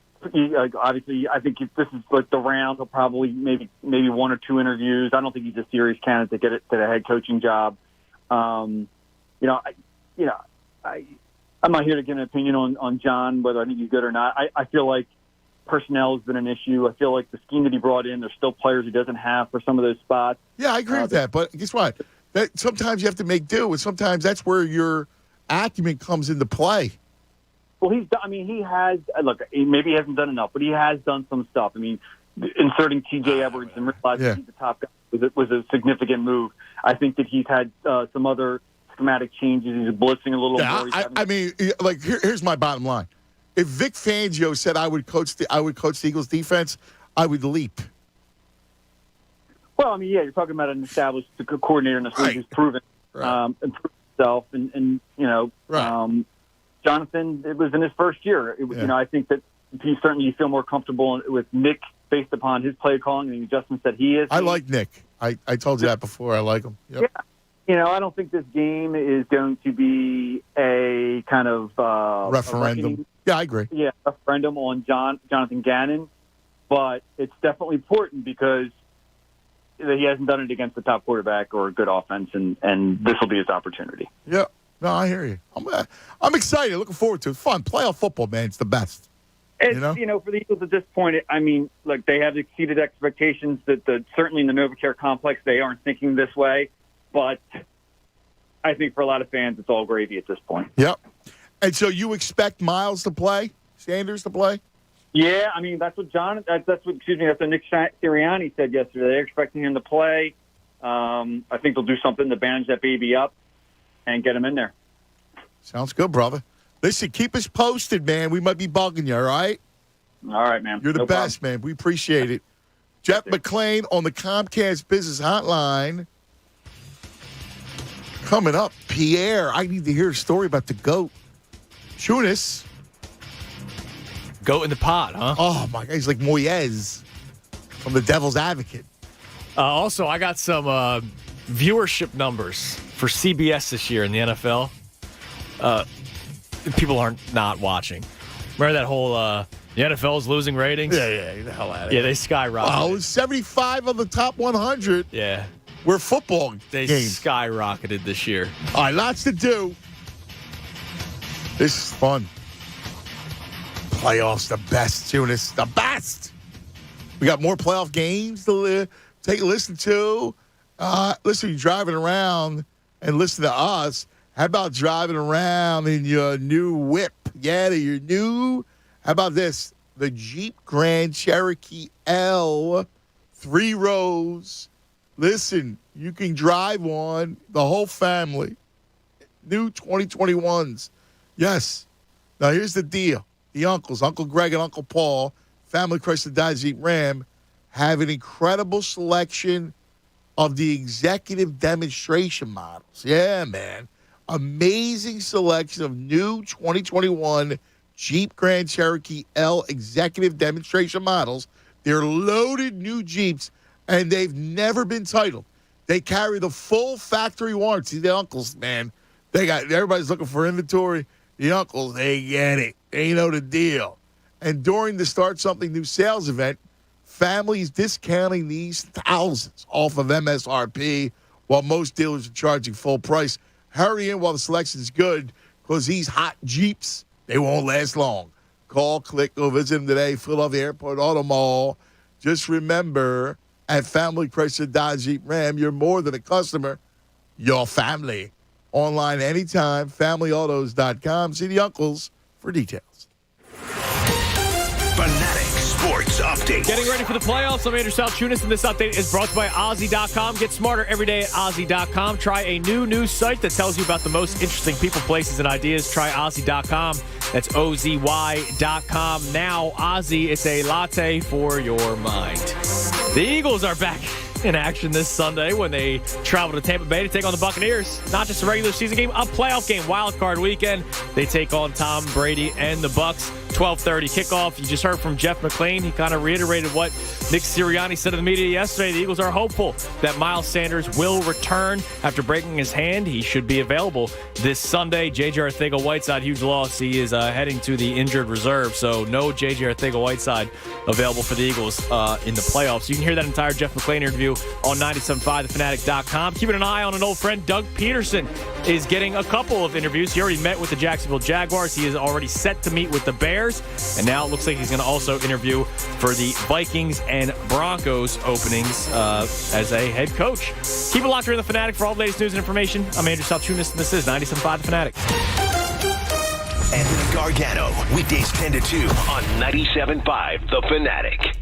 obviously. I think this is like the round. He'll probably maybe 1 or 2 interviews. I don't think he's a serious candidate to get it to the head coaching job. I'm not here to give an opinion on John, whether I think he's good or not. I feel like personnel has been an issue. I feel like the scheme that he brought in, there's still players he doesn't have for some of those spots. Yeah, I agree with that. But guess what? That sometimes you have to make do, and sometimes that's where your acumen comes into play. Well, he has. Look, maybe he hasn't done enough, but he has done some stuff. I mean, inserting T.J. Edwards and realizing he's the top guy was a significant move. I think that he's had some other schematic changes. He's blitzing a little more. Here's my bottom line. If Vic Fangio said I would coach the Eagles defense, I would leap. Well, you're talking about an established coordinator in the league who's proven himself, and Jonathan, it was in his first year. I think that you feel more comfortable with Nick based upon his play calling and the adjustments that he is. I like Nick. I told you that before. I like him. Yep. I don't think this game is going to be a kind of referendum. Yeah, I agree. Yeah, referendum on Jonathan Gannon, but it's definitely important because he hasn't done it against the top quarterback or a good offense, and this will be his opportunity. Yeah, no, I hear you. I'm excited. Looking forward to it. Fun playoff football, man. It's the best. It's, for the Eagles at this point, look, they have exceeded expectations. That certainly in the NovaCare complex, they aren't thinking this way. But I think for a lot of fans, it's all gravy at this point. Yep. And so you expect Miles to play, Sanders to play? Yeah, that's what that's what Nick Sirianni said yesterday. They're expecting him to play. I think they'll do something to bandage that baby up and get him in there. Sounds good, brother. Listen, keep us posted, man. We might be bugging you, all right? All right, man. You're the best, man. We appreciate it. Jeff McLane on the Comcast Business Hotline. Coming up, Pierre. I need to hear a story about the GOAT. Chunas. Goat in the pot, huh? Oh, my God. He's like Moyes from the Devil's Advocate. Also, I got some viewership numbers for CBS this year in the NFL. People aren't not watching. Remember that whole the NFL is losing ratings? Yeah, the hell out of it. Yeah, they skyrocketed. Oh, it was 75 of the top 100. Yeah. We're football They games. skyrocketed this year. All right, lots to do. This is fun. Playoffs, the best, Tunis. The best. We got more playoff games to take a listen to. Listen, you're driving around and listen to us. How about driving around in your new whip? Yeah, your new. How about this? The Jeep Grand Cherokee L, 3 rows. Listen, you can drive on the whole family. New 2021s. Yes. Now, here's the deal. The uncles, Uncle Greg and Uncle Paul, Family Chrysler Dodge Jeep Ram, have an incredible selection of the executive demonstration models. Yeah, man. Amazing selection of new 2021 Jeep Grand Cherokee L executive demonstration models. They're loaded new Jeeps, and they've never been titled. They carry the full factory warranty. The uncles, man, everybody's looking for inventory. The uncles, they get it. They know the deal. And during the Start Something New sales event, families discounting these thousands off of MSRP while most dealers are charging full price. Hurry in while the selection is good, because these hot Jeeps, they won't last long. Call, click, go visit them today. Philadelphia Airport Auto Mall. Just remember, at Family Chrysler Dodge Jeep Ram, you're more than a customer. You're family. Online anytime, familyautos.com. See the uncles for details. Fanatic Sports Update. Getting ready for the playoffs. I'm Andrew Salchunas, and this update is brought to you by Ozzy.com. Get smarter every day at Ozzy.com. Try a new news site that tells you about the most interesting people, places, and ideas. Try Ozzy.com. That's OZY.com. Now, Ozzy, it's a latte for your mind. The Eagles are back in action this Sunday when they travel to Tampa Bay to take on the Buccaneers. Not just a regular season game, a playoff game, wild card weekend. They take on Tom Brady and the Bucs. 12:30 kickoff. You just heard from Jeff McLane. He kind of reiterated what Nick Sirianni said to the media yesterday. The Eagles are hopeful that Miles Sanders will return after breaking his hand. He should be available this Sunday. J.J. Arcega-Whiteside, huge loss. He is heading to the injured reserve, so no J.J. Arcega-Whiteside available for the Eagles in the playoffs. You can hear that entire Jeff McLane interview on 97.5thefanatic.com. Keeping an eye on an old friend, Doug Peterson is getting a couple of interviews. He already met with the Jacksonville Jaguars. He is already set to meet with the Bears. And now it looks like he's going to also interview for the Vikings and Broncos openings as a head coach. Keep it locked here in The Fanatic for all the latest news and information. I'm Andrew Salchunas, and this is 97.5 The Fanatic. Anthony Gargano, weekdays 10 to 2 on 97.5 The Fanatic.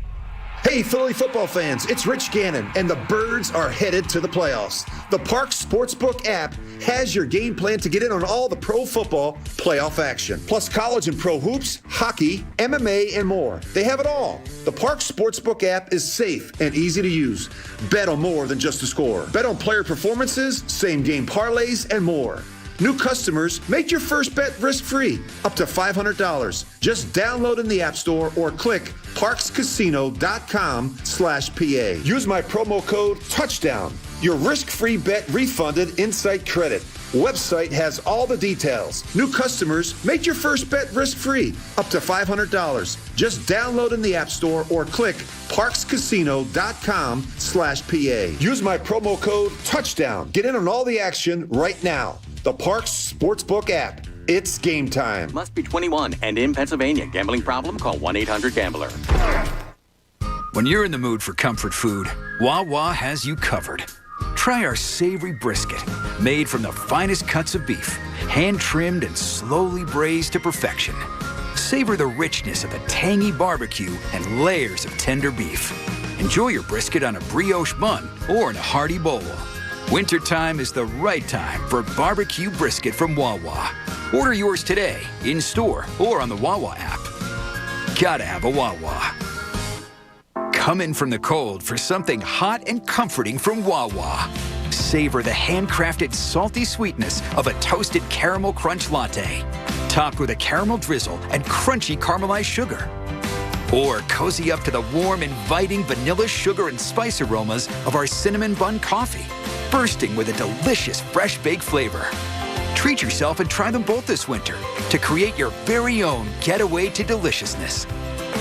Hey, Philly football fans, it's Rich Gannon, and the Birds are headed to the playoffs. The Parx Sportsbook app has your game plan to get in on all the pro football playoff action, plus college and pro hoops, hockey, MMA, and more. They have it all. The Parx Sportsbook app is safe and easy to use. Bet on more than just a score. Bet on player performances, same game parlays, and more. New customers, make your first bet risk-free, up to $500. Just download in the App Store or click parkscasino.com/PA. Use my promo code TOUCHDOWN. Your risk-free bet refunded Insight Credit. Website has all the details. New customers, make your first bet risk-free, up to $500. Just download in the App Store or click parkscasino.com/PA. Use my promo code TOUCHDOWN. Get in on all the action right now. The Parks Sportsbook app. It's game time. Must be 21 and in Pennsylvania. Gambling problem? Call 1-800-GAMBLER. When you're in the mood for comfort food, Wawa has you covered. Try our savory brisket, made from the finest cuts of beef, hand-trimmed and slowly braised to perfection. Savor the richness of a tangy barbecue and layers of tender beef. Enjoy your brisket on a brioche bun or in a hearty bowl. Wintertime is the right time for barbecue brisket from Wawa. Order yours today, in-store or on the Wawa app. Gotta have a Wawa. Come in from the cold for something hot and comforting from Wawa. Savor the handcrafted salty sweetness of a toasted caramel crunch latte, topped with a caramel drizzle and crunchy caramelized sugar. Or cozy up to the warm, inviting vanilla sugar and spice aromas of our cinnamon bun coffee, bursting with a delicious fresh baked flavor. Treat yourself and try them both this winter to create your very own getaway to deliciousness.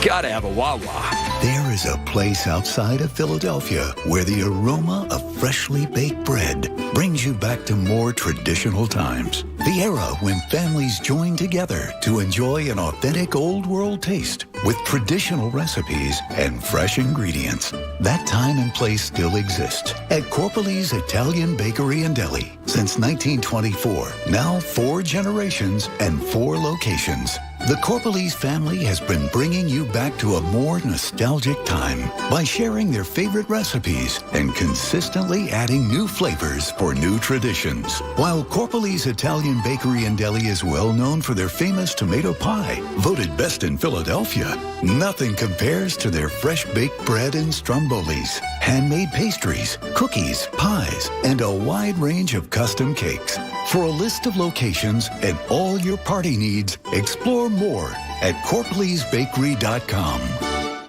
Gotta have a Wawa. There is a place outside of Philadelphia where the aroma of freshly baked bread brings you back to more traditional times. The era when families joined together to enjoy an authentic old world taste with traditional recipes and fresh ingredients. That time and place still exists at Corpali's Italian Bakery and Deli. Since 1924, now 4 generations and 4 locations. The Corpali's family has been bringing you back to a more nostalgic time by sharing their favorite recipes and consistently adding new flavors for new traditions. While Corpali's Italian Bakery and Deli is well known for their famous tomato pie, voted best in Philadelphia, nothing compares to their fresh baked bread and strombolis, handmade pastries, cookies, pies, and a wide range of custom cakes. For a list of locations and all your party needs, explore more at CorpalesBakery.com.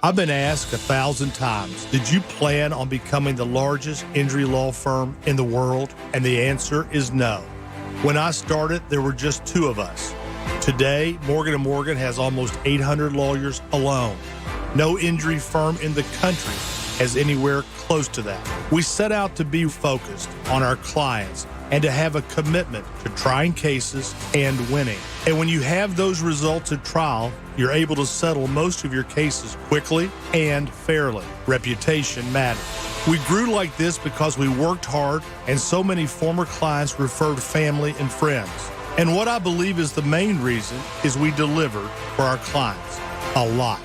I've been asked 1,000 times, did you plan on becoming the largest injury law firm in the world? And the answer is no. When I started, there were just 2 of us. Today, Morgan & Morgan has almost 800 lawyers alone. No injury firm in the country has anywhere close to that. We set out to be focused on our clients and to have a commitment to trying cases and winning. And when you have those results at trial, you're able to settle most of your cases quickly and fairly. Reputation matters. We grew like this because we worked hard, and so many former clients referred family and friends. And what I believe is the main reason is we delivered for our clients a lot.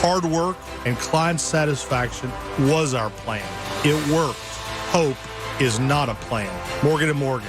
Hard work and client satisfaction was our plan. It worked. Hope is not a plan. Morgan & Morgan,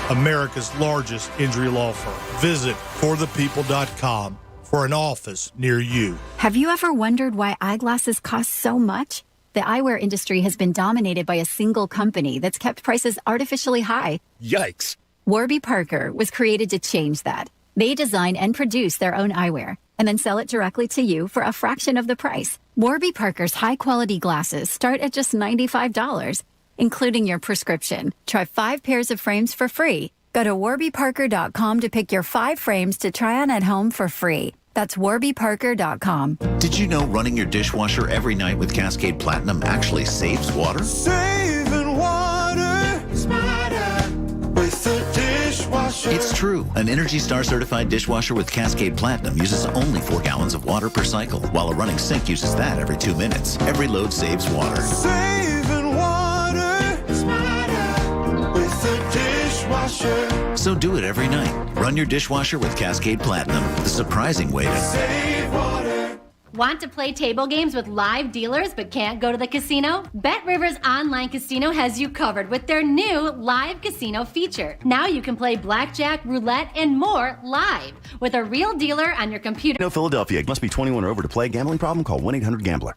America's largest injury law firm. Visit forthepeople.com for an office near you. Have you ever wondered why eyeglasses cost so much? The eyewear industry has been dominated by a single company that's kept prices artificially high. Yikes. Warby Parker was created to change that. They design and produce their own eyewear and then sell it directly to you for a fraction of the price. Warby Parker's high-quality glasses start at just $95. Including your prescription. Try 5 pairs of frames for free. Go to warbyparker.com to pick your 5 frames to try on at home for free. That's warbyparker.com. Did you know running your dishwasher every night with Cascade Platinum actually saves water? Saving water, smarter with the dishwasher. It's true. An Energy Star certified dishwasher with Cascade Platinum uses only 4 gallons of water per cycle, while a running sink uses that every 2 minutes. Every load saves water. Saving water, smarter with the dishwasher. So do it every night. Run your dishwasher with Cascade Platinum, the surprising way to save water. Want to play table games with live dealers but can't go to the casino? Bet Rivers Online Casino has you covered with their new live casino feature. Now you can play blackjack, roulette, and more live with a real dealer on your computer. No, Philadelphia. Must be 21 or over to play. Gambling problem? Call 1-800-GAMBLER.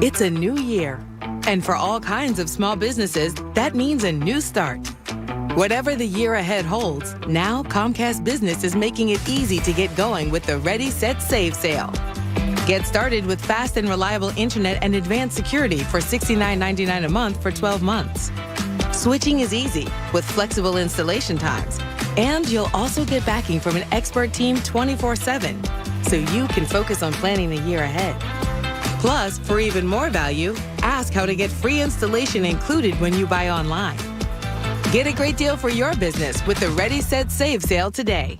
It's a new year. And for all kinds of small businesses, that means a new start. Whatever the year ahead holds, now Comcast Business is making it easy to get going with the Ready, Set, Save sale. Get started with fast and reliable internet and advanced security for $69.99 a month for 12 months. Switching is easy with flexible installation times. And you'll also get backing from an expert team 24/7, so you can focus on planning the year ahead. Plus, for even more value, ask how to get free installation included when you buy online. Get a great deal for your business with the Ready, Set, Save sale today.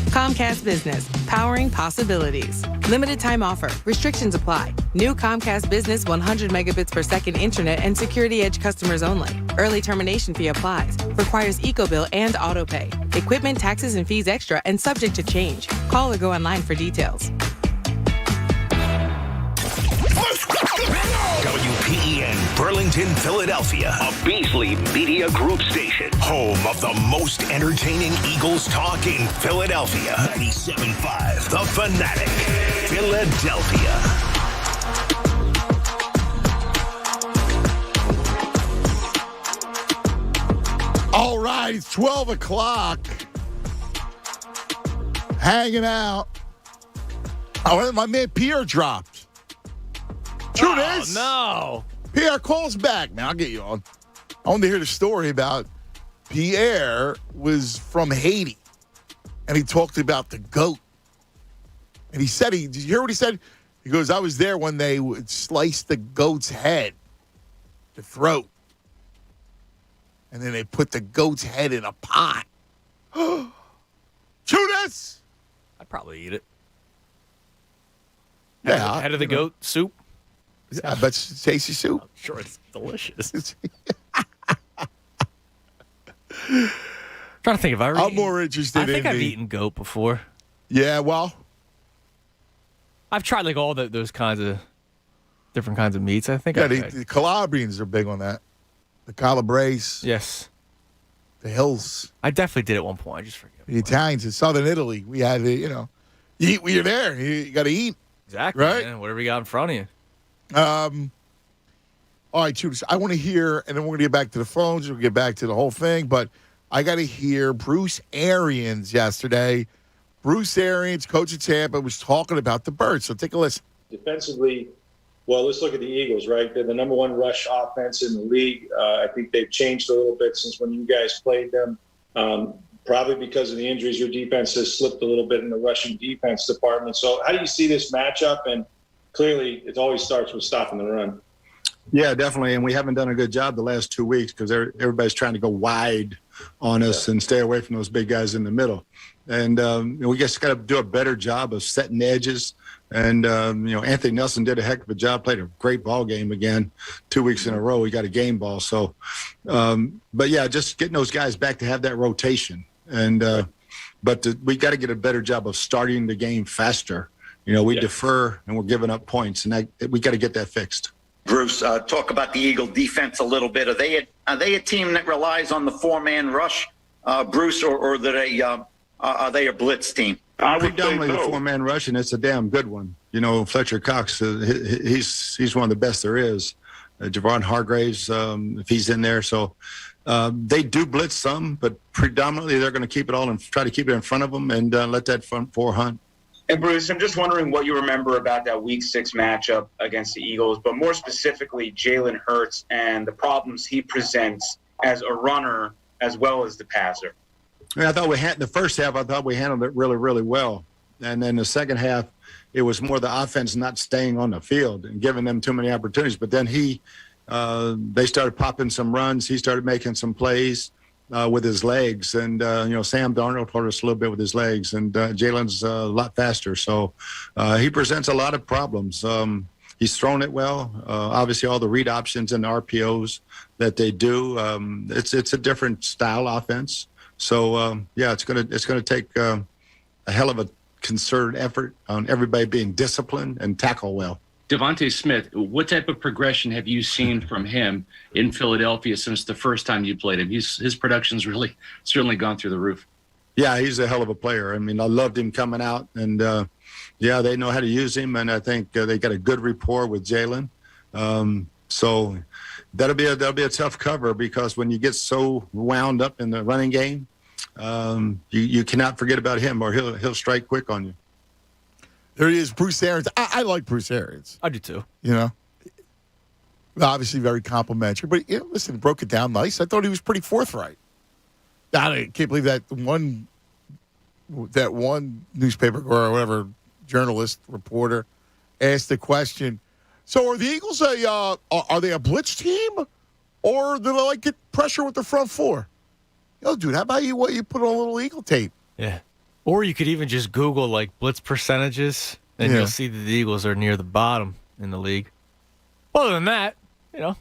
Comcast Business, powering possibilities. Limited time offer. Restrictions apply. New Comcast Business 100 megabits per second internet and Security Edge customers only. Early termination fee applies. Requires EcoBill and autopay. Equipment, taxes, and fees extra and subject to change. Call or go online for details. WPEN Burlington, Philadelphia, a Beasley Media Group station, home of the most entertaining Eagles talk in Philadelphia. 97.5 The Fanatic, Philadelphia. All right, it's 12 o'clock. Hanging out. Oh, my man Pierre dropped. True this. No. Pierre calls back. Man, I'll get you on. I want to hear the story about Pierre was from Haiti, and he talked about the goat. And he said, did you hear what he said? He goes, I was there when they would slice the goat's head, the throat, and then they put the goat's head in a pot. Judas! I'd probably eat it. Yeah. Head of the goat soup? I bet it's tasty soup. I'm sure it's delicious. Trying to think if I'm more interested in I think I've eaten goat before. Yeah, well. I've tried like all those kinds of different kinds of meats. I think the Calabrians are big on that. The Calabrese. Yes. The hills. I definitely did at one point. I just forget. The Italians in southern Italy, we had to, you eat when you're there. You got to eat. Exactly. Right? Man. Whatever you got in front of you. All right, Judas, I want to hear, and then we're going to get back to the phones. We'll get back to the whole thing, but I got to hear Bruce Arians yesterday. Bruce Arians, coach of Tampa, was talking about the Birds. So take a listen. Defensively, well, let's look at the Eagles, right? They're the number one rush offense in the league. I think they've changed a little bit since when you guys played them. Probably because of the injuries, your defense has slipped a little bit in the rushing defense department. So how do you see this matchup? And clearly, it always starts with stopping the run. Yeah, definitely. And we haven't done a good job the last 2 weeks because everybody's trying to go wide on us and stay away from those big guys in the middle. And we just got to do a better job of setting edges. And, Anthony Nelson did a heck of a job, played a great ball game again 2 weeks in a row. He got a game ball. So, just getting those guys back to have that rotation. And we got to get a better job of starting the game faster. We defer and we're giving up points, and we got to get that fixed. Bruce, talk about the Eagle defense a little bit. Are they a team that relies on the four-man rush, Bruce, or are they a blitz team? Predominantly the four-man rush, and it's a damn good one. Fletcher Cox, he's one of the best there is. Javon Hargraves, if he's in there. So they do blitz some, but predominantly they're going to keep it all and try to keep it in front of them and let that front four hunt. And Bruce, I'm just wondering what you remember about that Week 6 matchup against the Eagles, but more specifically Jalen Hurts and the problems he presents as a runner as well as the passer. I thought the first half, I thought we handled it really, really well. And then the second half, it was more the offense not staying on the field and giving them too many opportunities. But then they started popping some runs. He started making some plays with his legs. And, Sam Darnold hurt us a little bit with his legs. And Jalen's a lot faster. So he presents a lot of problems. He's thrown it well. Obviously, all the read options and the RPOs that they do, it's a different style offense. So, it's gonna take a hell of a concerted effort on everybody being disciplined and tackle well. Devontae Smith, what type of progression have you seen from him in Philadelphia since the first time you played him? His production's really certainly gone through the roof. Yeah, he's a hell of a player. I mean, I loved him coming out, and they know how to use him, and I think they got a good rapport with Jalen. So that'll be a tough cover because when you get so wound up in the running game, you cannot forget about him or he'll strike quick on you. There he is, Bruce Arians. I like Bruce Arians. I do too. You know, obviously very complimentary, but listen, broke it down nice. I thought he was pretty forthright. I can't believe that one newspaper or whatever journalist reporter asked the question. So are the Eagles are they a blitz team, or do they get pressure with the front four? Yo, dude, how about you put on a little Eagle tape? Yeah. Or you could even just Google blitz percentages, and you'll see that the Eagles are near the bottom in the league. Other than that, Well,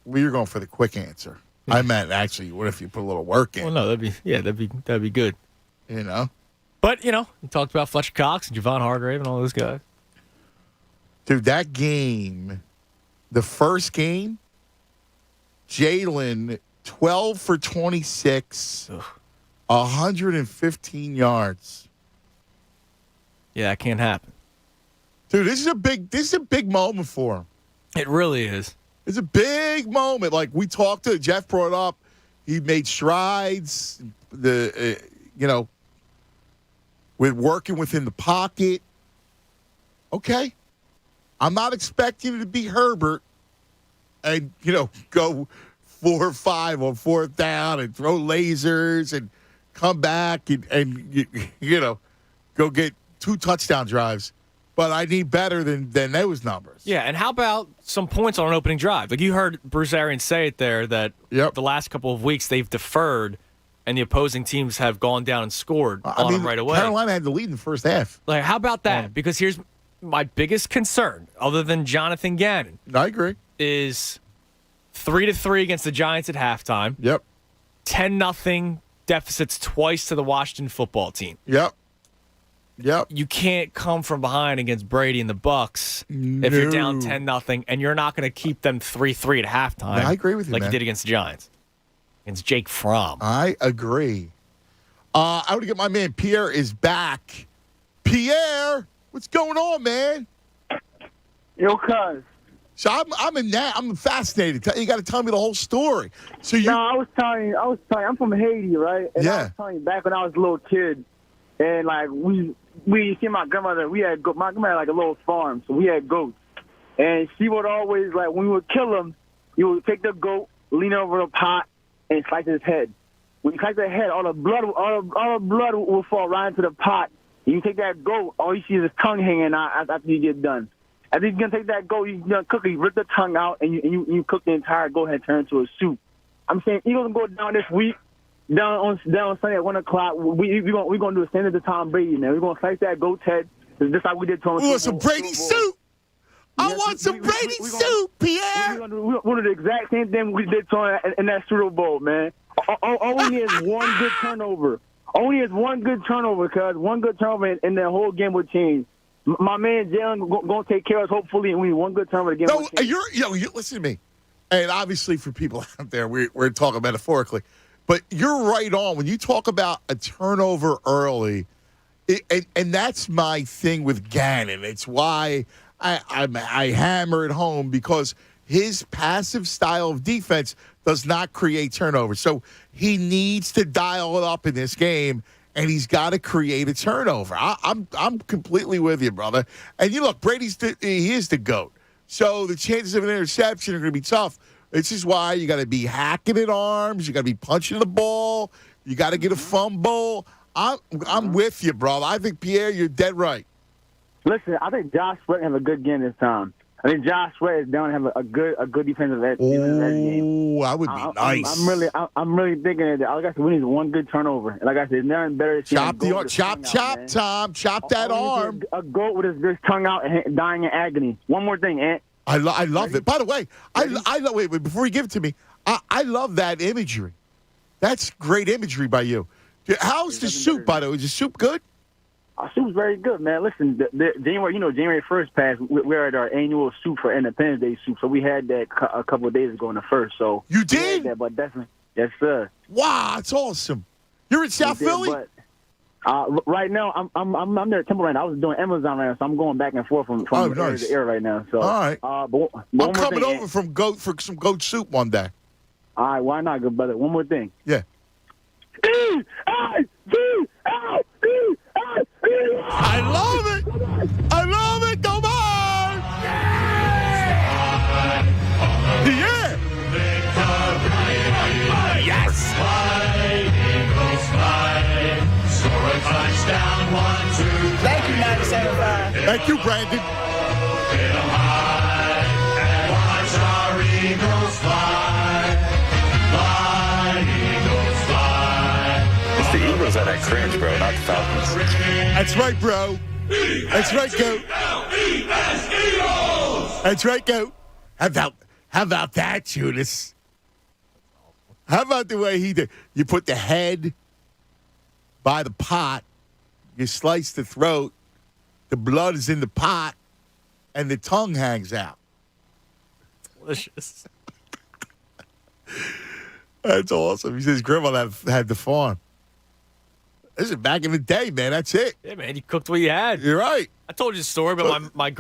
you're going for the quick answer. I meant actually, what if you put a little work in? Well, no, that'd be good. But you talked about Fletcher Cox and Javon Hargrave and all those guys. Dude, that game, the first game, Jalen 12 for 26. 115 yards. Yeah, that can't happen. Dude, this is a big moment for him. It really is. It's a big moment. Like we talked to, Jeff brought up, he made strides, with working within the pocket. Okay. I'm not expecting you to be Herbert and, go 4 or 5 on fourth down and throw lasers and come back and go get 2 touchdown drives. But I need better than those numbers. Yeah, and how about some points on an opening drive? You heard Bruce Arians say it there that the last couple of weeks they've deferred and the opposing teams have gone down and scored on them right away. Carolina had the lead in the first half. How about that? Because here's my biggest concern, other than Jonathan Gannon. I agree. Is 3-3 against the Giants at halftime. Yep. 10-0 deficits twice to the Washington football team. Yep. You can't come from behind against Brady and the Bucs if you're down 10-0, and you're not going to keep them 3-3 at halftime. I agree with you, like man. You did against the Giants, against Jake Fromm. I agree. I want to get my man Pierre is back. Pierre, what's going on, man? Yo, cuz. So I'm fascinated. You got to tell me the whole story. So you? No, I was telling you. I'm from Haiti, right? And I was telling you back when I was a little kid, and we see my grandmother. My grandmother had a little farm, so we had goats, and she would always when we would kill them, you would take the goat, lean over the pot, and slice his head. When you slice the head, all the blood will fall right into the pot. And you take that goat, all you see is his tongue hanging out after you get done. After you're going to take that goat, you're going to cook it, you rip the tongue out, and you cook the entire goat head, turn it into a soup. I'm saying Eagles going to go down this week, down on Sunday at 1 o'clock. We're going to do a standard to Tom Brady, man. We're going to slice that goat's head. Just like we did to him. We want some Brady soup. I want some Brady soup, Pierre. We're going to do the exact same thing we did to him in that Super Bowl, man. All we need is one good turnover. Only is one good turnover, cuz. One good turnover, and the whole game would change. My man Jalen going to take care of us, hopefully, and we need one good turnover to get No, you listen to me. And obviously for people out there, we're talking metaphorically. But you're right on. When you talk about a turnover early, and that's my thing with Gannon. It's why I hammer it home, because his passive style of defense does not create turnovers. So he needs to dial it up in this game, and he's got to create a turnover. I'm completely with you, brother. And you look, he is the GOAT. So the chances of an interception are going to be tough. This is why you got to be hacking at arms. You got to be punching the ball. You got to get a fumble. I'm with you, brother. I think, Pierre, you're dead right. Listen, I think Josh Sweat have a good game this time. I think Josh Sweat is down to have a good defensive edge game. Oh, that would be nice. I'm really thinking that. Like I said, we need one good turnover. Like I said, nothing better. Chop Tom. Chop that arm. A goat with his tongue out and dying in agony. One more thing, Ant. I love it. By the way, wait, before you give it to me, I love that imagery. That's great imagery by you. How's the soup, by the way? Is the soup good? Our soup's very good, man. Listen, January 1st passed. We're at our annual soup for Independence Day soup, so we had that a couple of days ago on the 1st. So you did? That, but definitely, yes, sir. Wow, that's awesome. You're in South Philly? Right now, I'm there at Temple right now. I was doing Amazon right now, so I'm going back and forth from area to area right now. So, all right. But I'm coming over from goat for some goat soup one day. All right, why not, good brother? One more thing. Yeah. I love it. I love it. Come on. Yeah. Yes. Score a touchdown, 1, 2. Thank you, 97.5. Thank you, Brandon. Watch our Eagles fly. Fly, Eagles fly. It's the Eagles that I cringe, bro, not the Falcons. That's right, bro. That's right, Goat. That's right, Goat. How about that, Judas? How about the way he did? You put the head by the pot, you slice the throat, the blood is in the pot, and the tongue hangs out. Delicious. That's awesome. He says grandma had the farm. This is back in the day, man. That's it. Yeah, man, you cooked what you had. You're right. I told you the story about my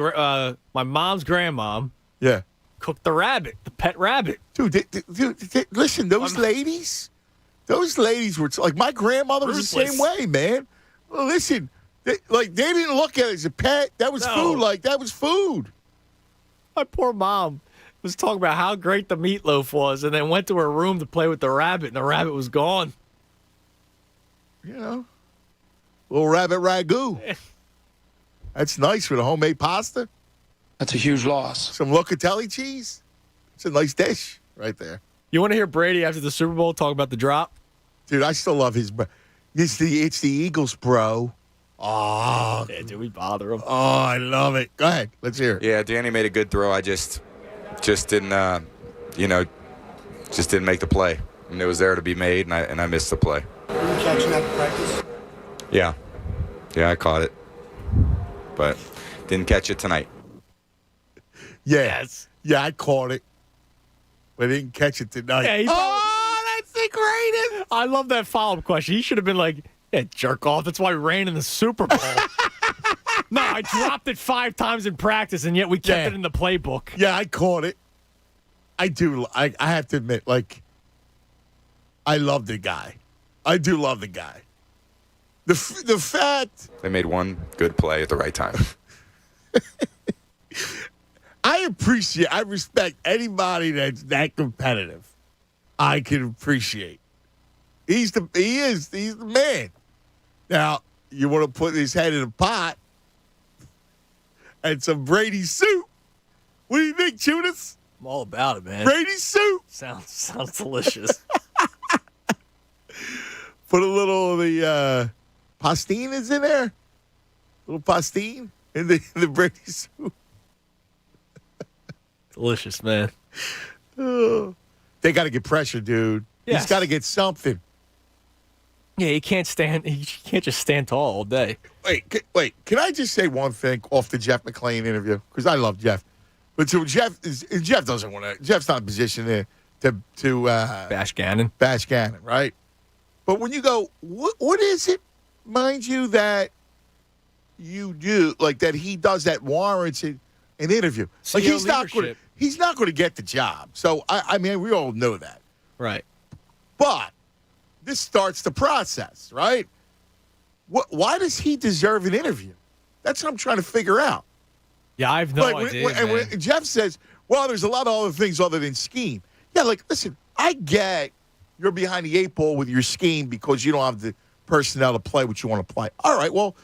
mom's grandmom. Yeah. Cooked the rabbit, the pet rabbit. Dude, listen, those ladies were like my grandmother was the same way, man. Well, listen, they didn't look at it as a pet. That was food. Like that was food. My poor mom was talking about how great the meatloaf was, and then went to her room to play with the rabbit, and the rabbit was gone. You know, little rabbit ragu. That's nice with a homemade pasta. That's a huge loss. Some locatelli cheese. It's a nice dish right there. You want to hear Brady after the Super Bowl talk about the drop? Dude, I still love his. It's the Eagles, bro. Oh, yeah, dude, we bother him. Oh, I love it. Go ahead, let's hear it. Yeah, Danny made a good throw. I just didn't, just didn't make the play. And it was there to be made, and I missed the play. Were you catching that in practice? Yeah, I caught it, but didn't catch it tonight. Yes. Yeah, I caught it, but I didn't catch it tonight. Yeah, that's the greatest. I love that follow-up question. He should have been like, yeah, jerk off. That's why we ran in the Super Bowl. No, I dropped it 5 times in practice, and yet we kept it in the playbook. Yeah, I caught it. I do. I have to admit, I love the guy. I do love the guy. The fact they made one good play at the right time. I respect anybody that's that competitive. I can appreciate. He is the man. Now, you want to put his head in a pot and some Brady soup. What do you think, Judas? I'm all about it, man. Brady soup. Sounds delicious. Put a little of the pastine is in there. A little pastine in the Brady soup. Delicious, man. They got to get pressure, dude. Yes. He's got to get something. Yeah, he can't just stand tall all day. Wait. Can I just say one thing off the Jeff McLane interview? Because I love Jeff. But so Jeff doesn't want to. Jeff's not in a position to bash Gannon. Bash Gannon, right? But when you go, what is it, mind you, that you do like that? He does that warrants an interview. Like he's not going to get the job. So I mean, we all know that, right? But this starts the process, right? Why does he deserve an interview? That's what I'm trying to figure out. Yeah, I have no idea. When Jeff says, well, there's a lot of other things other than scheme. Yeah, listen, I get you're behind the 8 ball with your scheme because you don't have the personnel to play what you want to play. All right, well,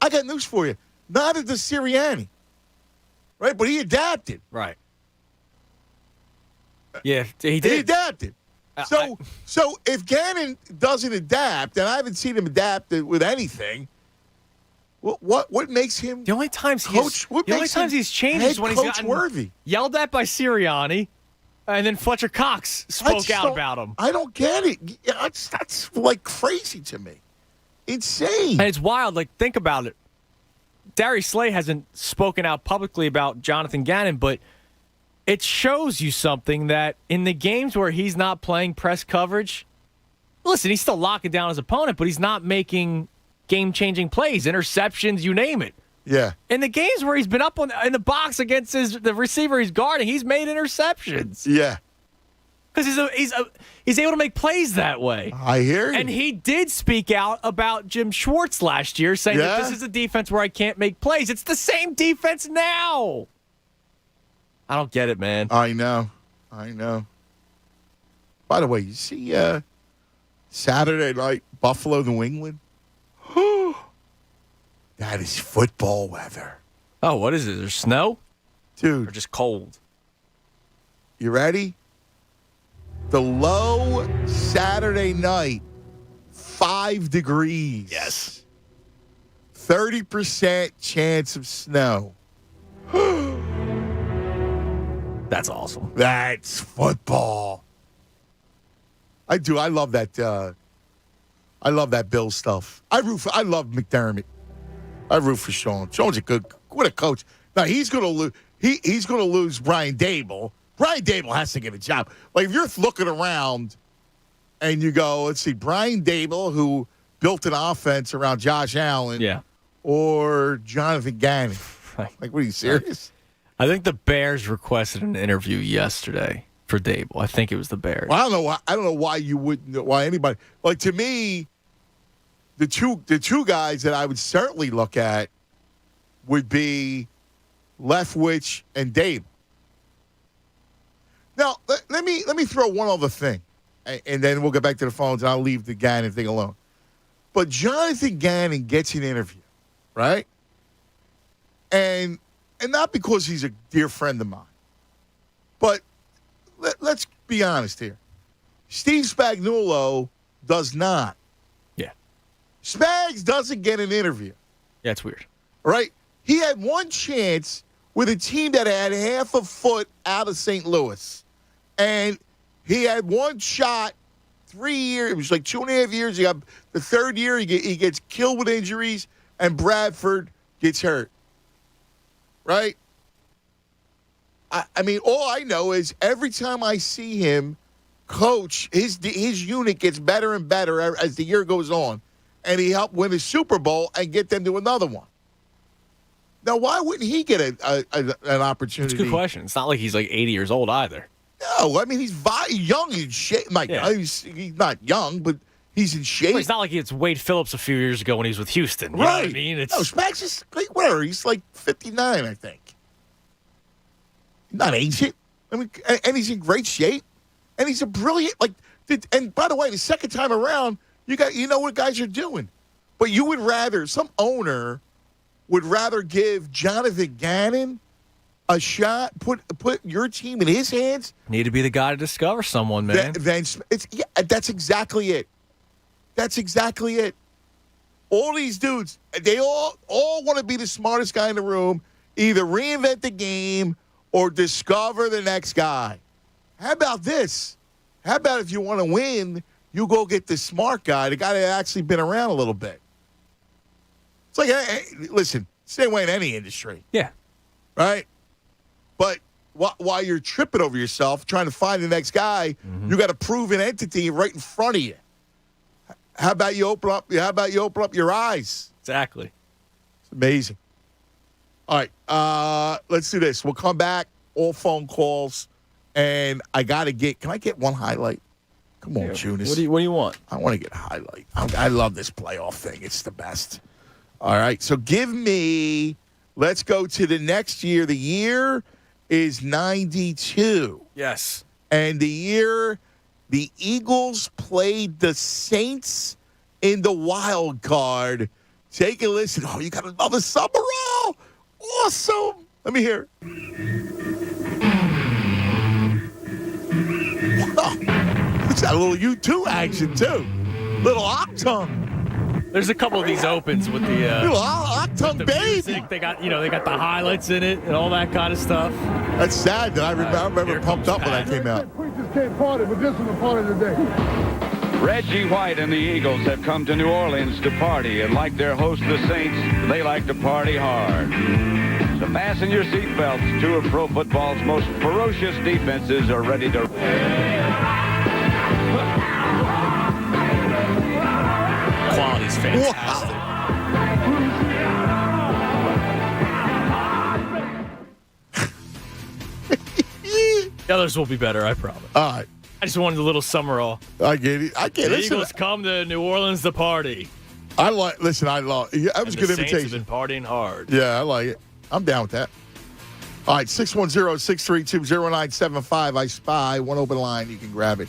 I got news for you. Neither does Sirianni, right? But he adapted. Right. Yeah, he did. He adapted. So if Gannon doesn't adapt, and I haven't seen him adapt with anything, what makes him the only times he's changed is when he's gotten worthy, yelled at by Sirianni, and then Fletcher Cox spoke out about him. I don't get it. That's like crazy to me, insane. And it's wild. Like think about it. Darius Slay hasn't spoken out publicly about Jonathan Gannon, but it shows you something that in the games where he's not playing press coverage, listen, he's still locking down his opponent, but he's not making game-changing plays, interceptions, you name it. Yeah. In the games where he's been up in the box against the receiver he's guarding, he's made interceptions. Yeah. Because he's able to make plays that way. I hear you. And he did speak out about Jim Schwartz last year, saying that this is a defense where I can't make plays. It's the same defense now. I don't get it, man. I know. By the way, you see Saturday night, Buffalo, New England? That is football weather. Oh, what is it? There's snow? Dude. Or just cold? You ready? The low Saturday night, 5 degrees. Yes. 30% chance of snow. That's awesome. That's football. I do. I love that. I love that Bills stuff. I love McDermott. I root for Sean. Sean's what a coach. Now he's going to lose. He's going to lose Brian Dable. Brian Dable has to get a job. Like, if you're looking around and you go, let's see, Brian Dable, who built an offense around Josh Allen, or Jonathan Gannon. Like, what are you serious? I think the Bears requested an interview yesterday for Dable. I think it was the Bears. Well, I don't know why you wouldn't. Why anybody? Like, to me, the two guys that I would certainly look at would be Leftwich and Dable. Now, let me throw one other thing, and then we'll get back to the phones, and I'll leave the Gannon thing alone. But Jonathan Gannon gets an interview, right? And not because he's a dear friend of mine, but let's be honest here. Steve Spagnuolo does not. Yeah. Spags doesn't get an interview. Yeah, it's weird. Right? He had one chance with a team that had half a foot out of St. Louis. And he had one shot 3 years. It was like 2.5 years. He got the third year, he gets killed with injuries, and Bradford gets hurt. Right? I mean, all I know is every time I see him coach, his unit gets better and better as the year goes on. And he helped win a Super Bowl and get them to another one. Now, why wouldn't he get an opportunity? It's a good question. It's not like he's like 80 years old either. No, I mean, he's young in shape. He's not young, but he's in shape. Well, it's not like it's Wade Phillips a few years ago when he was with Houston. You know what I mean? No, Spags is like, whatever. He's like 59, I think. Not ancient. I mean, and he's in great shape. And he's a brilliant, and by the way, the second time around, you know what guys are doing. But you would rather, some owner would rather give Jonathan Gannon a shot, put your team in his hands. Need to be the guy to discover someone, man. That's exactly it. That's exactly it. All these dudes, they all want to be the smartest guy in the room, either reinvent the game or discover the next guy. How about this? How about if you want to win, you go get the smart guy, the guy that actually been around a little bit. It's like, hey, listen, same way in any industry. Yeah. Right? But while you're tripping over yourself, trying to find the next guy, you got a proven entity right in front of you. How about you open up your eyes? Exactly. It's amazing. All right, let's do this. We'll come back, all phone calls, and can I get one highlight? Come on, Junis. What do you want? I want to get a highlight. I love this playoff thing. It's the best. All right, so let's go to the next year. The year is 92. Yes. And the year the Eagles played the Saints in the wild card. Take a listen. Oh, you got another Summerall? Awesome. Let me hear it. Wow. It's got a little U2 action, too. Little Octung. There's a couple of these opens with the little Octung baby. Music. They got the highlights in it and all that kind of stuff. That's sad that I remember pumped up when that came out. Preachers can't party, but this is the party today. Reggie White and the Eagles have come to New Orleans to party, and like their host, the Saints, they like to party hard. So fasten your seatbelts. Two of pro football's most ferocious defenses are ready to... Quality's fantastic. The others will be better, I promise. All right. I just wanted a little summer all. I get it. The Eagles come to New Orleans to party. I love. That was a good invitation. Saints have been partying hard. Yeah, I like it. I'm down with that. All right, 610-632-0975. I spy one open line. You can grab it.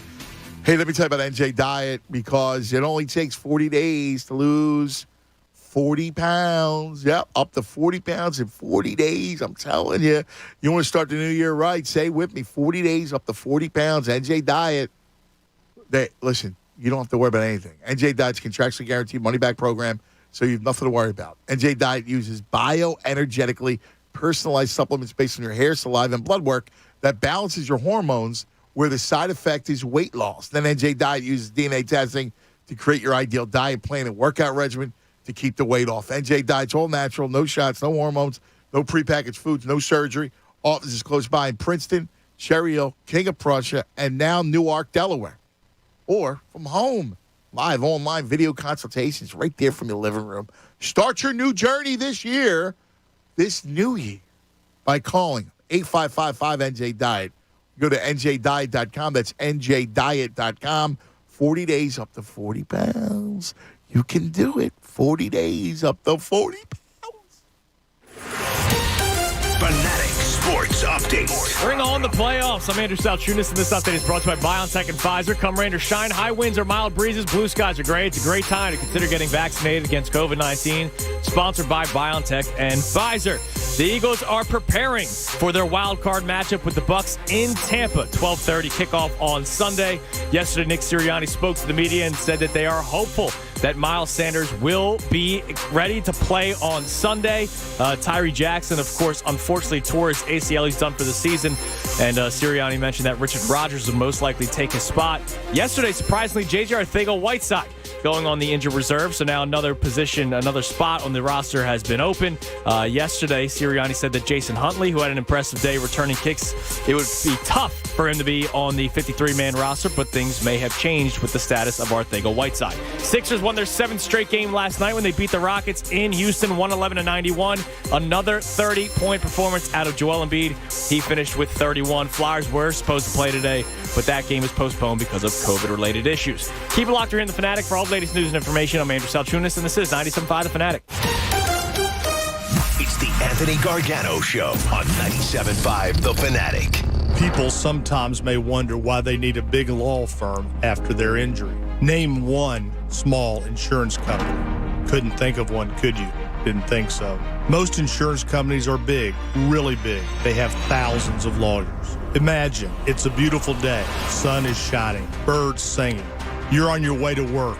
Hey, let me tell you about NJ Diet because it only takes 40 days to lose 40 pounds. Yep, up to 40 pounds in 40 days. I'm telling you. You want to start the new year right, say with me, 40 days, up to 40 pounds. NJ Diet. Listen, you don't have to worry about anything. NJ Diet's contractually guaranteed money-back program, so you have nothing to worry about. NJ Diet uses bioenergetically personalized supplements based on your hair, saliva, and blood work that balances your hormones where the side effect is weight loss. Then NJ Diet uses DNA testing to create your ideal diet plan and workout regimen to keep the weight off. NJ Diet's all natural, no shots, no hormones, no prepackaged foods, no surgery. Offices close by in Princeton, Cherry Hill, King of Prussia, and now Newark, Delaware. Or from home, live online video consultations right there from your living room. Start your new journey this new year, by calling 855-5NJ-DIET. Go to njdiet.com. That's njdiet.com. 40 days up to 40 pounds. You can do it. 40 days up to 40 pounds. Fanatic Sports Update. Bring on the playoffs. I'm Andrew Salchunas, and this update is brought to you by BioNTech and Pfizer. Come rain or shine, high winds or mild breezes, blue skies are gray. It's a great time to consider getting vaccinated against COVID-19. Sponsored by BioNTech and Pfizer. The Eagles are preparing for their wild card matchup with the Bucs in Tampa. 12:30 kickoff on Sunday. Yesterday, Nick Sirianni spoke to the media and said that they are hopeful that Miles Sanders will be ready to play on Sunday. Tyree Jackson, of course, unfortunately tore his ACL. He's done for the season. And Sirianni mentioned that Richard Rodgers will most likely take his spot. Yesterday, surprisingly, J.J. Arcega-Whiteside going on the injured reserve. So now another spot on the roster has been open. Yesterday, Sirianni said that Jason Huntley, who had an impressive day returning kicks, it would be tough for him to be on the 53-man roster, but things may have changed with the status of Arcega-Whiteside. Sixers won their 7th straight game last night when they beat the Rockets in Houston, 111-91. Another 30-point performance out of Joel Embiid. He finished with 31. Flyers were supposed to play today, but that game was postponed because of COVID-related issues. Keep it locked here in The Fanatic for all the latest news and information. I'm Andrew Salchunas, and this is 97.5 The Fanatic. It's the Anthony Gargano Show on 97.5 The Fanatic. People sometimes may wonder why they need a big law firm after their injury. Name one small insurance company. Couldn't think of one, could you? Didn't think so. Most insurance companies are big, really big. They have thousands of lawyers. Imagine it's a beautiful day. Sun is shining, birds singing. You're on your way to work,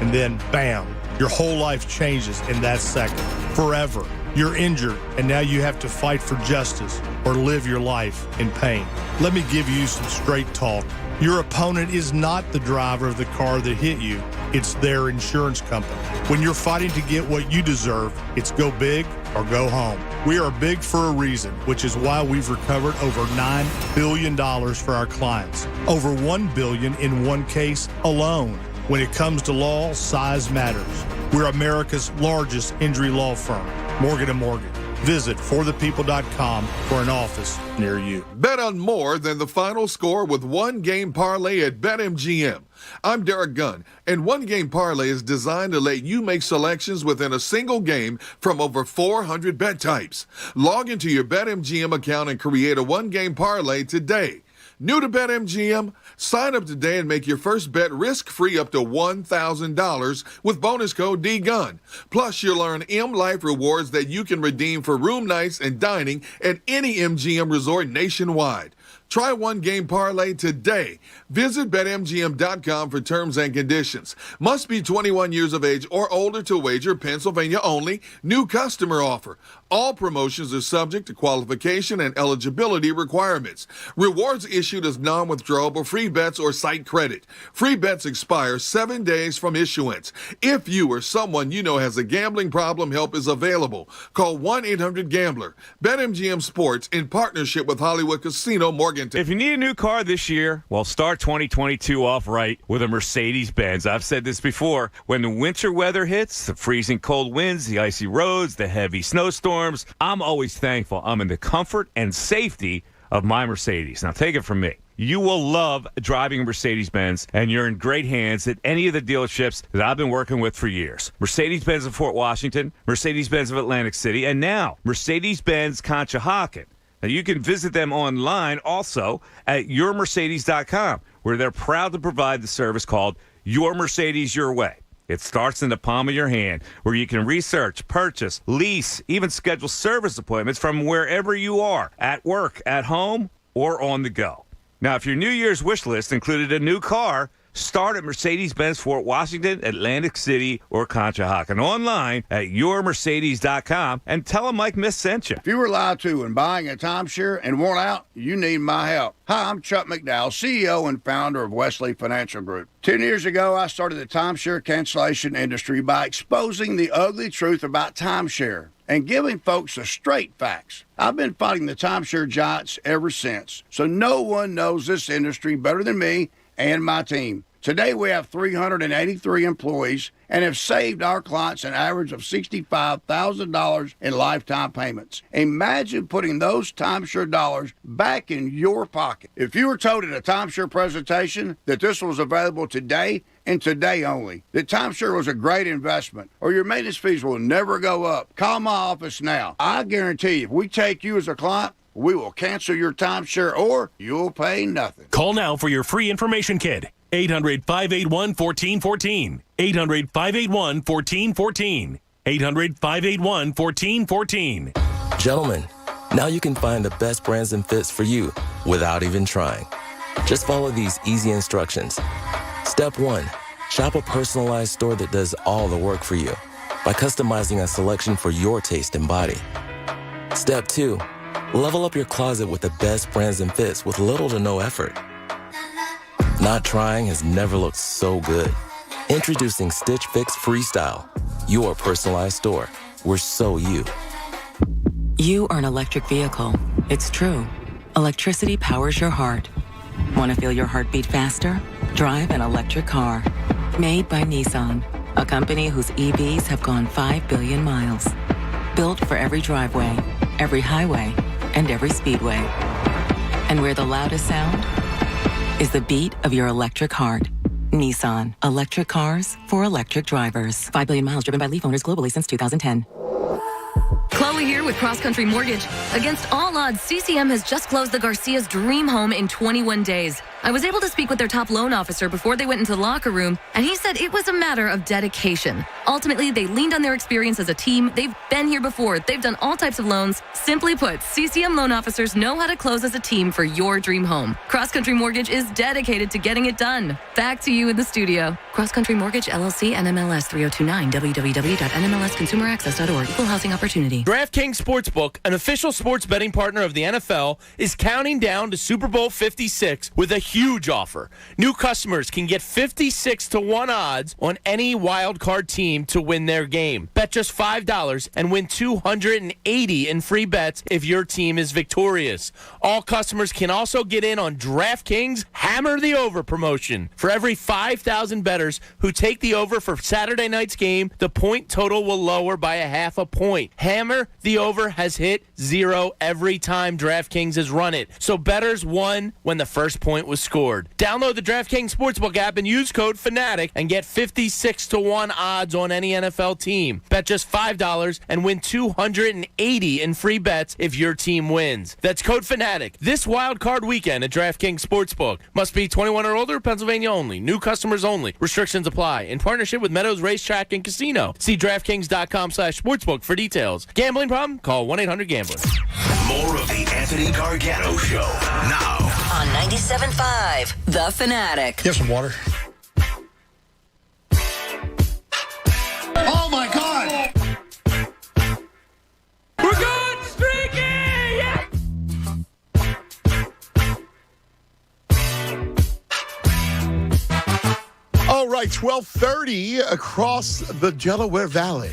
and then, bam, your whole life changes in that second. Forever. You're injured, and now you have to fight for justice or live your life in pain. Let me give you some straight talk. Your opponent is not the driver of the car that hit you. It's their insurance company. When you're fighting to get what you deserve, it's go big or go home. We are big for a reason, which is why we've recovered over $9 billion for our clients. Over $1 billion in one case alone. When it comes to law, size matters. We're America's largest injury law firm, Morgan & Morgan. Visit forthepeople.com for an office near you. Bet on more than the final score with One Game Parlay at BetMGM. I'm Derek Gunn, and One Game Parlay is designed to let you make selections within a single game from over 400 bet types. Log into your BetMGM account and create a One Game Parlay today. New to BetMGM? Sign up today and make your first bet risk-free up to $1,000 with bonus code DGUN. Plus, you'll earn M Life rewards that you can redeem for room nights and dining at any MGM resort nationwide. Try One Game Parlay today. Visit BetMGM.com for terms and conditions. Must be 21 years of age or older to wager. Pennsylvania only. New customer offer. All promotions are subject to qualification and eligibility requirements. Rewards issued as non-withdrawable free bets or site credit. Free bets expire 7 days from issuance. If you or someone you know has a gambling problem, help is available. Call 1-800-GAMBLER. BetMGM Sports in partnership with Hollywood Casino Morgan. If you need a new car this year, well, start 2022 off right with a Mercedes-Benz. I've said this before. When the winter weather hits, the freezing cold winds, the icy roads, the heavy snowstorms, I'm always thankful I'm in the comfort and safety of my Mercedes. Now, take it from me. You will love driving a Mercedes-Benz, and you're in great hands at any of the dealerships that I've been working with for years. Mercedes-Benz of Fort Washington, Mercedes-Benz of Atlantic City, and now Mercedes-Benz Conshohocken. Now, you can visit them online also at yourmercedes.com, where they're proud to provide the service called Your Mercedes Your Way. It starts in the palm of your hand, where you can research, purchase, lease, even schedule service appointments from wherever you are, at work, at home, or on the go. Now, if your New Year's wish list included a new car, start at Mercedes-Benz Fort Washington, Atlantic City, or Conshohocken. Online at yourmercedes.com and tell them Mike Miss sent you. If you were lied to when buying a timeshare and want out, you need my help. Hi, I'm Chuck McDowell, CEO and founder of Wesley Financial Group. 10 years ago, I started the timeshare cancellation industry by exposing the ugly truth about timeshare and giving folks the straight facts. I've been fighting the timeshare giants ever since, so no one knows this industry better than me and my team. Today, we have 383 employees and have saved our clients an average of $65,000 in lifetime payments. Imagine putting those timeshare dollars back in your pocket. If you were told at a timeshare presentation that this was available today and today only, that timeshare was a great investment, or your maintenance fees will never go up, call my office now. I guarantee you, if we take you as a client, we will cancel your timeshare or you'll pay nothing. Call now for your free information kit. 800-581-1414. 800-581-1414. 800-581-1414. Gentlemen, now you can find the best brands and fits for you without even trying. Just follow these easy instructions. Step 1, shop a personalized store that does all the work for you by customizing a selection for your taste and body. Step 2, level up your closet with the best brands and fits with little to no effort. Not trying has never looked so good. Introducing Stitch Fix Freestyle, your personalized store. We're so you. You are an electric vehicle. It's true. Electricity powers your heart. Want to feel your heartbeat faster? Drive an electric car. Made by Nissan, a company whose EVs have gone 5 billion miles. Built for every driveway, every highway, and every speedway. And where the loudest sound is the beat of your electric heart. Nissan. Electric cars for electric drivers. 5 billion miles driven by Leaf owners globally since 2010. Chloe here with Cross Country Mortgage. Against all odds, CCM has just closed the Garcia's dream home in 21 days. I was able to speak with their top loan officer before they went into the locker room, and he said it was a matter of dedication. Ultimately, they leaned on their experience as a team. They've been here before. They've done all types of loans. Simply put, CCM loan officers know how to close as a team for your dream home. Cross Country Mortgage is dedicated to getting it done. Back to you in the studio. Cross Country Mortgage, LLC, NMLS 3029, www.nmlsconsumeraccess.org. Equal housing opportunity. DraftKings Sportsbook, an official sports betting partner of the NFL, is counting down to Super Bowl 56 with a huge offer. New customers can get 56-1 odds on any wild card team to win their game. Bet just $5 and win $280 in free bets if your team is victorious. All customers can also get in on DraftKings Hammer the Over promotion. For every 5,000 bettors who take the over for Saturday night's game, the point total will lower by a half a point. Hammer the Over has hit 0 every time DraftKings has run it. So bettors won when the first point was scored. Download the DraftKings Sportsbook app and use code FANATIC and get 56-1 odds on any NFL team. Bet just $5 and win $280 in free bets if your team wins. That's code FANATIC this wild card weekend at DraftKings Sportsbook. Must be 21 or older, Pennsylvania only. New customers only. Restrictions apply. In partnership with Meadows Racetrack and Casino. See DraftKings.com/sportsbook for details. Gambling problem? Call 1-800-GAMBLER. More of the Anthony Gargano Show now on 97.5 The Fanatic. Get some water. Oh my God! We're going streaky! Yeah! All right, 12:30 across the Delaware Valley.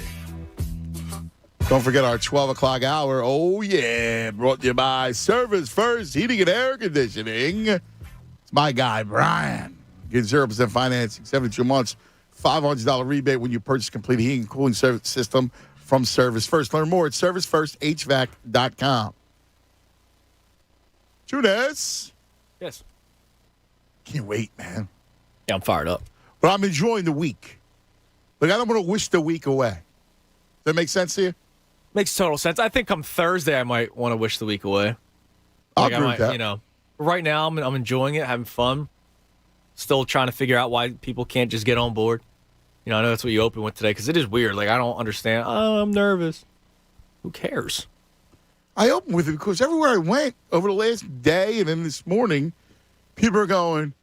Don't forget our 12 o'clock hour. Oh, yeah. Brought to you by Service First Heating and Air Conditioning. It's my guy, Brian. Get 0% financing, 72 months, $500 rebate when you purchase complete heating and cooling service system from Service First. Learn more at servicefirsthvac.com. Tunes. Yes. Can't wait, man. Yeah, I'm fired up. But I'm enjoying the week. Like, I don't want to wish the week away. Does that make sense to you? Makes total sense. I think come Thursday I might want to wish the week away. I'll agree with that. You know, right now I'm enjoying it, having fun. Still trying to figure out why people can't just get on board. You know, I know that's what you opened with today because it is weird. Like, I don't understand. Oh, I'm nervous. Who cares? I opened with it because everywhere I went over the last day and then this morning, people are going,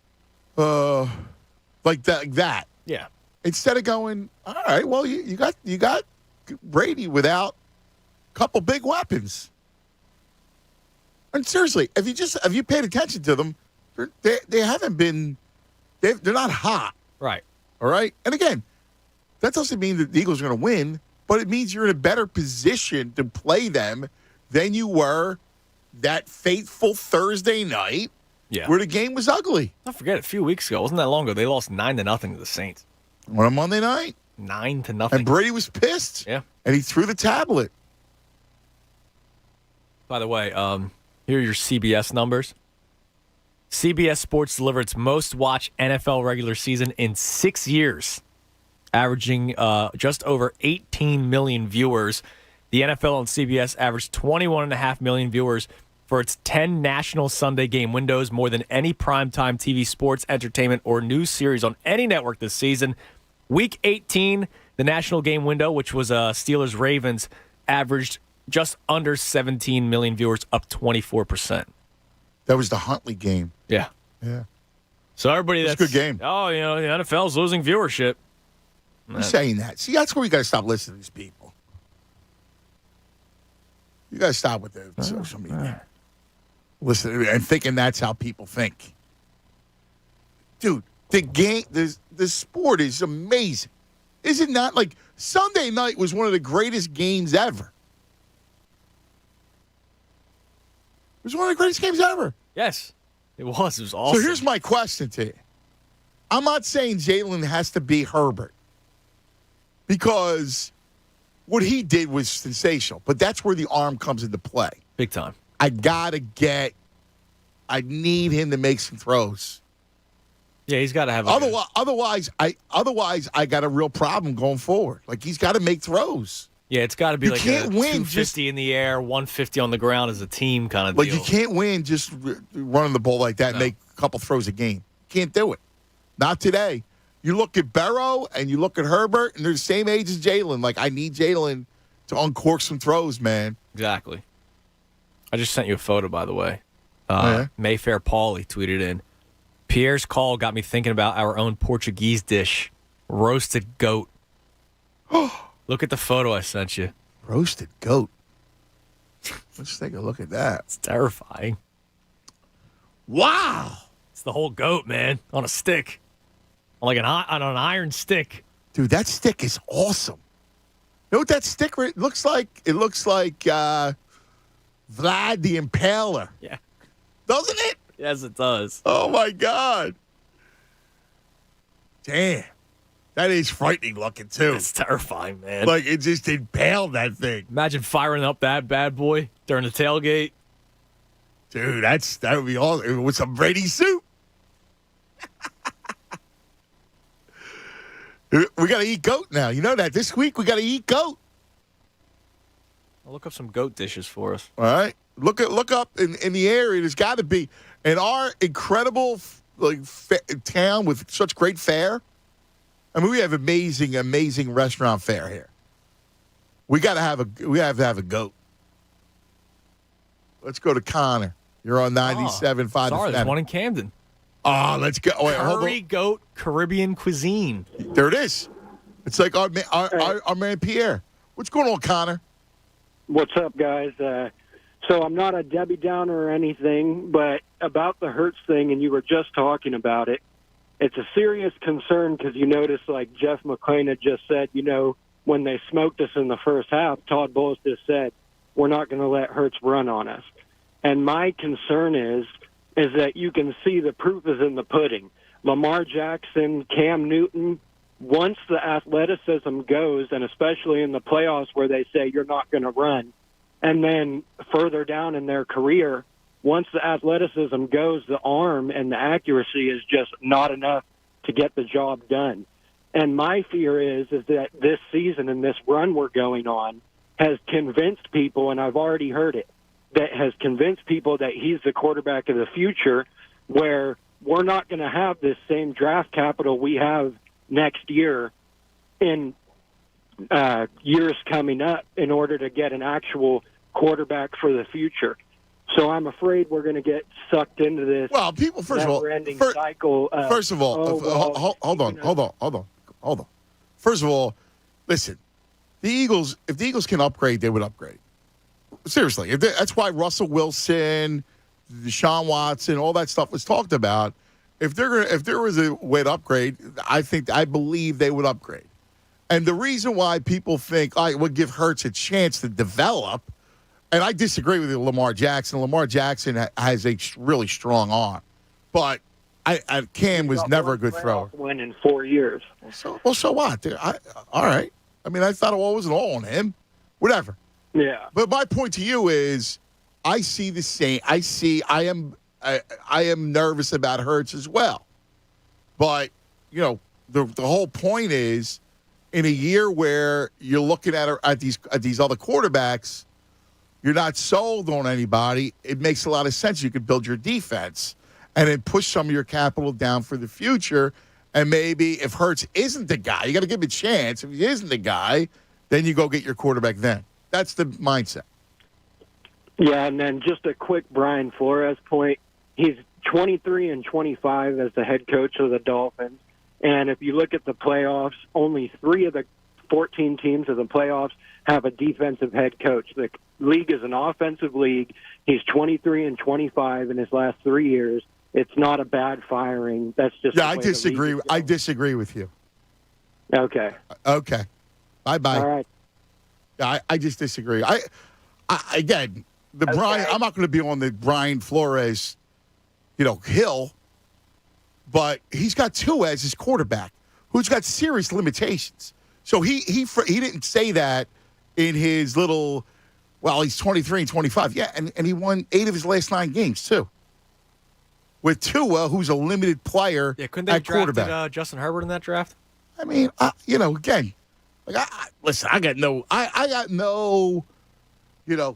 like that. Yeah. Instead of going, all right, well, you got Brady without a couple big weapons. And seriously, if you paid attention to them, they haven't been, they're not hot. Right. All right. And again, that doesn't mean that the Eagles are going to win, but it means you're in a better position to play them than you were that fateful Thursday night where the game was ugly. I forget, a few weeks ago, wasn't that long ago, they lost 9-0 to the Saints. On a Monday night. 9-0. And Brady was pissed. Yeah. And he threw the tablet. By the way, here are your CBS numbers. CBS Sports delivered its most watched NFL regular season in 6 years, averaging just over 18 million viewers. The NFL on CBS averaged 21.5 million viewers for its 10 national Sunday game windows, more than any primetime TV sports, entertainment, or news series on any network this season. Week 18, the national game window, which was Steelers-Ravens, averaged just under 17 million viewers, up 24%. That was the Huntley game. Yeah. Yeah. So everybody that's a good game. Oh, you know, the NFL's losing viewership. Who's saying that? See, that's where we got to stop listening to these people. You got to stop with the social media. Listen, and thinking that's how people think. Dude, the game, the sport is amazing. Is it not? Like, Sunday night was one of the greatest games ever. It was one of the greatest games ever. Yes, it was. It was awesome. So here's my question to you. I'm not saying Jalen has to be Herbert because what he did was sensational, but that's where the arm comes into play. Big time. I need him to make some throws. Yeah, he's got to have. Otherwise, I got a real problem going forward. Like, he's got to make throws. Yeah, it's got to be you like can't a win 250 in the air, 150 on the ground as a team kind of deal. Like, you can't win just running the ball like that and make a couple throws a game. Can't do it. Not today. You look at Burrow and you look at Herbert, and they're the same age as Jalen. Like, I need Jalen to uncork some throws, man. Exactly. I just sent you a photo, by the way. Yeah. Mayfair Paulie tweeted in, Pierre's call got me thinking about our own Portuguese dish, roasted goat. Look at the photo I sent you. Roasted goat. Let's take a look at that. It's terrifying. Wow. It's the whole goat, man, on a stick. On an iron stick. Dude, that stick is awesome. You know what that stick looks like? It looks like Vlad the Impaler. Yeah. Doesn't it? Yes, it does. Oh, my God. Damn. That is frightening looking, too. It's terrifying, man. Like, it just impaled that thing. Imagine firing up that bad boy during the tailgate. Dude, that would be awesome. With some Brady soup. We got to eat goat now. You know that. This week, we got to eat goat. I'll look up some goat dishes for us. All right. Look up in the area. There's got to be. In our incredible town with such great fare, I mean, we have amazing restaurant fare here. We have to have a goat. Let's go to Connor. You're on 97.5. Sorry, there's one in Camden. Oh, let's go. Wait, Curry goat Caribbean cuisine. There it is. It's like our man Pierre. What's going on, Connor? What's up, guys? So I'm not a Debbie Downer or anything, but about the Hurts thing, and you were just talking about it, it's a serious concern because you notice, like Jeff McLane had just said, when they smoked us in the first half, Todd Bowles just said, we're not going to let Hurts run on us. And my concern is that you can see the proof is in the pudding. Lamar Jackson, Cam Newton, once the athleticism goes, and especially in the playoffs where they say you're not going to run, and then further down in their career, once the athleticism goes, the arm and the accuracy is just not enough to get the job done. And my fear is that this season and this run we're going on has convinced people, and I've already heard it, that has convinced people that he's the quarterback of the future, where we're not going to have this same draft capital we have next year in years coming up in order to get an actual quarterback for the future. So I'm afraid we're going to get sucked into this. Well, people, first of all, cycle. First of all, hold on. First of all, listen, the Eagles, if the Eagles can upgrade, they would upgrade. Seriously. That's why Russell Wilson, Deshaun Watson, all that stuff was talked about. If there was a way to upgrade, I believe they would upgrade. And the reason why people think I would give Hurts a chance to develop, and I disagree with Lamar Jackson. Lamar Jackson has a really strong arm, but Cam was never a good thrower. Win in 4 years. So what? All right. I mean, I thought it wasn't all on him. Whatever. Yeah. But my point to you is, I see the same. I am nervous about Hurts as well. But the whole point is, in a year where you're looking at these other quarterbacks, you're not sold on anybody. It makes a lot of sense. You could build your defense and then push some of your capital down for the future. And maybe if Hurts isn't the guy, you got to give him a chance. If he isn't the guy, then you go get your quarterback then. That's the mindset. Yeah, and then just a quick Brian Flores point. He's 23-25 as the head coach of the Dolphins. And if you look at the playoffs, only 3 of the 14 teams of the playoffs have a defensive head coach. The league is an offensive league. He's 23-25 in his last 3 years. It's not a bad firing. That's just I disagree. I disagree with you. Okay. Okay. Bye-bye. All right. Yeah, I just disagree. Again, Brian. I'm not going to be on the Brian Flores, hill. But he's got Tua as his quarterback, who's got serious limitations. So he didn't say that in his little. Well, he's 23-25. Yeah, and he won 8 of his last 9 games too. With Tua, who's a limited player, couldn't they have quarterback. drafted Justin Herbert in that draft? I mean, again, listen, I got no,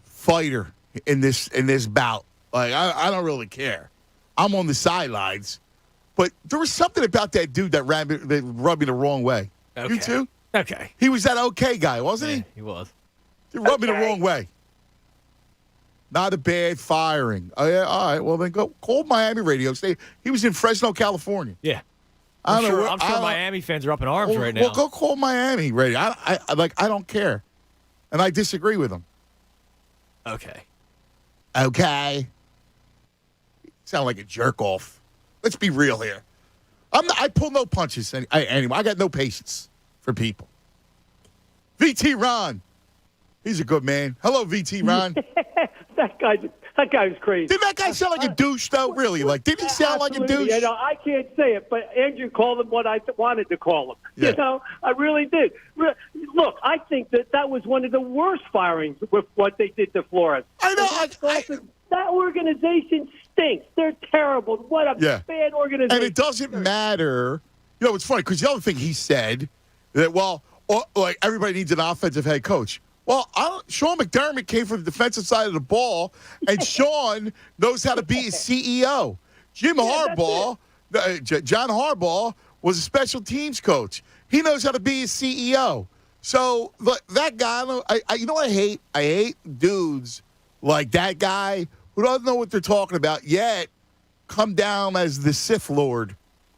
fighter in this bout. Like I don't really care. I'm on the sidelines. But there was something about that dude that rubbed me the wrong way. Okay. You too? Okay. He was that okay guy, wasn't he? He was. He rubbed me the wrong way. Not a bad firing. Oh, yeah, all right, well, then go call Miami radio. Say he was in Fresno, California. Yeah. I'm sure Miami fans are up in arms right now. Well, go call Miami radio. I don't care. And I disagree with him. Okay. Okay. Sound like a jerk off. Let's be real here. I pull no punches anymore. I got no patience for people. VT Ron. He's a good man. Hello, VT Ron. That guy was crazy. Didn't that guy sound like a douche, though? Really? Like, did he sound like a douche? I can't say it, but Andrew called him what I wanted to call him. Yeah. I really did. Look, I think that was one of the worst firings with what they did to Flores. I know. That organization stinks. They're terrible. What a bad organization. And it doesn't matter. It's funny because the other thing he said that, like everybody needs an offensive head coach. Well, Sean McDermott came from the defensive side of the ball, and Sean knows how to be a CEO. John Harbaugh was a special teams coach. He knows how to be a CEO. So that guy, you know what I hate? I hate dudes like that guy who doesn't know what they're talking about yet come down as the Sith Lord.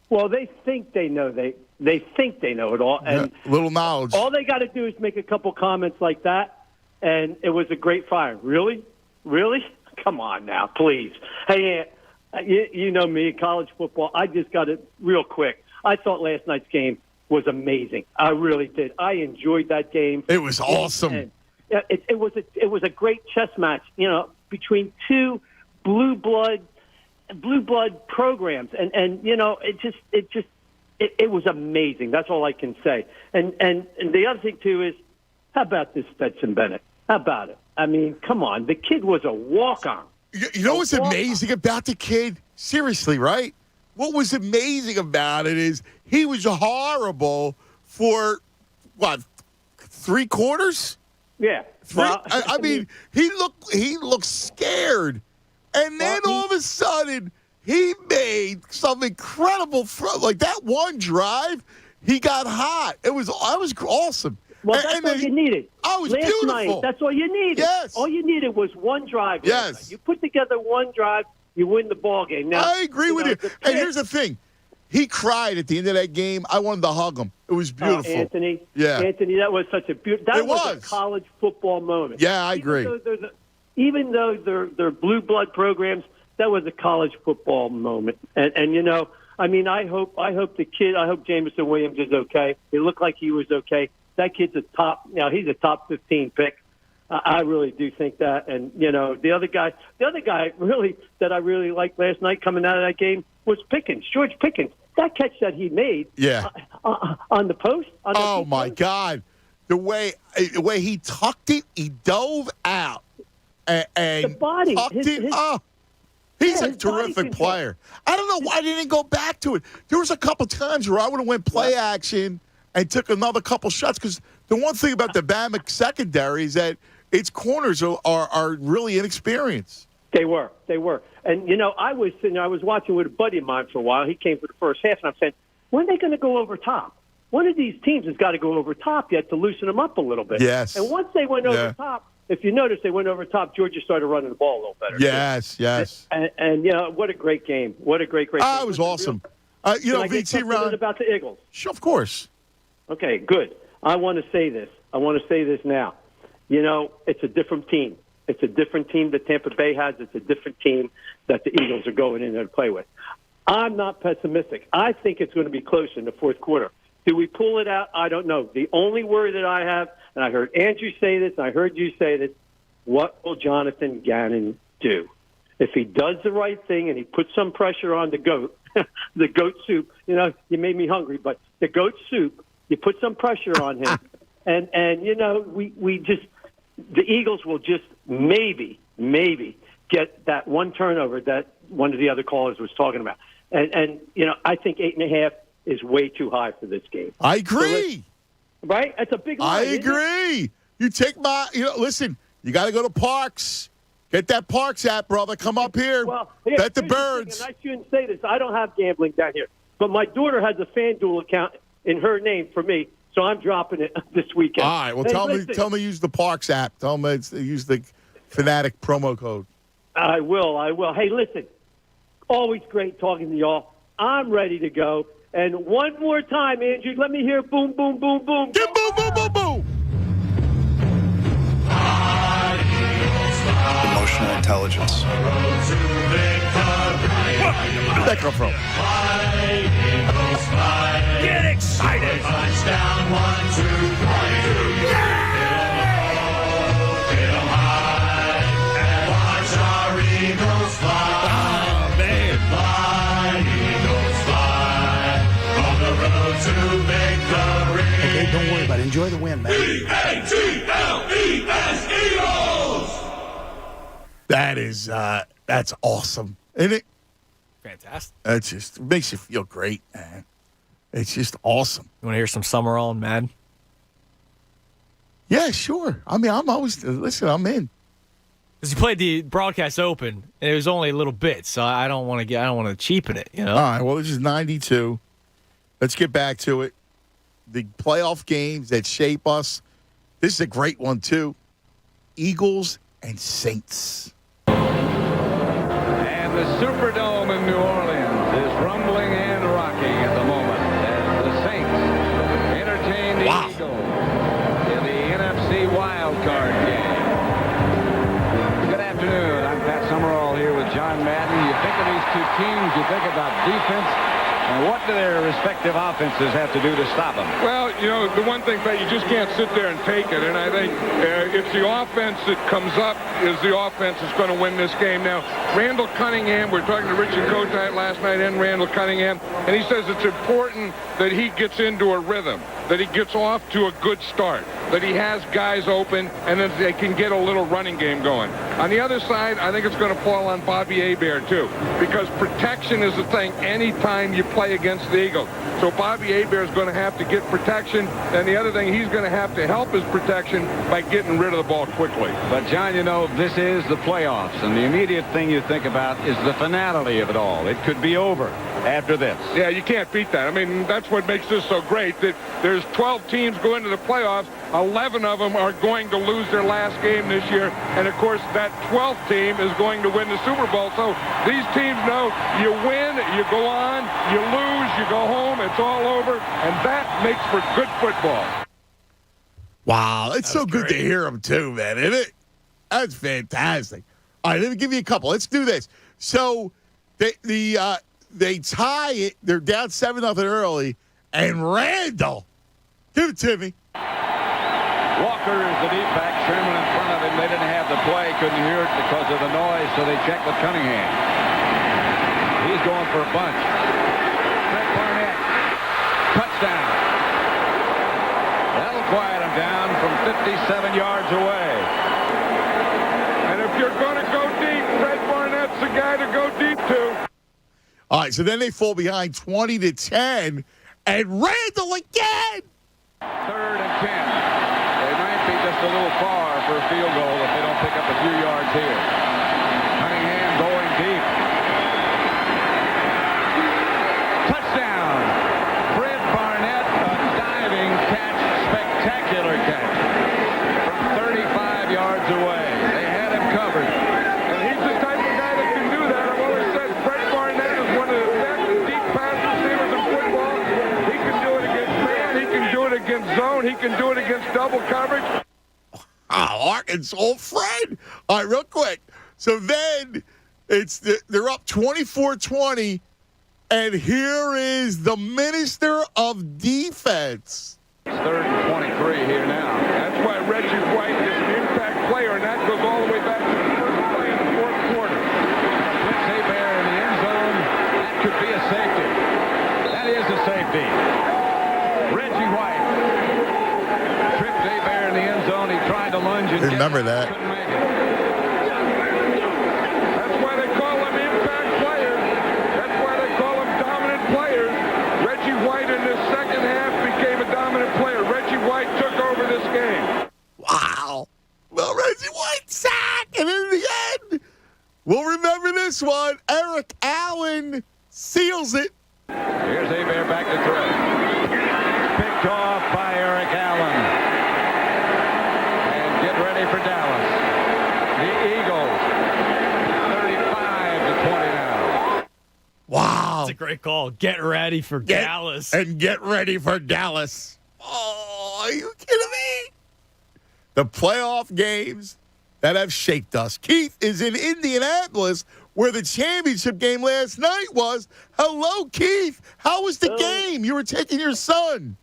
Well, they think they know. They think they know it all. And little knowledge. All they got to do is make a couple comments like that, and it was a great fire. Really? Come on now, please. Hey, you know me, college football. I just got it real quick. I thought last night's game was amazing. I really did. I enjoyed that game. It was awesome. And it was a great chess match, between two blue blood programs, and it was amazing. That's all I can say. And the other thing too is, how about this Stetson Bennett? How about it? I mean, come on, the kid was a walk-on. You know what's amazing about the kid? Seriously, right? What was amazing about it is he was horrible for, 3 quarters? Yeah. Well, I mean, he looked scared. And then all of a sudden, he made some incredible like that one drive, he got hot. That was awesome. Well, that's all you needed. Oh, it was Last beautiful. night, that's all you needed. Yes. All you needed was one drive. Yes. You put together one drive, you win the ball game. Now, I agree with you. And here's the thing. He cried at the end of that game. I wanted to hug him. It was beautiful. Anthony. Yeah. Anthony, that was such a beautiful. That was a college football moment. Yeah, I agree. Even though they're blue blood programs, that was a college football moment. And you know, I mean, I hope Jameson Williams is okay. It looked like he was okay. That kid's he's a top 15 pick. I really do think that. And, you know, the other guy really that I really liked last night coming out of that game was Pickens, George Pickens. That catch that he made on the post. Oh, my God. The way he tucked it, he dove out and the body, tucked it. He's a terrific player. I don't know why I didn't go back to it. There was a couple times where I would have went play action and took another couple shots because the one thing about the Bama secondary is that its corners are really inexperienced. They were. And, you know, I was watching with a buddy of mine for a while. He came for the first half, and I'm saying, when are they going to go over top? One of these teams has got to go over top yet to loosen them up a little bit. Yes. And once they went over top, if you notice, they went over top, Georgia started running the ball a little better. Yes. And you know, what a great game. What a great game. It was awesome. You know, VT Ron. About the Eagles. Sure, of course. Okay, good. I want to say this. Now. You know, it's a different team. It's a different team that Tampa Bay has. It's a different team that the Eagles are going in there to play with. I'm not pessimistic. I think it's going to be close in the fourth quarter. Do we pull it out? I don't know. The only worry that I have, and I heard Andrew say this, and I heard you say this, what will Jonathan Gannon do? If he does the right thing and he puts some pressure on the goat, the goat soup, you know, you made me hungry, but the goat soup, you put some pressure on him, and you know, the Eagles will just maybe get that one turnover that one of the other callers was talking about. And you know, I think 8.5 is way too high for this game. I agree. Right? That's a big line. I agree. You take listen, you got to go to Parks. Get that Parks app, brother. Come up here. Well, bet the birds. And I shouldn't say this. I don't have gambling down here. But my daughter has a FanDuel account in her name for me, so I'm dropping it this weekend. All right. Well, tell me to use the Parks app. Tell me to use the Fanatic promo code. I will. Hey, listen, always great talking to y'all. I'm ready to go. And one more time, Andrew, let me hear boom, boom, boom, boom. Boom, boom, boom, boom, boom. Emotional intelligence. Where'd that come from? Get excited! Touchdown, 1, 2, 3. Yeah! Eagles fly. Oh, man. Fly, Eagles fly. On the road to victory. Okay, don't worry about it. Enjoy the win, man. EATLES, Eagles! That is, that's awesome. Isn't it? Fantastic. It just makes you feel great, man. It's just awesome. You want to hear some Summerall and Mad? Yeah, sure. I mean, I'm always, I'm in. Because you played the broadcast open, and it was only a little bit, so I don't want to cheapen it, you know? All right, well, this is 92. Let's get back to it. The playoff games that shape us. This is a great one, too. Eagles and Saints. And the Superdome in New Orleans is rumbling and rocking at the moment as the Saints entertain the Eagles in the NFC wildcard game. Good afternoon. I'm Pat Summerall here with John Madden. You think of these two teams, you think about defense, And what do their respective offenses have to do to stop them? Well, the one thing that you just can't sit there and take it. And I think it's the offense that comes up is the offense that's going to win this game. Now, Randall Cunningham, we're talking to Richard Kotite last night and Randall Cunningham, and he says it's important that he gets into a rhythm, that he gets off to a good start, that he has guys open, and then they can get a little running game going. On the other side, I think it's going to fall on Bobby Hebert, too, because protection is the thing anytime you play against the Eagles. So Bobby Hebert is going to have to get protection, and the other thing, he's going to have to help his protection by getting rid of the ball quickly. But, John, this is the playoffs, and the immediate thing you think about is the finality of it all. It could be over after this. Yeah, you can't beat that. I mean, that's what makes this so great, that there's 12 teams going to the playoffs. 11 of them are going to lose their last game this year. And, of course, that 12th team is going to win the Super Bowl. So these teams know you win, you go on, you lose, you go home, it's all over. And that makes for good football. Wow, it's so good to hear them, too, man, isn't it? That's fantastic. All right, let me give you a couple. Let's do this. So they tie it. They're down 7-0 early. And Randall, give it to me. Walker is the deep back. Sherman in front of him. They didn't have the play. Couldn't hear it because of the noise, so they checked with Cunningham. He's going for a bunch. Fred Barnett. Touchdown. That'll quiet him down from 57 yards away. And if you're going to go deep, Fred Barnett's the guy to go deep to. All right, so then they fall behind 20-10, and Randall again. 3rd and 10. They might be just a little far for a field goal if they don't pick up a few yards here. Cunningham going deep. Touchdown. Fred Barnett, a diving catch, spectacular catch. From 35 yards away. They had him covered. And he's the type of guy that can do that. I've always said Fred Barnett is one of the best deep pass receivers in football. He can do it against man. He can do it against zone. He can do it against double coverage. Oh, Arkansas Fred. All right, real quick. So then they're up 24-20, and here is the minister of defense. It's 3rd and 23 here now. That's why Reggie White is an impact player, and that goes all the way back to the first play in the 4th quarter. Blitz Hebert in the end zone. That could be a safety. That is a safety. Reggie White tripped Hebert in the end zone. He tried to lunge and remember that. Couldn't make it. That's why they call them impact players. That's why they call them dominant players. Reggie White in this second half became a dominant player. Reggie White took over this game. Wow. Well, Reggie White sack, and in the end, we'll remember this one. Eric Allen seals it. Here's Hebert back to throw. Picked off by Eric Allen. And get ready for Dallas. The Eagles, 35-20 now. Wow. That's a great call. Get ready for Dallas. And get ready for Dallas. Oh, are you kidding me? The playoff games that have shaped us. Keith is in Indianapolis, where the championship game last night was. Hello, Keith. How was the game? You were taking your son.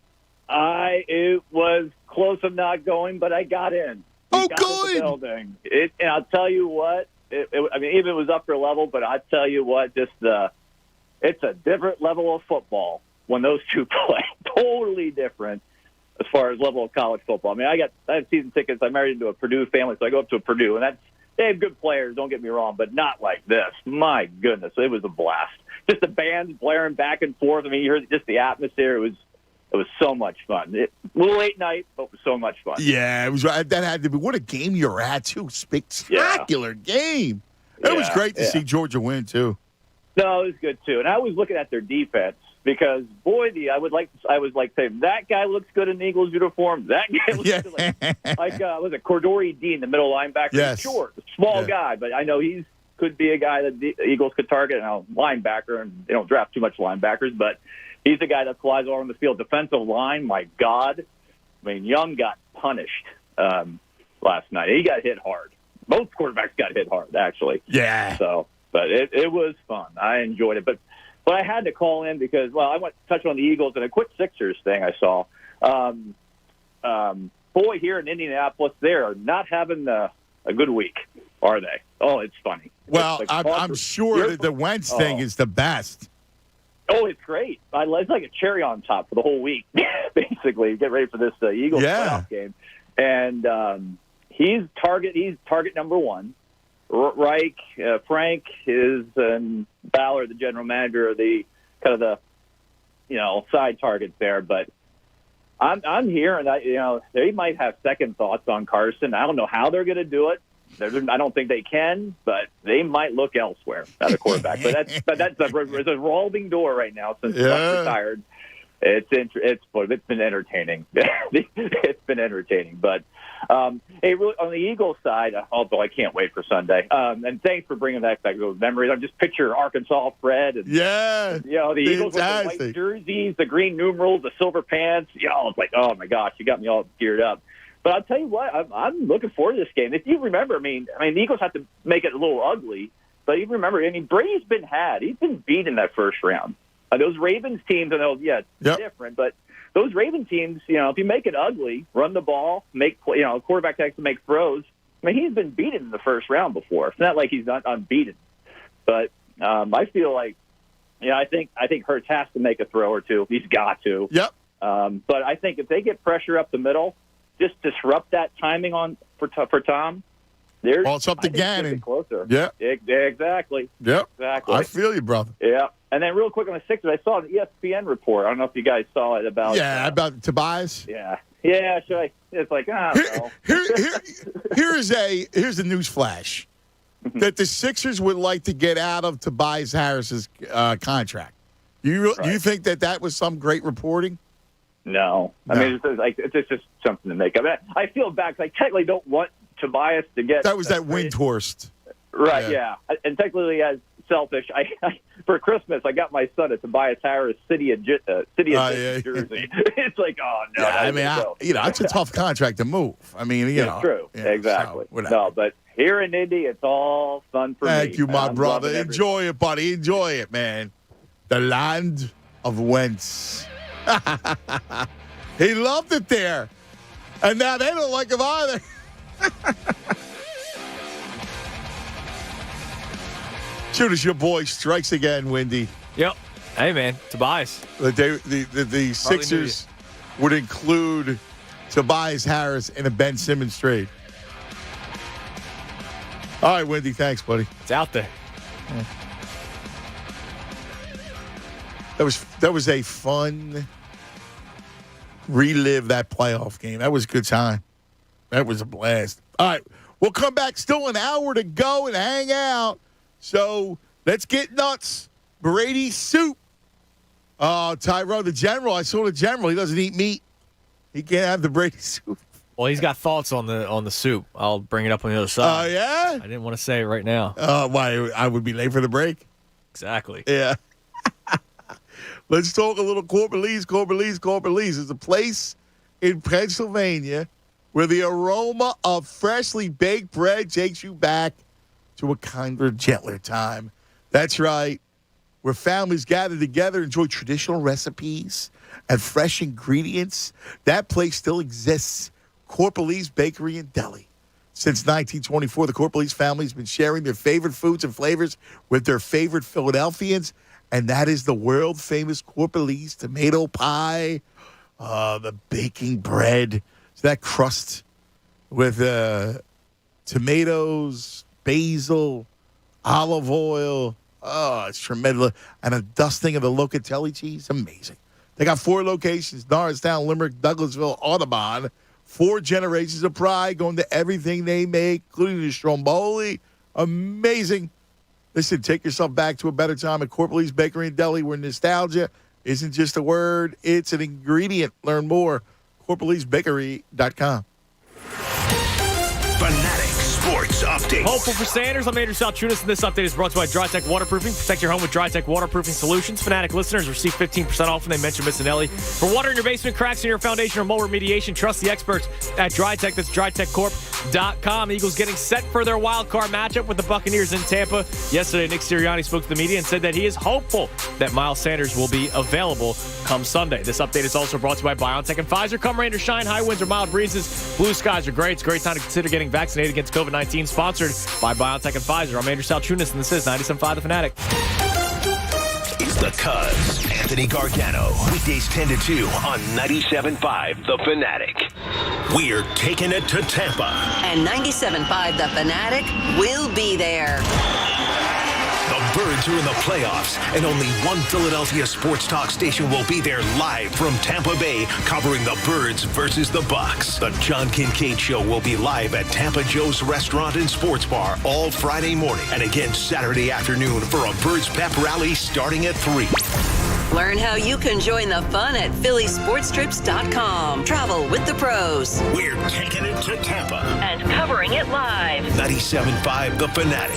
It was close of not going, but I got in. Oh, got good. in the building. And I'll tell you what. I mean, even it was upper level, but I tell you what, it's a different level of football when those two play. Totally different as far as level of college football. I mean, I have season tickets. I married into a Purdue family, so I go up to a Purdue, and they have good players. Don't get me wrong, but not like this. My goodness, it was a blast. Just the bands blaring back and forth. I mean, you heard just the atmosphere. It was so much fun. A little late night, but it was so much fun. Yeah, it was. That had to be. What a game you're at, too. Spectacular game. It was great to see Georgia win, too. No, it was good, too. And I was looking at their defense because, boy, I was like saying, that guy looks good in the Eagles uniform. That guy looks good. Was it Cordori Dean, the middle linebacker? Yes. Short, small guy, but I know he could be a guy that the Eagles could target. And a linebacker, and they don't draft too much linebackers, but he's the guy that flies all around the field. Defensive line, my God. I mean, Young got punished last night. He got hit hard. Both quarterbacks got hit hard, actually. Yeah. So, but it was fun. I enjoyed it. But But I had to call in because, well, I want to touch on the Eagles and a quick Sixers thing I saw. Boy, here in Indianapolis, they're not having a good week, are they? Oh, it's funny. Well, It's like I'm sure that the Wentz thing is the best. Oh, it's great. It's like a cherry on top for the whole week, basically. Get ready for this Eagles playoff game. And he's target number one. Reich, Frank is Ballard, the general manager, of the kind of the side targets there. But I'm here, and they might have second thoughts on Carson. I don't know how they're going to do it. I don't think they can, but they might look elsewhere at a quarterback. But that's a revolving door right now since Buck retired. It's been entertaining. It's been entertaining. But hey, really, on the Eagles side, although I can't wait for Sunday. And thanks for bringing that back those memories. I'm just picture Arkansas Fred and the Eagles with the white jerseys, the green numerals, the silver pants. It's like, oh my gosh, you got me all geared up. But I'll tell you what, I'm looking forward to this game. If you remember, I mean, the Eagles have to make it a little ugly, but you remember, Brady's been He's been beat in that first round. Those Ravens teams, I know, it's different, but those Ravens teams, if you make it ugly, run the ball, make quarterback has to make throws. He's been beaten in the first round before. It's not like he's not unbeaten. But I feel like, I think Hurts has to make a throw or two. He's got to. Yep. But I think if they get pressure up the middle, just disrupt that timing for Tom. It's up to Gannon. Closer. Yeah. Exactly. Yep. Exactly. I feel you, brother. Yeah. And then real quick on the Sixers, I saw an ESPN report. I don't know if you guys saw it about. Yeah, about Tobias. Yeah. Yeah. Should I? It's like here's a news flash that the Sixers would like to get out of Tobias Harris's contract. You think that was some great reporting? No. I mean, it's just something to make up. I feel bad because I technically don't want Tobias to get. That was that Windhorst. Right, yeah. And technically, as selfish, I for Christmas, I got my son a Tobias Harris City of jersey. It's like, oh, no. Yeah, it's a tough contract to move. It's true. Yeah, exactly. So, no, but here in Indy, it's all fun for me. Thank you, my brother. Enjoy it, buddy. Enjoy it, man. The land of Wentz. He loved it there. And now they don't like him either. Shoot, it's your boy strikes again, Wendy. Yep. Hey, man, Tobias. The Sixers would include Tobias Harris in a Ben Simmons trade. All right, Wendy, thanks, buddy. It's out there. Yeah. That was a fun relive that playoff game. That was a good time. That was a blast. All right, we'll come back. Still an hour to go and hang out. So let's get nuts. Brady soup. Tyrone, the general. I saw the general. He doesn't eat meat. He can't have the Brady soup. Well, he's got thoughts on the soup. I'll bring it up on the other side. Oh, yeah? I didn't want to say it right now. Why? I would be late for the break? Exactly. Yeah. Let's talk a little Corporate Lee's is a place in Pennsylvania where the aroma of freshly baked bread takes you back to a kinder, gentler time. That's right. Where families gather together, enjoy traditional recipes and fresh ingredients. That place still exists. Corporate Lee's Bakery and Deli. Since 1924, the Corporate Lee's family has been sharing their favorite foods and flavors with their favorite Philadelphians, and that is the world-famous Corporate Lee's tomato pie, the baking bread, so that crust with tomatoes, basil, olive oil. Oh, it's tremendous. And a dusting of the Locatelli cheese. Amazing. They got 4 locations, Norristown, Limerick, Douglasville, Audubon. 4 generations of pride going to everything they make, including the stromboli. Amazing. Listen, take yourself back to a better time at Corporate Lee's Bakery and Deli, where nostalgia isn't just a word, it's an ingredient. Learn more. CorporateLee'sBakery.com. Fanatic Sports news updates. Hopeful for Sanders. I'm Andrew Salchunas, and this update is brought to you by DryTech Waterproofing. Protect your home with DryTech Waterproofing Solutions. Fanatic listeners receive 15% off when they mention Miss Anelli. For water in your basement, cracks in your foundation, or mold remediation, trust the experts at DryTech. That's DryTechCorp.com. Eagles getting set for their wild card matchup with the Buccaneers in Tampa. Yesterday, Nick Sirianni spoke to the media and said that he is hopeful that Miles Sanders will be available come Sunday. This update is also brought to you by BioNTech and Pfizer. Come rain or shine, high winds or mild breezes, blue skies are great. It's a great time to consider getting vaccinated against COVID-19. Sponsored by BioNTech and Pfizer. I'm Andrew Salchunas, and this is 97.5 The Fanatic. It's the Cuz, Anthony Gargano. Weekdays 10 to 2 on 97.5 The Fanatic. We're taking it to Tampa. And 97.5 The Fanatic will be there. The Birds are in the playoffs, and only one Philadelphia sports talk station will be there live from Tampa Bay, covering the Birds versus the Bucs. The John Kincaid Show will be live at Tampa Joe's Restaurant and Sports Bar all Friday morning, and again Saturday afternoon for a Birds pep rally starting at 3. Learn how you can join the fun at phillysportstrips.com. Travel with the pros. We're taking it to Tampa. And covering it live. 97.5 The Fanatic.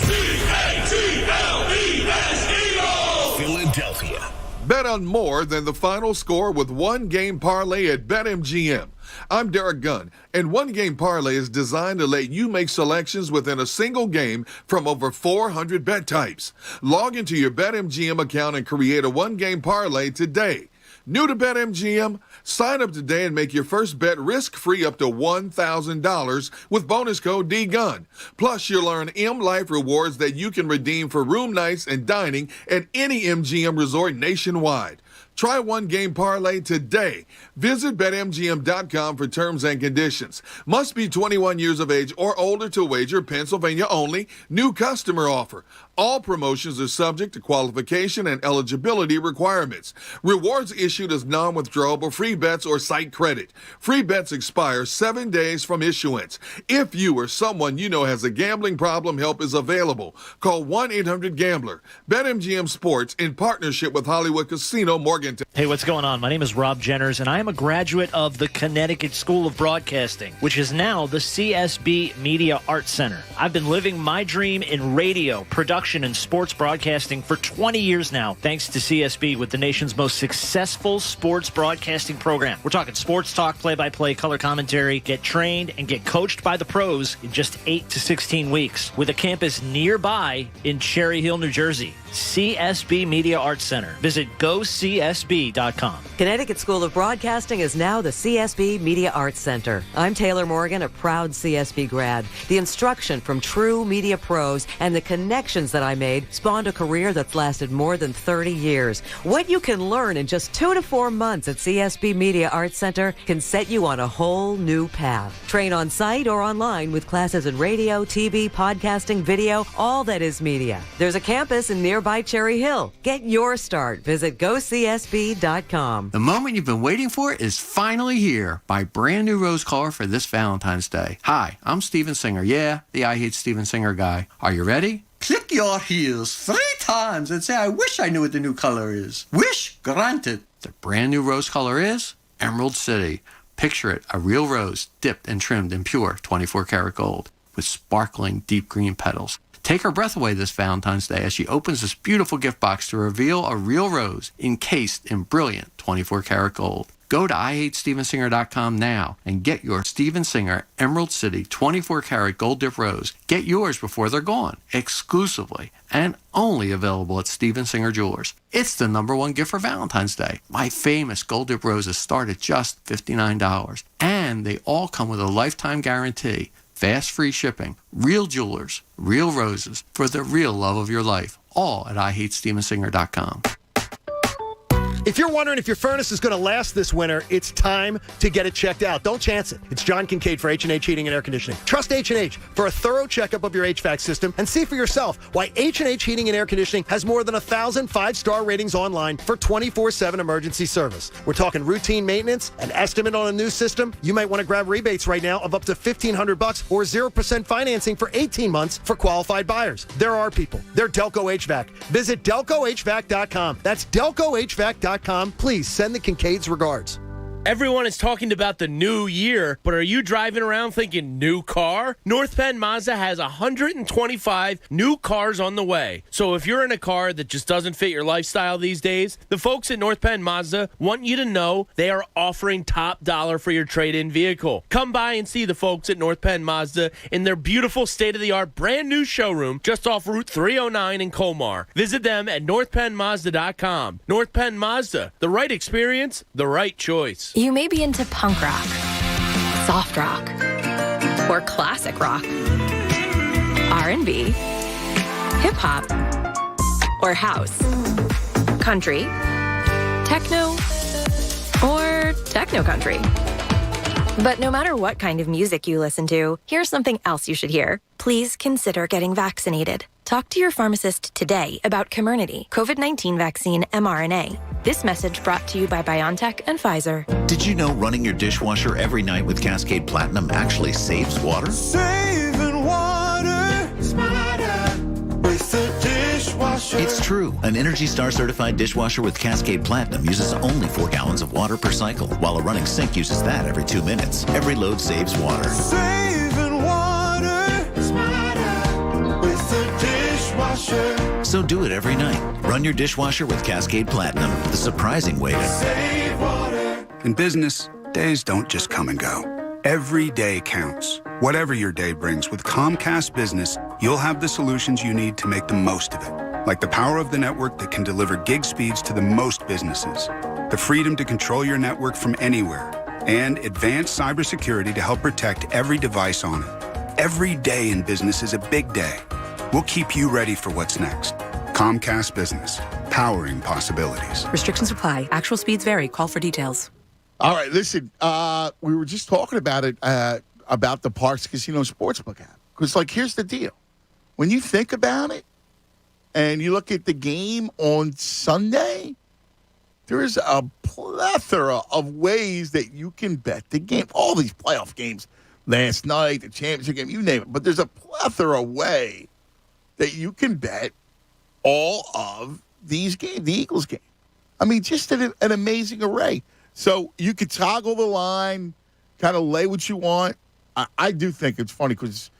Philadelphia. Bet on more than the final score with One Game Parlay at BetMGM. I'm Derek Gunn, and One Game Parlay is designed to let you make selections within a single game from over 400 bet types. Log into your BetMGM account and create a One Game Parlay today. New to BetMGM? Sign up today and make your first bet risk-free up to $1,000 with bonus code DGUN. Plus, you'll earn M-Life rewards that you can redeem for room nights and dining at any MGM resort nationwide. Try One Game Parlay today. Visit BetMGM.com for terms and conditions. Must be 21 years of age or older to wager. Pennsylvania only. New customer offer. All promotions are subject to qualification and eligibility requirements. Rewards issued as non-withdrawable free bets or site credit. Free bets expire 7 days from issuance. If you or someone you know has a gambling problem, help is available. Call 1-800-GAMBLER. BetMGM Sports in partnership with Hollywood Casino Morgantown. Hey, what's going on? My name is Rob Jenners, and I am a graduate of the Connecticut School of Broadcasting, which is now the CSB Media Arts Center. I've been living my dream in radio, production, and sports broadcasting for 20 years now, thanks to CSB with the nation's most successful sports broadcasting program. We're talking sports talk, play-by-play, color commentary, get trained and get coached by the pros in just 8 to 16 weeks with a campus nearby in Cherry Hill, New Jersey. CSB Media Arts Center. Visit GoCSB.com. Connecticut School of Broadcasting is now the CSB Media Arts Center. I'm Taylor Morgan, a proud CSB grad. The instruction from true media pros and the connections that I made spawned a career that's lasted more than 30 years. What you can learn in just 2 to 4 months at CSB Media Arts Center can set you on a whole new path. Train on site or online with classes in radio, TV, podcasting, video, all that is media. There's a campus in nearby Cherry Hill. Get your start. Visit GoCSB.com. The moment you've been waiting for is finally here. Buy brand new rose color for this Valentine's Day. Hi, I'm Steven Singer. Yeah, the I Hate Steven Singer guy. Are you ready? Click your heels 3 times and say, I wish I knew what the new color is. Wish granted. The brand new rose color is Emerald City. Picture it, a real rose dipped and trimmed in pure 24 karat gold with sparkling deep green petals. Take her breath away this Valentine's Day as she opens this beautiful gift box to reveal a real rose encased in brilliant 24 karat gold. Go to IHateStevenSinger.com now and get your Steven Singer Emerald City 24 karat gold dip rose. Get yours before they're gone, exclusively and only available at Steven Singer Jewelers. It's the #1 gift for Valentine's Day. My famous gold dip roses start at just $59, and they all come with a lifetime guarantee. Fast free shipping, real jewelers, real roses, for the real love of your life. All at IHateStevenSinger.com. If you're wondering if your furnace is going to last this winter, it's time to get it checked out. Don't chance it. It's John Kincaid for H&H Heating and Air Conditioning. Trust H&H for a thorough checkup of your HVAC system and see for yourself why H&H Heating and Air Conditioning has more than 1,000 5-star ratings online for 24/7 emergency service. We're talking routine maintenance, an estimate on a new system. You might want to grab rebates right now of up to $1,500 or 0% financing for 18 months for qualified buyers. There are people. They're Delco HVAC. Visit DelcoHVAC.com. That's DelcoHVAC.com. Please send the Kincaids regards. Everyone is talking about the new year, but are you driving around thinking new car? North Penn Mazda has 125 new cars on the way. So if you're in a car that just doesn't fit your lifestyle these days, the folks at North Penn Mazda want you to know they are offering top dollar for your trade-in vehicle. Come by and see the folks at North Penn Mazda in their beautiful state-of-the-art brand new showroom just off Route 309 in Colmar. Visit them at northpennmazda.com. North Penn Mazda, the right experience, the right choice. You may be into punk rock, soft rock, or classic rock, R&B, hip-hop, or house, country, techno, or techno-country. But no matter what kind of music you listen to, here's something else you should hear. Please consider getting vaccinated. Talk to your pharmacist today about Comirnaty, COVID-19 vaccine mRNA. This message brought to you by BioNTech and Pfizer. Did you know running your dishwasher every night with Cascade Platinum actually saves water? Saving water, smarter with the dishwasher. It's true. An Energy Star certified dishwasher with Cascade Platinum uses only 4 gallons of water per cycle, while a running sink uses that every 2 minutes. Every load saves water. Saving water, smarter with the dishwasher. So do it every night. Run your dishwasher with Cascade Platinum, the surprising way to save water. In business, days don't just come and go. Every day counts. Whatever your day brings, with Comcast Business, you'll have the solutions you need to make the most of it. Like the power of the network that can deliver gig speeds to the most businesses, the freedom to control your network from anywhere, and advanced cybersecurity to help protect every device on it. Every day in business is a big day. We'll keep you ready for what's next. Comcast Business, powering possibilities. Restrictions apply. Actual speeds vary. Call for details. All right, listen, we were just talking about it, about the Parks Casino Sportsbook app. Because, here's the deal. When you think about it and you look at the game on Sunday, there is a plethora of ways that you can bet the game. All these playoff games last night, the championship game, you name it. But there's a plethora way that you can bet all of these games, the Eagles game. I mean, just an amazing array. So you could toggle the line, kind of lay what you want. I do think it's funny because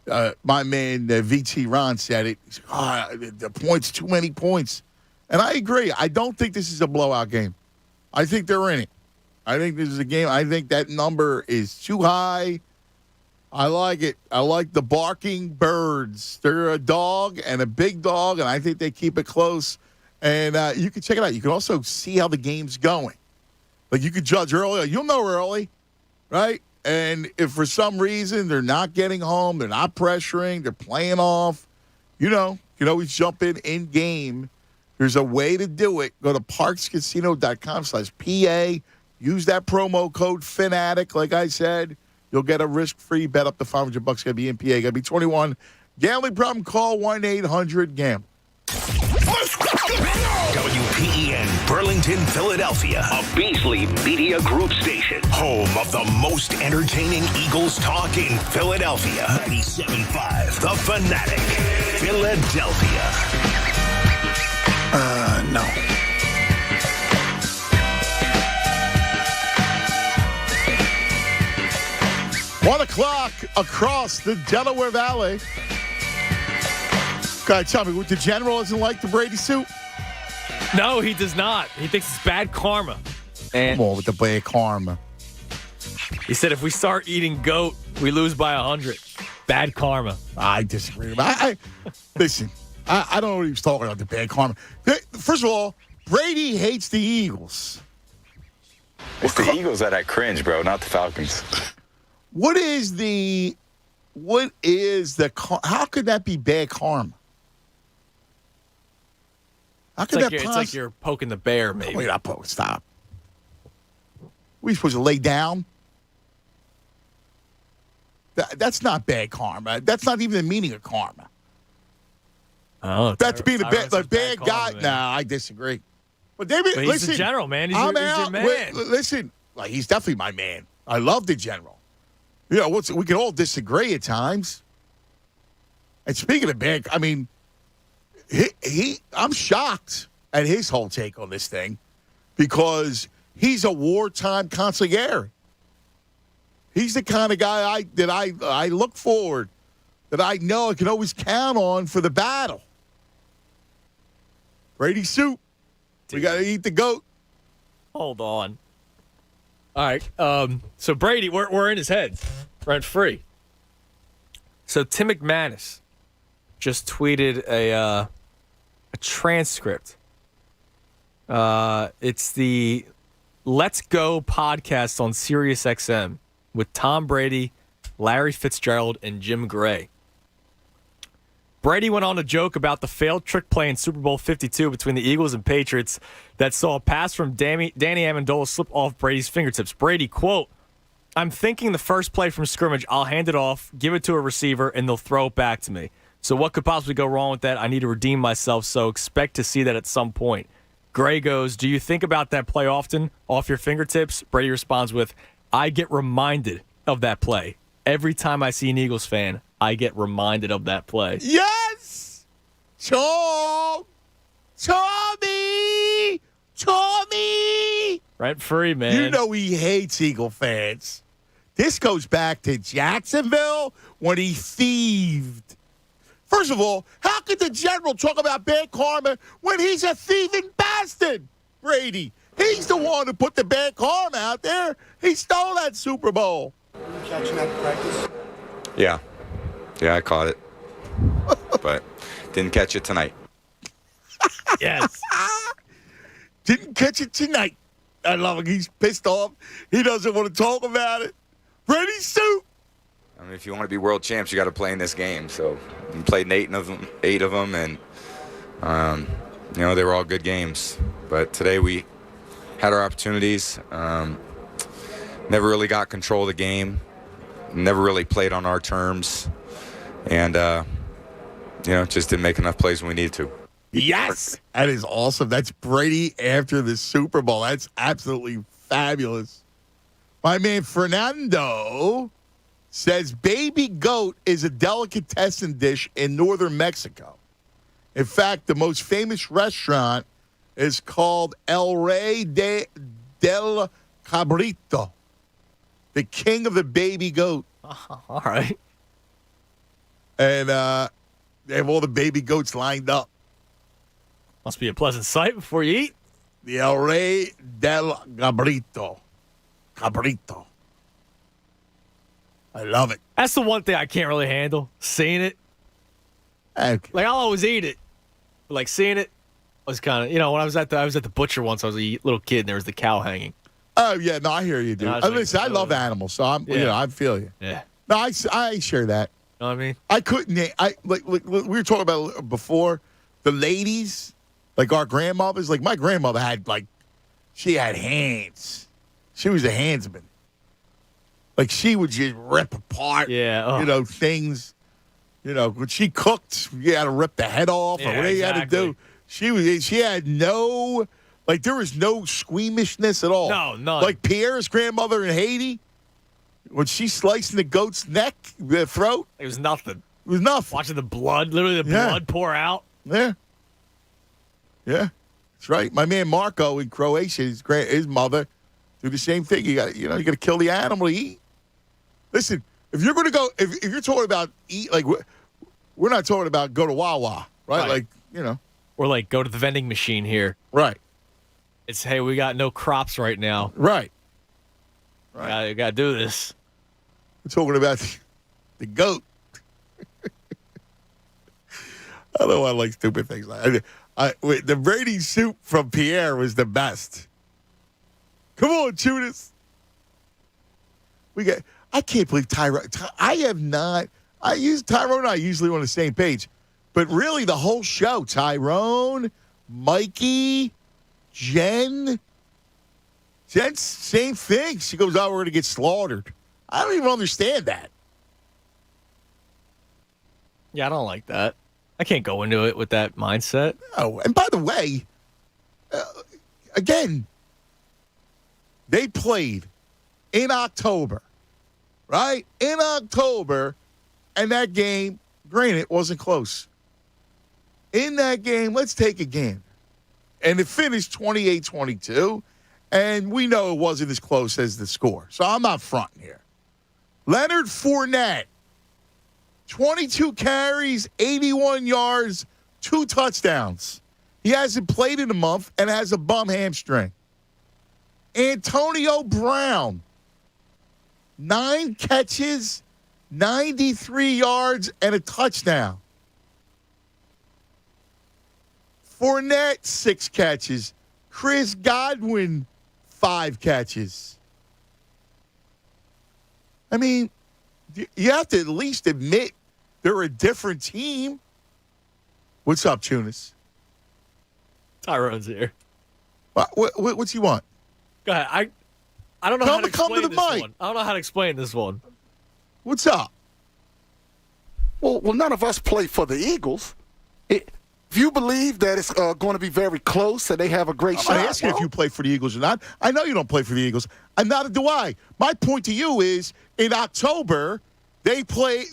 my man VT Ron said it. He's like, the points, too many points. And I agree. I don't think this is a blowout game. I think they're in it. I think this is a game. I think that number is too high. I like it. I like the barking birds. They're a dog and a big dog, and I think they keep it close. And you can check it out. You can also see how the game's going. You could judge early. You'll know early, right? And if for some reason they're not getting home, they're not pressuring, they're playing off, you can always jump in game. There's a way to do it. Go to parkscasino.com/PA. Use that promo code Fanatic, like I said. You'll get a risk-free bet up to $500. Got to be in PA. Got to be 21. Gambling problem? Call 1-800-GAMBLE. WPEN Burlington, Philadelphia, a Beasley Media Group station, home of the most entertaining Eagles talk in Philadelphia. 97.5 The Fanatic, Philadelphia. No. One o'clock across the Delaware Valley. Okay, tell me, the general doesn't like the Brady suit? No, he does not. He thinks it's bad karma. And come on with the bad karma. He said if we start eating goat, we lose by 100. Bad karma. I disagree. Listen, I don't know what he was talking about, the bad karma. First of all, Brady hates the Eagles. It's the Eagles that I cringe, bro, not the Falcons. How could that be bad karma? How could it's like you're poking the bear, maybe. Wait, not poking. Stop. We supposed to lay down? That's not bad karma. That's not even the meaning of karma. Oh, that's being a bad guy. Man. Nah, I disagree. But he's listen, the general, man. He's your man. Listen, he's definitely my man. I love the general. We can all disagree at times. And speaking of bad, I mean, I'm shocked at his whole take on this thing because he's a wartime consigliere. He's the kind of guy I look forward, that I know I can always count on for the battle. Brady soup. We got to eat the goat. Hold on. All right. So Brady, we're in his head, rent free. So Tim McManus just tweeted a transcript. It's the Let's Go podcast on SiriusXM with Tom Brady, Larry Fitzgerald, and Jim Gray. Brady went on to joke about the failed trick play in Super Bowl 52 between the Eagles and Patriots that saw a pass from Danny Amendola slip off Brady's fingertips. Brady, quote, "I'm thinking the first play from scrimmage, I'll hand it off, give it to a receiver, and they'll throw it back to me. So what could possibly go wrong with that? I need to redeem myself, so expect to see that at some point." Gray goes, "Do you think about that play often, off your fingertips?" Brady responds with, "I get reminded of that play. Every time I see an Eagles fan, I get reminded of that play." Yes! Tommy! Rent free, man. You know he hates Eagle fans. This goes back to Jacksonville when he thieved. First of all, how could the general talk about bad karma when he's a thieving bastard, Brady? He's the one who put the bad karma out there. He stole that Super Bowl. You catching that practice? Yeah, I caught it, but didn't catch it tonight. Yes. Didn't catch it tonight. I love it. He's pissed off. He doesn't want to talk about it. Brady soup. I mean, if you want to be world champs, you got to play in this game. So we played eight of them, and they were all good games. But today we had our opportunities. Never really got control of the game. Never really played on our terms, and just didn't make enough plays when we needed to. Yes, that is awesome. That's Brady after the Super Bowl. That's absolutely fabulous. My man Fernando says baby goat is a delicatessen dish in northern Mexico. In fact, the most famous restaurant is called El Rey del Cabrito, the king of the baby goat. All right. And they have all the baby goats lined up. Must be a pleasant sight before you eat. The El Rey del Cabrito. Cabrito. I love it. That's the one thing I can't really handle, seeing it. Okay. Like, I'll always eat it. But, like, seeing it was kind of, when I was at the butcher once, I was a little kid, and there was the cow hanging. Oh, yeah, no, I hear you, dude. Listen, I love animals, so I feel you. Yeah. No, I share that. You know what I mean? I couldn't, like we were talking about before, the ladies, like our grandmothers, like my grandmother had, she had hands. She was a handsman. Like, she would just rip apart, things. When she cooked, you had to rip the head off or whatever you had to do. She had no, there was no squeamishness at all. No, none. Like Pierre's grandmother in Haiti, when she sliced the goat's neck, the throat. It was nothing. It was nothing. Watching the blood, literally the blood pour out. Yeah. Yeah. That's right. My man Marco in Croatia, his mother, do the same thing. You got to kill the animal to eat. Listen, if you're going to go, if you're talking about eat, we're not talking about go to Wawa, right? Or go to the vending machine here. Right. It's, hey, we got no crops right now. Right. You got to do this. We're talking about the goat. I don't know why I like stupid things like that. The Brady soup from Pierre was the best. Come on, Judas. I can't believe Tyrone. Tyrone and I usually on the same page. But really, the whole show, Tyrone, Mikey, Jen's same thing. She goes, we're going to get slaughtered. I don't even understand that. Yeah, I don't like that. I can't go into it with that mindset. No, and by the way, again, they played in October, right? In October, and that game, granted, wasn't close. In that game, let's take a game. And it finished 28-22, And we know it wasn't as close as the score. So I'm not fronting here. Leonard Fournette, 22 carries, 81 yards, 2 touchdowns. He hasn't played in a month and has a bum hamstring. Antonio Brown, 9 catches, 93 yards, and a touchdown. Fournette, 6 catches. Chris Godwin, 5 catches. I mean, you have to at least admit they're a different team. What's up, Tunis? Tyrone's here. What's he want? Go ahead. I don't know how to explain this one. I don't know how to explain this one. What's up? Well, none of us play for the Eagles. If you believe that it's going to be very close and they have a great shot. I'm not asking if you play for the Eagles or not. I know you don't play for the Eagles. And neither do I. My point to you is, in October, they play.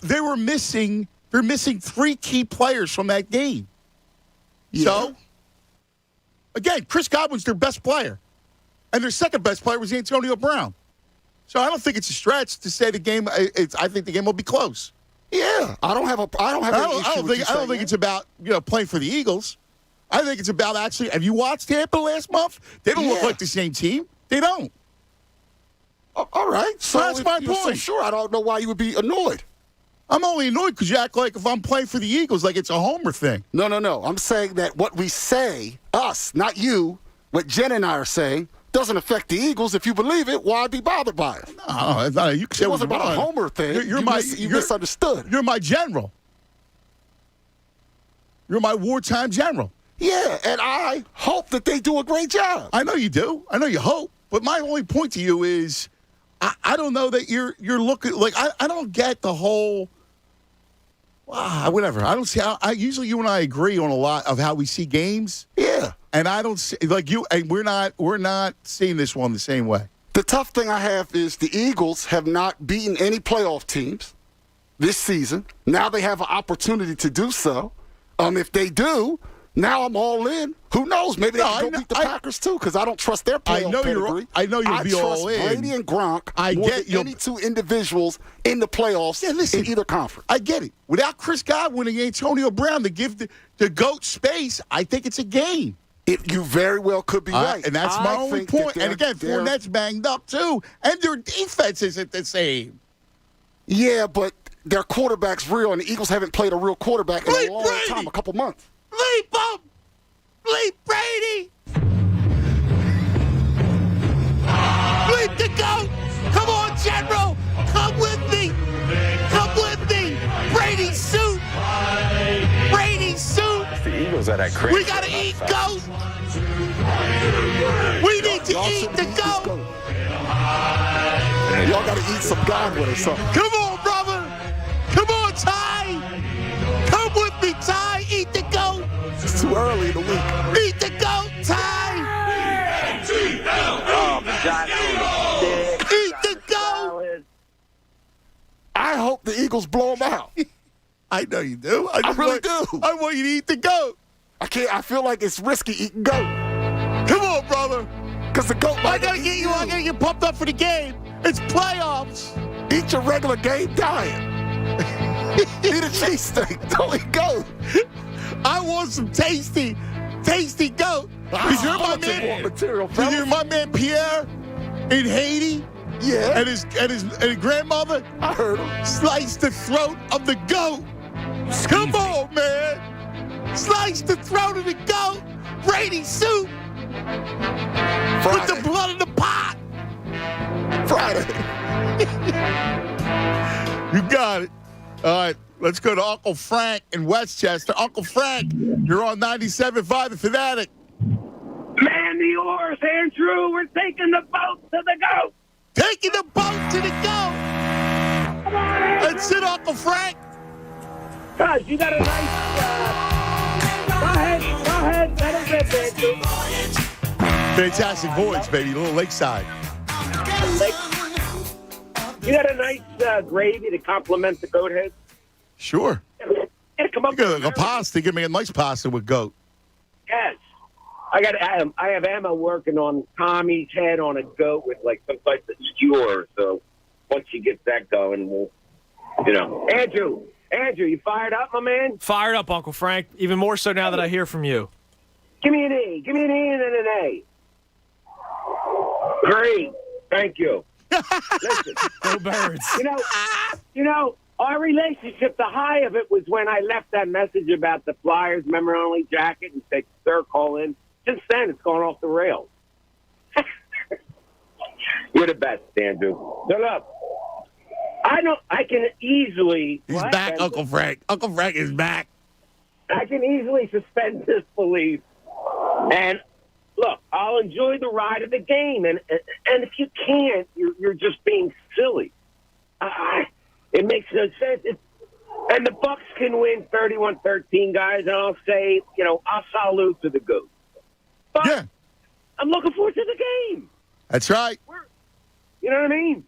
They were missing. They're missing 3 key players from that game. Yeah. So, again, Chris Godwin's their best player, and their second best player was Antonio Brown. So I don't think it's a stretch to say the game. I think the game will be close. Yeah, I don't have I don't think it's about playing for the Eagles. I think it's about actually. Have you watched Tampa last month? They don't look like the same team. They don't. All right. So that's my point. So sure, I don't know why you would be annoyed. I'm only annoyed because you act like if I'm playing for the Eagles, like it's a homer thing. No. I'm saying that what we say, us, not you, what Jen and I are saying, doesn't affect the Eagles. If you believe it, why be bothered by it? No, it's not. You can say it wasn't about a homer thing. You misunderstood. You're my general. You're my wartime general. Yeah, and I hope that they do a great job. I know you do. I know you hope. But my only point to you is, I don't know that you're looking like I don't get the whole. Whatever. I don't see how. Usually you and I agree on a lot of how we see games. Yeah. And I don't see like you. And we're not seeing this one the same way. The tough thing I have is the Eagles have not beaten any playoff teams this season. Now they have an opportunity to do so. If they do, now I'm all in. Who knows? Maybe they can go beat the Packers too, because I don't trust their playoff pedigree. I know you'll be all in. I trust Brady and Gronk more than any 2 individuals in the playoffs in either conference. I get it. Without Chris Godwin and Antonio Brown to give the GOAT space, I think it's a game. You very well could be right. And that's my only point. And again, Fournette's banged up too, and their defense isn't the same. Yeah, but their quarterback's real, and the Eagles haven't played a real quarterback in a long time, a couple months. Bleep him! Bleep Brady! Bleep the GOAT! Come on, General! Come with me! Come with me! Brady suit! Brady suit! The Eagles are that crazy. We gotta eat GOAT! We need to eat the GOAT! Y'all gotta eat some Godwin or something. Come on, brother! Come on, Ty! Come with me, Ty! Eat the GOAT! It's too early in the week. Eat the GOAT, Ty! Eat the GOAT! I hope the Eagles blow them out. I know you do. I really do. I want you to eat the GOAT. I can't. I feel like it's risky eating GOAT. Come on, brother. Because the GOAT might I gotta get you. I gotta get pumped up for the game. It's playoffs. Eat your regular game diet. Eat a cheesesteak. Don't eat GOAT. I want some tasty GOAT. Because you're my man. Because you're my man Pierre in Haiti. Yeah. And his grandmother. I heard him. Sliced the throat of the GOAT. Come on, man. Slice the throat of the GOAT. Brady soup. Put the blood in the pot. Friday. You got it. All right. Let's go to Uncle Frank in Westchester. Uncle Frank, you're on 97.5 The Fanatic. Man the oars, Andrew. We're taking the boat to the GOAT. Taking the boat to the GOAT. That's it, Uncle Frank. Guys, you got a nice... Go ahead. Let him rip, Andrew. Fantastic voice, baby. A little lakeside. You got a nice gravy to complement the goat head? Sure. Yeah, come up with a pasta. Give me a nice pasta with goat. Yes. I have Emma working on Tommy's head on a goat with like some type of skewer. So once she gets that going, we'll, Andrew, you fired up, my man? Fired up, Uncle Frank. Even more so now that I hear from you. Give me an E. Give me an E and then an A. Great. Thank you. Listen. Go Birds. Our relationship, the high of it was when I left that message about the Flyers member-only jacket and said, sir, call in. Since then, it's gone off the rails. You're the best, Andrew. So look, I can easily... He's back, Uncle Frank. Uncle Frank is back. I can easily suspend disbelief. And look, I'll enjoy the ride of the game. And if you can't, you're just being silly. It makes no sense. And the Bucs can win 31-13, guys, and I'll say, I'll salute to the goat. But yeah. I'm looking forward to the game. That's right. You know what I mean?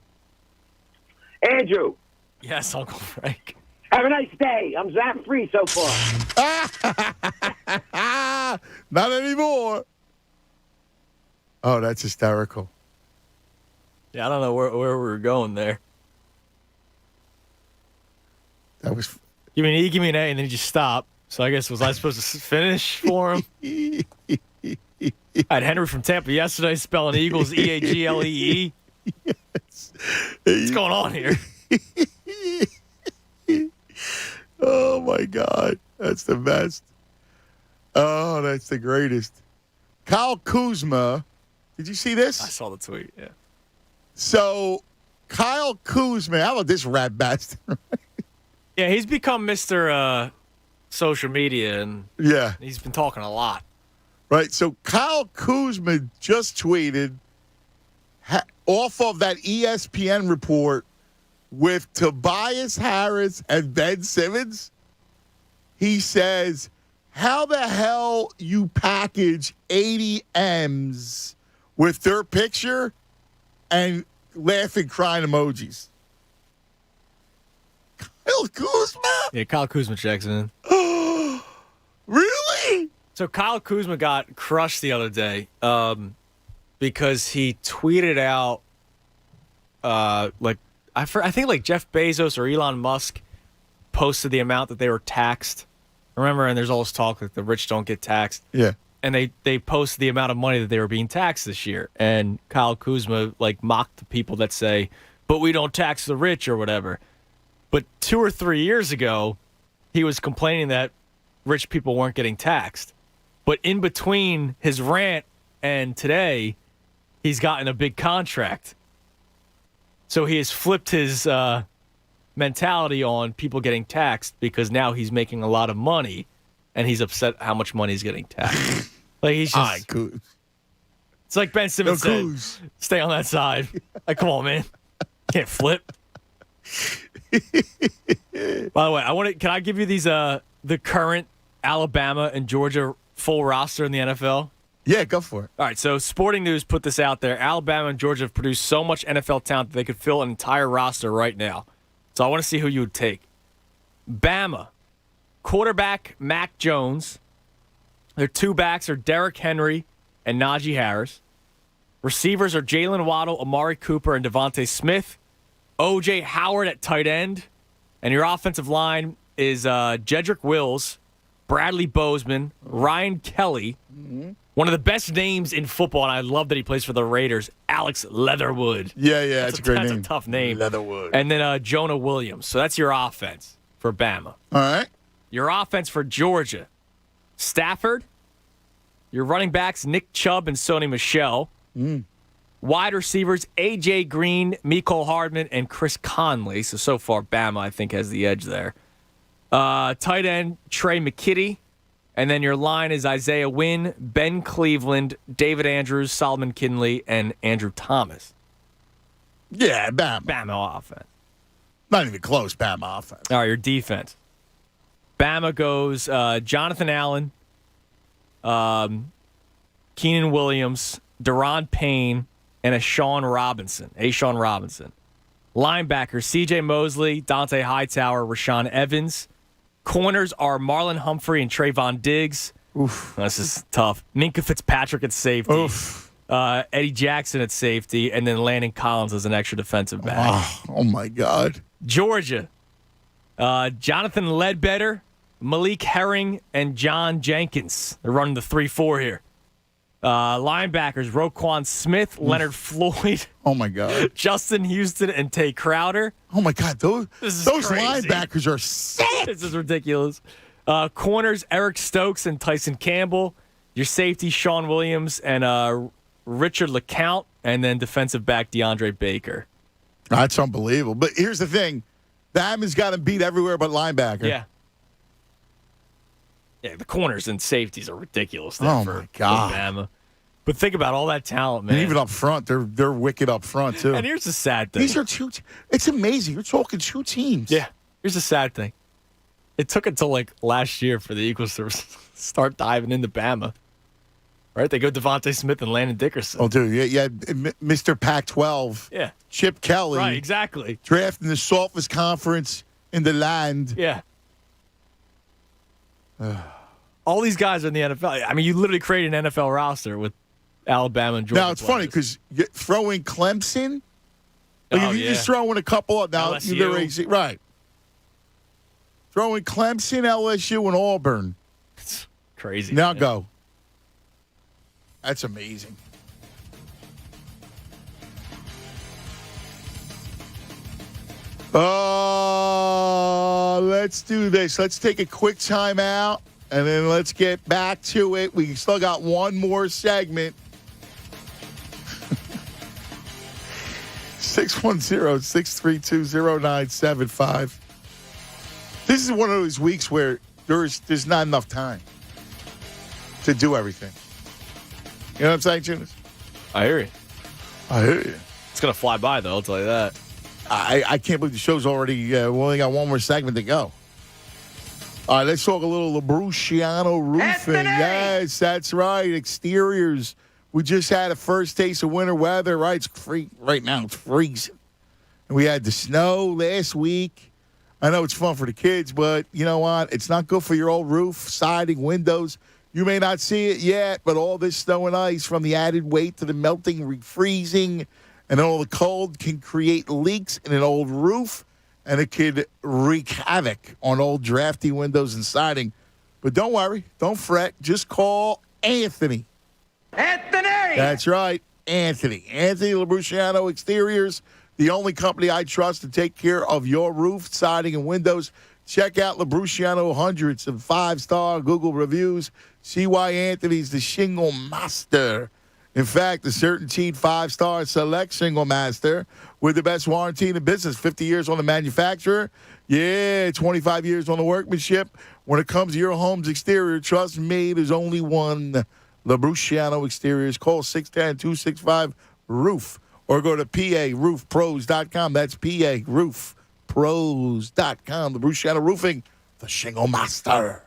Andrew. Yes, Uncle Frank. Have a nice day. I'm zap free so far. Not anymore. Oh, that's hysterical. Yeah, I don't know where we were going there. That was. Give me an E, give me an A, and then you just stop. So I guess was I supposed to finish for him? I had Henry from Tampa yesterday spelling Eagles E-A-G-L-E-E. Yes. What's going on here? Oh, my God. That's the best. Oh, that's the greatest. Kyle Kuzma. Did you see this? I saw the tweet, yeah. So, Kyle Kuzma. How about this rat bastard? Yeah, he's become Mr. Social media, and yeah, he's been talking a lot. Right. So Kyle Kuzma just tweeted off of that ESPN report with Tobias Harris and Ben Simmons. He says, how the hell you package 80 M's with their picture and laughing, crying emojis? Kyle Kuzma? Yeah, Kyle Kuzma checks in. Really? So Kyle Kuzma got crushed the other day because he tweeted out I think like Jeff Bezos or Elon Musk posted the amount that they were taxed. Remember, and there's all this talk like the rich don't get taxed. Yeah. And they posted the amount of money that they were being taxed this year. And Kyle Kuzma like mocked the people that say, but we don't tax the rich or whatever. But 2 or 3 years ago, he was complaining that rich people weren't getting taxed. But in between his rant and today, he's gotten a big contract. So he has flipped his mentality on people getting taxed because now he's making a lot of money, and he's upset how much money he's getting taxed. Like he's just. It's like Ben Simmons said, stay on that side. Like, come on, man. Can't flip. By the way, can I give you these the current Alabama and Georgia full roster in the NFL? Yeah, go for it. All right, so Sporting News put this out there. Alabama and Georgia have produced so much NFL talent that they could fill an entire roster right now. So I want to see who you would take. Bama, quarterback Mac Jones. Their two backs are Derrick Henry and Najee Harris. Receivers are Jalen Waddle, Amari Cooper, and Devontae Smith. O.J. Howard at tight end. And your offensive line is Jedrick Wills, Bradley Bozeman, Ryan Kelly, one of the best names in football, and I love that he plays for the Raiders, Alex Leatherwood. Yeah, that's a great name. That's a tough name. Leatherwood. And then Jonah Williams. So that's your offense for Bama. All right. Your offense for Georgia, Stafford. Your running backs, Nick Chubb and Sony Michel. Wide receivers, A.J. Green, Mecole Hardman, and Chris Conley. So far, Bama, I think, has the edge there. Tight end, Trey McKitty. And then your line is Isaiah Wynn, Ben Cleveland, David Andrews, Solomon Kinley, and Andrew Thomas. Yeah, Bama. Bama offense. Not even close, Bama offense. All right, your defense. Bama goes Jonathan Allen, Keenan Williams, Deron Payne, and Ashawn Robinson. Linebackers, C.J. Mosley, Dante Hightower, Rashawn Evans. Corners are Marlon Humphrey and Trayvon Diggs. Oof. This is tough. Minka Fitzpatrick at safety. Oof. Eddie Jackson at safety, and then Landon Collins as an extra defensive back. Oh my God. Georgia, Jonathan Ledbetter, Malik Herring, and John Jenkins. They're running the 3-4 here. Linebackers, Roquan Smith, Leonard Floyd. Oh my God. Justin Houston, and Tay Crowder. Oh my God. Those crazy. linebackers are sick. This is ridiculous. Corners, Eric Stokes and Tyson Campbell. Your safety, Sean Williams and Richard LeCount. And then defensive back, DeAndre Baker. That's unbelievable. But here's the thing. Bama's got him beat everywhere but linebacker. Yeah. Yeah, the corners and safeties are ridiculous there my God. for Bama. But think about all that talent, man. And even up front, they're wicked up front, too. And here's the sad thing. These are it's amazing. You're talking 2 teams. Yeah. Here's the sad thing. It took until like last year for the Eagles to start diving into Bama. Right? They go Devontae Smith and Landon Dickerson. Oh, dude. Yeah, Mr. Pac-12. Yeah. Chip Kelly. Right, exactly. Drafting the softest conference in the land. Yeah. All these guys are in the NFL. I mean, you literally created an NFL roster with Alabama and Georgia. Now, it's funny because you throw in Clemson. Like if you just throw in a couple of now, LSU. Right. Throw in Clemson, LSU, and Auburn. It's crazy. Now go. That's amazing. Let's do this. Let's take a quick time out, and then let's get back to it. We still got one more segment. 610-632-0975. This is one of those weeks where there's not enough time to do everything. You know what I'm saying, Tunis? I hear you. I hear you. It's going to fly by, though, I'll tell you that. I can't believe the show's already, we only got one more segment to go. All right, let's talk a little Labruciano Roofing. Anthony! Yes, that's right. Exteriors. We just had a first taste of winter weather, right? It's right now, it's freezing. And we had the snow last week. I know it's fun for the kids, but you know what? It's not good for your old roof, siding, windows. You may not see it yet, but all this snow and ice, from the added weight to the melting, refreezing, and all the cold can create leaks in an old roof, and it could wreak havoc on old drafty windows and siding. But don't worry. Don't fret. Just call Anthony. Anthony! That's right, Anthony. Anthony Labruciano Exteriors, the only company I trust to take care of your roof, siding, and windows. Check out Labruciano, hundreds of 5-star Google reviews. See why Anthony's the shingle master. In fact, the CertainTeed 5-star Select Shingle Master with the best warranty in the business. 50 years on the manufacturer. Yeah, 25 years on the workmanship. When it comes to your home's exterior, trust me, there's only one. Labruciano Exteriors. Call 610-265-ROOF or go to PARoofPros.com. That's PARoofPros.com. Labruciano Roofing, the shingle master.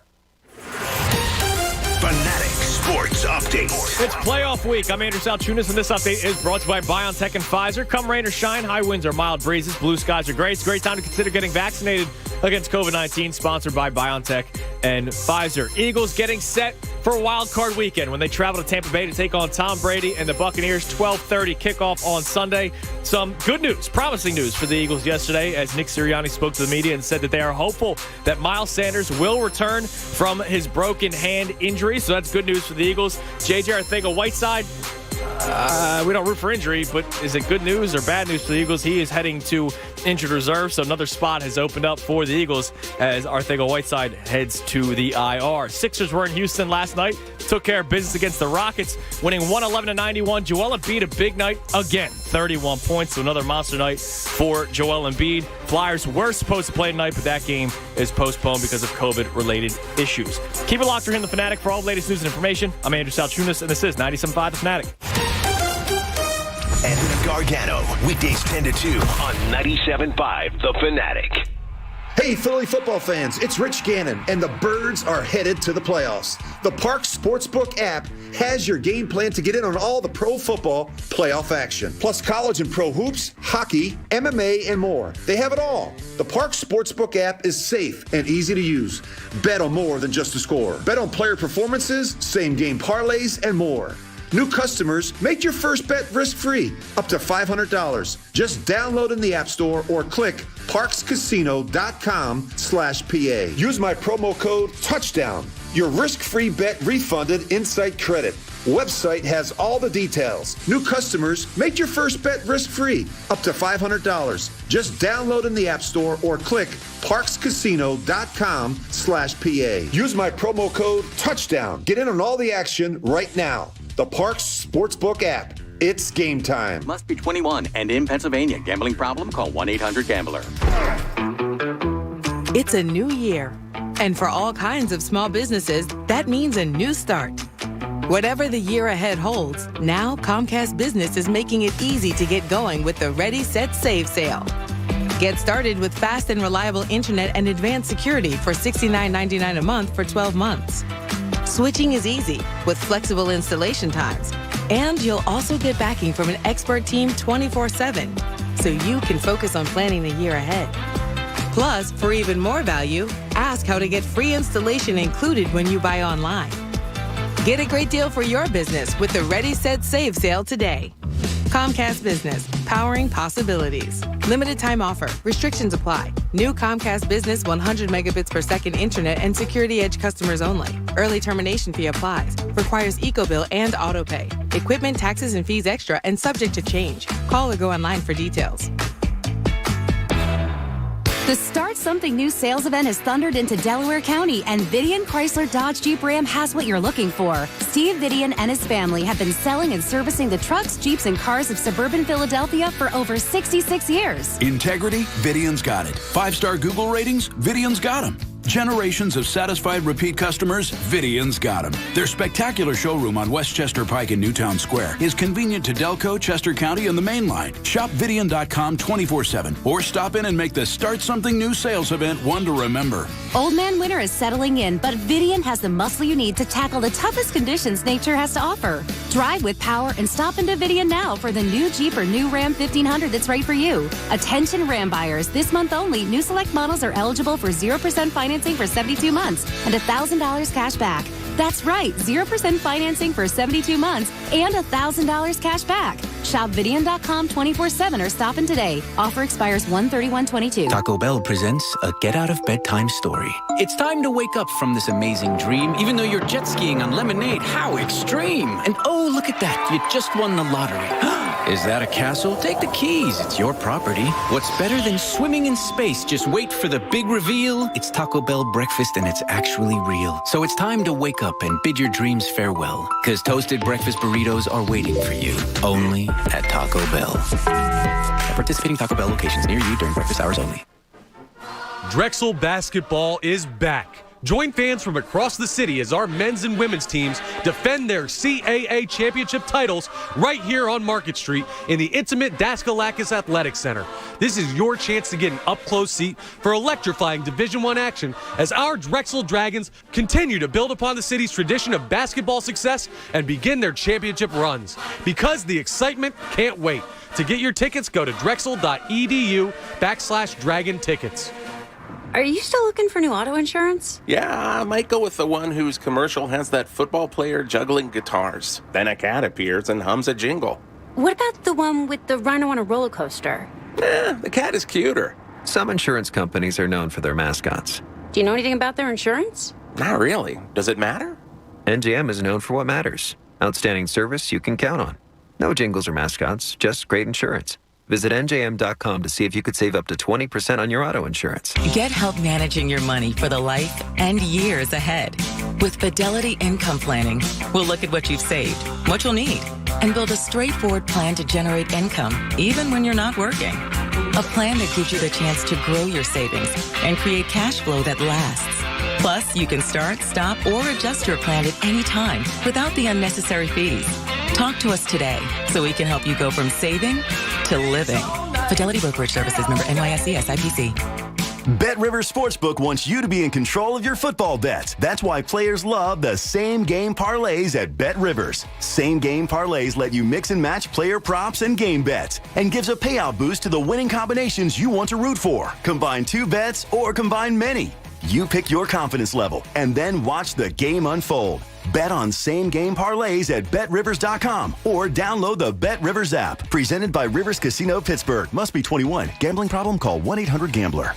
Fanatic Sports Update. It's playoff week. I'm Andrew Salchunas, and this update is brought to you by BioNTech and Pfizer. Come rain or shine, high winds or mild breezes, blue skies are gray. It's a great time to consider getting vaccinated against COVID-19, sponsored by BioNTech and Pfizer. Eagles getting set for a wild card weekend when they travel to Tampa Bay to take on Tom Brady and the Buccaneers. 12:30 kickoff on Sunday. Some good news, promising news for the Eagles yesterday, as Nick Sirianni spoke to the media and said that they are hopeful that Miles Sanders will return from his broken hand injury. So that's good news for the Eagles. J.J. Arcega-Whiteside, we don't root for injury, but is it good news or bad news for the Eagles? He is heading to injured reserve, so another spot has opened up for the Eagles as Arcega-Whiteside heads to the IR. Sixers were in Houston last night, took care of business against the Rockets, winning 111-91. Joel Embiid, a big night again, 31 points, so another monster night for Joel Embiid. Flyers were supposed to play tonight, but that game is postponed because of COVID-related issues. Keep it locked here in The Fanatic for all the latest news and information. I'm Andrew Salchunas, and this is 97.5 The Fanatic. And Gargano, weekdays 10 to 2 on 97.5 The Fanatic. Hey, Philly football fans, it's Rich Gannon, and the Birds are headed to the playoffs. The Parx Sportsbook app has your game plan to get in on all the pro football playoff action, plus college and pro hoops, hockey, MMA, and more. They have it all. The Parx Sportsbook app is safe and easy to use. Bet on more than just a score. Bet on player performances, same-game parlays, and more. New customers, make your first bet risk-free, up to $500. Just download in the App Store or click parkscasino.com/PA. Use my promo code TOUCHDOWN. Your risk-free bet refunded Insight Credit. Website has all the details. New customers, make your first bet risk-free, up to $500. Just download in the App Store or click parkscasino.com/PA. Use my promo code TOUCHDOWN. Get in on all the action right now. The Parx Sportsbook app. It's game time. Must be 21 and in Pennsylvania. Gambling problem? Call 1-800-GAMBLER. It's a new year. And for all kinds of small businesses, that means a new start. Whatever the year ahead holds, now Comcast Business is making it easy to get going with the Ready, Set, Save sale. Get started with fast and reliable internet and advanced security for $69.99 a month for 12 months. Switching is easy with flexible installation times. And you'll also get backing from an expert team 24/7, so you can focus on planning the year ahead. Plus, for even more value, ask how to get free installation included when you buy online. Get a great deal for your business with the Ready, Set, Save sale today. Comcast Business, powering possibilities. Limited time offer. Restrictions apply. New Comcast Business 100 megabits per second internet and Security Edge customers only. Early termination fee applies. Requires EcoBill and autopay. Equipment, taxes, and fees extra and subject to change. Call or go online for details. The Start Something New sales event has thundered into Delaware County, and Vidian Chrysler Dodge Jeep Ram has what you're looking for. Steve Vidian and his family have been selling and servicing the trucks, Jeeps, and cars of suburban Philadelphia for over 66 years. Integrity? Vidian's got it. 5-star Google ratings? Vidian's got them. Generations of satisfied repeat customers? Vidian's got them. Their spectacular showroom on Westchester Pike in Newtown Square is convenient to Delco, Chester County, and the Main Line. Shop Vidian.com 24/7 or stop in and make the Start Something New sales event one to remember. Old man winter is settling in, but Vidian has the muscle you need to tackle the toughest conditions nature has to offer. Drive with power and stop into Vidian now for the new Jeep or new Ram 1500 that's right for you. Attention Ram buyers, this month only, new select models are eligible for 0% financing for 72 months and $1,000 cash back. That's right, 0% financing for 72 months and $1,000 cash back. Shop Vidian.com 24/7 or stop in today. Offer expires 1/31/22. Taco Bell presents a get-out-of-bedtime story. It's time to wake up from this amazing dream, even though you're jet skiing on lemonade. How extreme! And oh, look at that, you just won the lottery. Is that a castle? Take the keys. It's your property. What's better than swimming in space? Just wait for the big reveal. It's Taco Bell breakfast and it's actually real. So it's time to wake up and bid your dreams farewell. Because toasted breakfast burritos are waiting for you. Only at Taco Bell. At participating Taco Bell locations near you during breakfast hours only. Drexel basketball is back. Join fans from across the city as our men's and women's teams defend their CAA championship titles right here on Market Street in the intimate Daskalakis Athletic Center. This is your chance to get an up-close seat for electrifying Division I action as our Drexel Dragons continue to build upon the city's tradition of basketball success and begin their championship runs. Because the excitement can't wait. To get your tickets, go to drexel.edu/Dragon Tickets. Are you still looking for new auto insurance? Yeah, I might go with the one whose commercial has that football player juggling guitars. Then a cat appears and hums a jingle. What about the one with the rhino on a roller coaster? The cat is cuter. Some insurance companies are known for their mascots. Do you know anything about their insurance? Not really. Does it matter? NGM is known for what matters. Outstanding service you can count on. No jingles or mascots, just great insurance. Visit NJM.com to see if you could save up to 20% on your auto insurance. Get help managing your money for the life and years ahead. With Fidelity Income Planning, we'll look at what you've saved, what you'll need, and build a straightforward plan to generate income, even when you're not working. A plan that gives you the chance to grow your savings and create cash flow that lasts. Plus, you can start, stop, or adjust your plan at any time without the unnecessary fees. Talk to us today so we can help you go from saving to living. Fidelity Brokerage Services, member NYSE SIPC. BetRivers Sportsbook wants you to be in control of your football bets. That's why players love the same-game parlays at BetRivers. Same-game parlays let you mix and match player props and game bets and gives a payout boost to the winning combinations you want to root for. Combine 2 bets or combine many. You pick your confidence level and then watch the game unfold. Bet on same-game parlays at BetRivers.com or download the BetRivers app. Presented by Rivers Casino Pittsburgh. Must be 21. Gambling problem? Call 1-800-GAMBLER.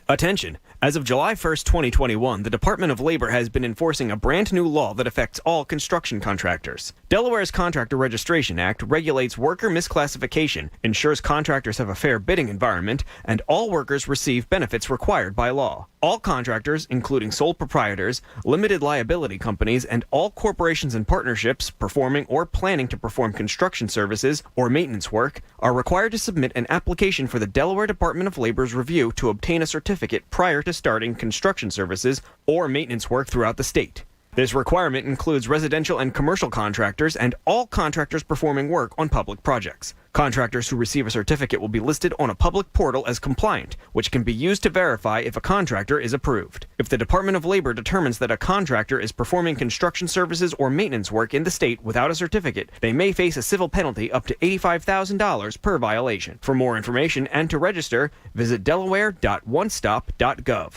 Attention. As of July 1st, 2021, the Department of Labor has been enforcing a brand new law that affects all construction contractors. Delaware's Contractor Registration Act regulates worker misclassification, ensures contractors have a fair bidding environment, and all workers receive benefits required by law. All contractors, including sole proprietors, limited liability companies, and all corporations and partnerships performing or planning to perform construction services or maintenance work, are required to submit an application for the Delaware Department of Labor's review to obtain a certificate prior to starting construction services or maintenance work throughout the state. This requirement includes residential and commercial contractors and all contractors performing work on public projects. Contractors who receive a certificate will be listed on a public portal as compliant, which can be used to verify if a contractor is approved. If the Department of Labor determines that a contractor is performing construction services or maintenance work in the state without a certificate, they may face a civil penalty up to $85,000 per violation. For more information and to register, visit delaware.onestop.gov.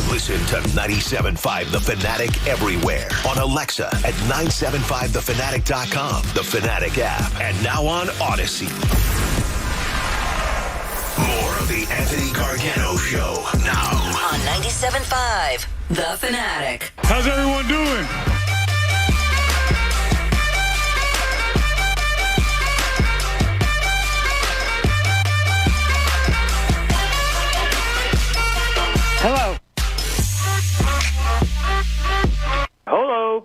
Listen to 97.5 The Fanatic everywhere. On Alexa at 975thefanatic.com, the Fanatic app, and now on Odyssey. More of the Anthony Gargano Show now. On 97.5 The Fanatic. How's everyone doing? Hello. Hello.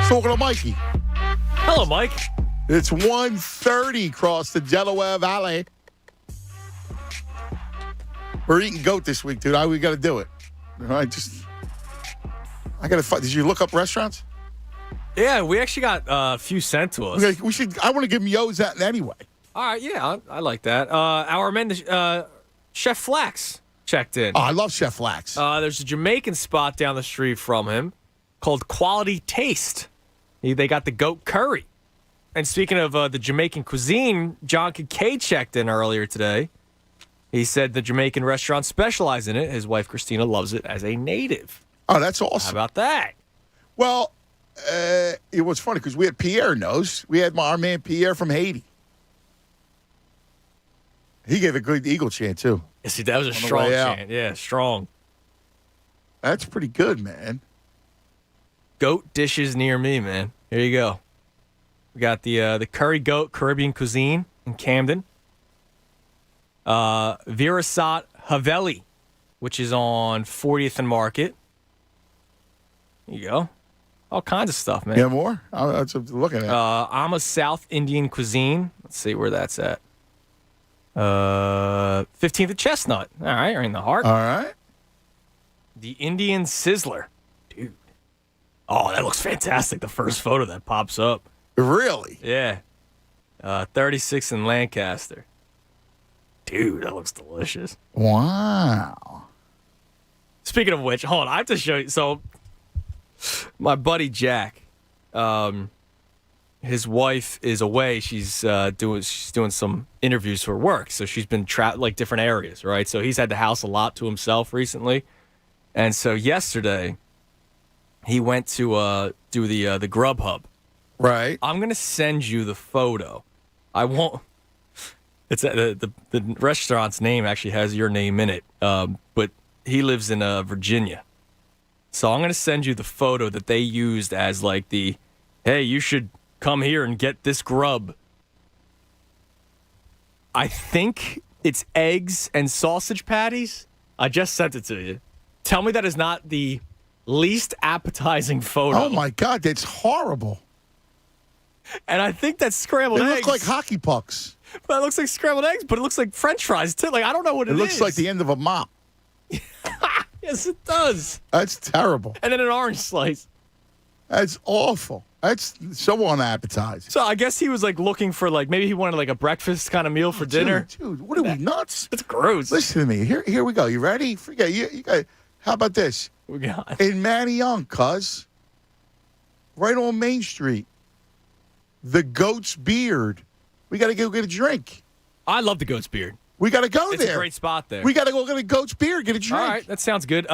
Talking to Mikey. Hello, Mike. It's 1:30 across the Delaware Valley. We're eating goat this week, dude. We got to do it. All right, I got to. Did you look up restaurants? Yeah, we actually got a few sent to us. Okay, we should. I want to give them Yo's that anyway. All right, yeah, I like that. Our man, Chef Flax, checked in. Oh, I love Chef Flax. There's a Jamaican spot down the street from him called Quality Taste. They got the goat curry. And speaking of the Jamaican cuisine, John Kincaid checked in earlier today. He said the Jamaican restaurant specializes in it. His wife, Christina, loves it as a native. Oh, that's awesome. How about that? Well, it was funny because we had Pierre knows. We had our man Pierre from Haiti. He gave a good Eagle chant, too. Yes, that was a strong chant. Yeah, strong. That's pretty good, man. Goat dishes near me, man. Here you go. We got the curry goat Caribbean cuisine in Camden. Virasat Haveli, which is on 40th and Market. There you go. All kinds of stuff, man. Yeah, more? That's what I'm looking at. I'm a South Indian cuisine. Let's see where that's at. 15th at Chestnut. All right, right in the heart. All right. The Indian Sizzler. Dude. Oh, that looks fantastic. The first photo that pops up. Really? Yeah. 36 in Lancaster. Dude, that looks delicious. Wow. Speaking of which, hold on. I have to show you. So, my buddy Jack, his wife is away. She's doing some interviews for work. So she's been like different areas, right? So he's had the house a lot to himself recently. And so yesterday, he went to do the Grubhub. Right. I'm gonna send you the photo. I won't. It's the restaurant's name actually has your name in it, but he lives in Virginia. So I'm gonna send you the photo that they used as like the, hey, you should come here and get this grub. I think it's eggs and sausage patties. I just sent it to you. Tell me that is not the least appetizing photo. Oh my God, that's horrible. And I think that's scrambled eggs. They look like hockey pucks. But it looks like scrambled eggs, but it looks like French fries too. Like I don't know what it is. It looks like the end of a mop. Yes, it does. That's terrible. And then an orange slice. That's awful. That's so unappetizing. So I guess he was like looking for maybe he wanted a breakfast kind of meal for dinner. Dude, what are we nuts? That's gross. Listen to me. Here we go. You ready? Forget you got. How about this? We got in Manayunk, cuz right on Main Street, the Goat's Beard. We got to go get a drink. I love the Goat's Beard. We got to go there. It's a great spot there. We got to go get a Goat's Beard, get a drink. All right, that sounds good.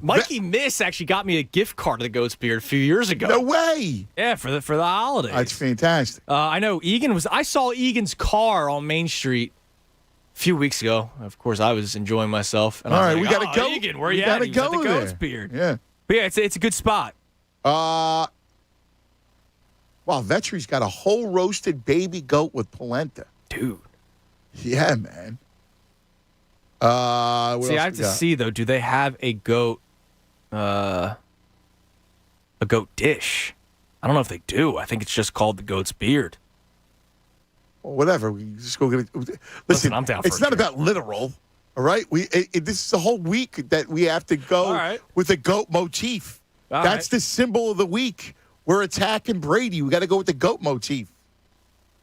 Mikey Miss actually got me a gift card to the Goat's Beard a few years ago. No way. Yeah, for the holidays. That's fantastic. I know I saw Egan's car on Main Street a few weeks ago. Of course, I was enjoying myself. And all I right, was we got to go. Egan, where you at? He was at the Goat's Beard. Yeah. But yeah, it's a good spot. Wow, Vetri's got a whole roasted baby goat with polenta. Dude. Yeah, man. I have to see though. Do they have a goat dish? I don't know if they do. I think it's just called the Goat's Beard. Well, whatever. We just go get it. Listen, I'm down for it's not about literal. All right. This is the whole week that we have to go with the goat motif. That's the symbol of the week. We're attacking Brady. We got to go with the goat motif.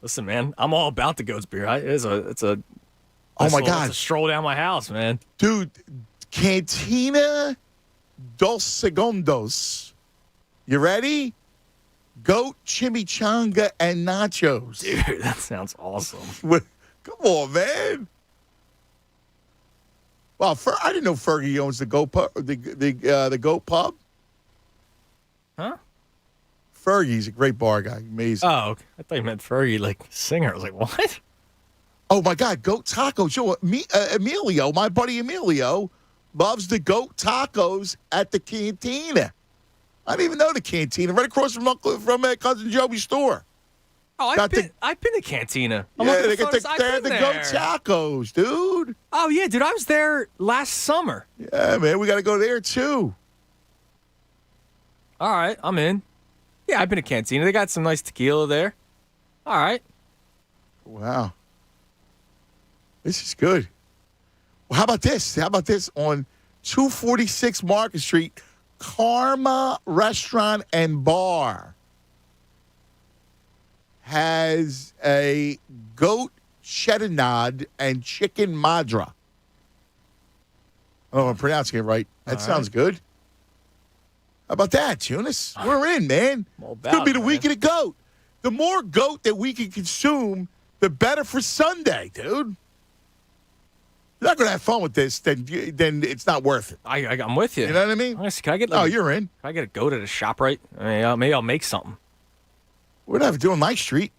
Listen, man, I'm all about the Goat's Beard. It's a oh my God! It's a stroll down my house, man. Dude, Cantina Dos Segundos. You ready? Goat chimichanga and nachos. Dude, that sounds awesome. Come on, man. Wow, I didn't know Fergie owns the goat pub. The goat pub. Huh? Fergie's a great bar guy. Amazing. Oh, okay. I thought you meant Fergie, singer. I was like, what? Oh, my God. Goat tacos. Yo, Emilio, my buddy Emilio, loves the goat tacos at the Cantina. I didn't even know the Cantina. Right across from Cousin Joey's store. Oh, I've been to Cantina. Yeah, they have the goat tacos, dude. Oh, yeah, dude. I was there last summer. Yeah, man. We got to go there, too. All right. I'm in. Yeah, I've been to Cantina. They got some nice tequila there. All right. Wow. This is good. Well, how about this? How about this on 246 Market Street, Karma Restaurant and Bar has a goat cheddar and chicken madra. I don't know if I'm pronouncing it right. That sounds good. How about that, Tunis? We're in, man. It's going to be the week of the goat. The more goat that we can consume, the better for Sunday, dude. You're not going to have fun with this, then it's not worth it. I'm with you. You know what I mean? Can I get you're in. Can I get a goat at a ShopRite? Maybe I'll make something. We're not doing Ninth Street.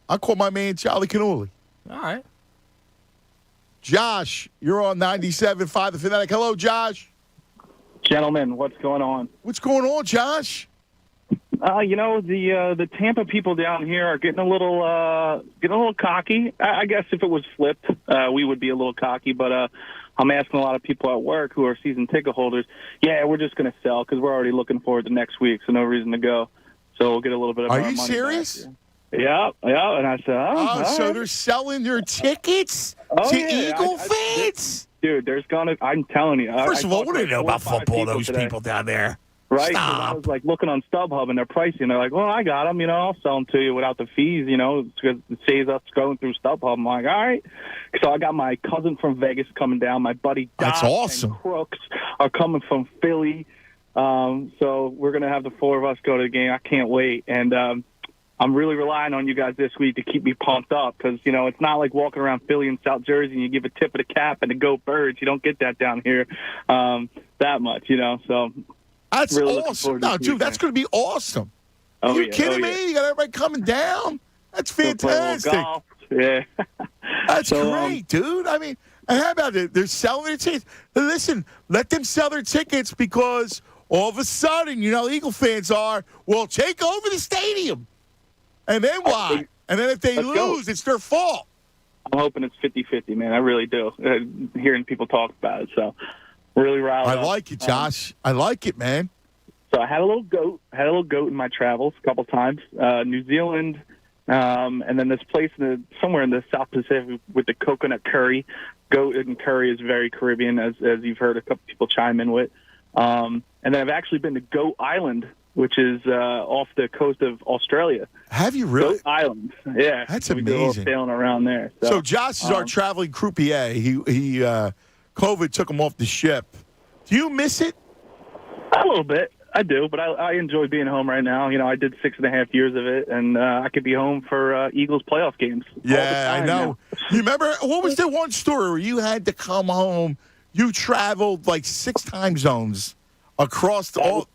I'll call my man Charlie Cannoli. All right. Josh, you're on 97.5 The Fanatic. Hello, Josh. Gentlemen, what's going on? What's going on, Josh? The Tampa people down here are getting a little cocky. I guess if it was flipped, we would be a little cocky. But I'm asking a lot of people at work who are season ticket holders. Yeah, we're just going to sell because we're already looking forward to next week, so no reason to go. So we'll get a little bit of. Are our you money serious? Back. Yeah. And I said, so they're selling their tickets to Eagle fans? Dude, I'm telling you. First of all, what do they know about football, those people down there? Right? Stop. I was looking on StubHub and their pricing. They're like, well, I got them, I'll sell them to you without the fees, because it saves us going through StubHub. I'm like, all right. So I got my cousin from Vegas coming down. My buddy Doc That's awesome. and Crooks are coming from Philly. So we're going to have the four of us go to the game. I can't wait. And I'm really relying on you guys this week to keep me pumped up because, it's not like walking around Philly and South Jersey and you give a tip of the cap and the go Birds. You don't get that down here that much, So that's really awesome. No, dude, that's going to be awesome. Oh, Are you kidding me? You got everybody coming down? That's fantastic. Golf. Yeah. That's great, dude. I mean, and how about it? They're selling their tickets. Listen, let them sell their tickets because all of a sudden, Eagle fans will take over the stadium. And then why? And then if they lose, it's their fault. I'm hoping it's 50-50, man. I really do. Hearing people talk about it, so really riled up. I like it, Josh. I like it, man. So I had a little goat. In my travels a couple times. New Zealand, and then this place somewhere in the South Pacific with the coconut curry. Goat and curry is very Caribbean, as you've heard a couple people chime in with. And then I've actually been to Goat Island which is off the coast of Australia. Have you really? Those islands, yeah. That's we go amazing. sailing around there. So Josh is our traveling croupier. He COVID took him off the ship. Do you miss it? A little bit. I do, but I enjoy being home right now. You know, I did 6.5 years of it, and I could be home for Eagles playoff games. Yeah, I know. You remember, what was the one story where you had to come home? You traveled like 6 time zones across all.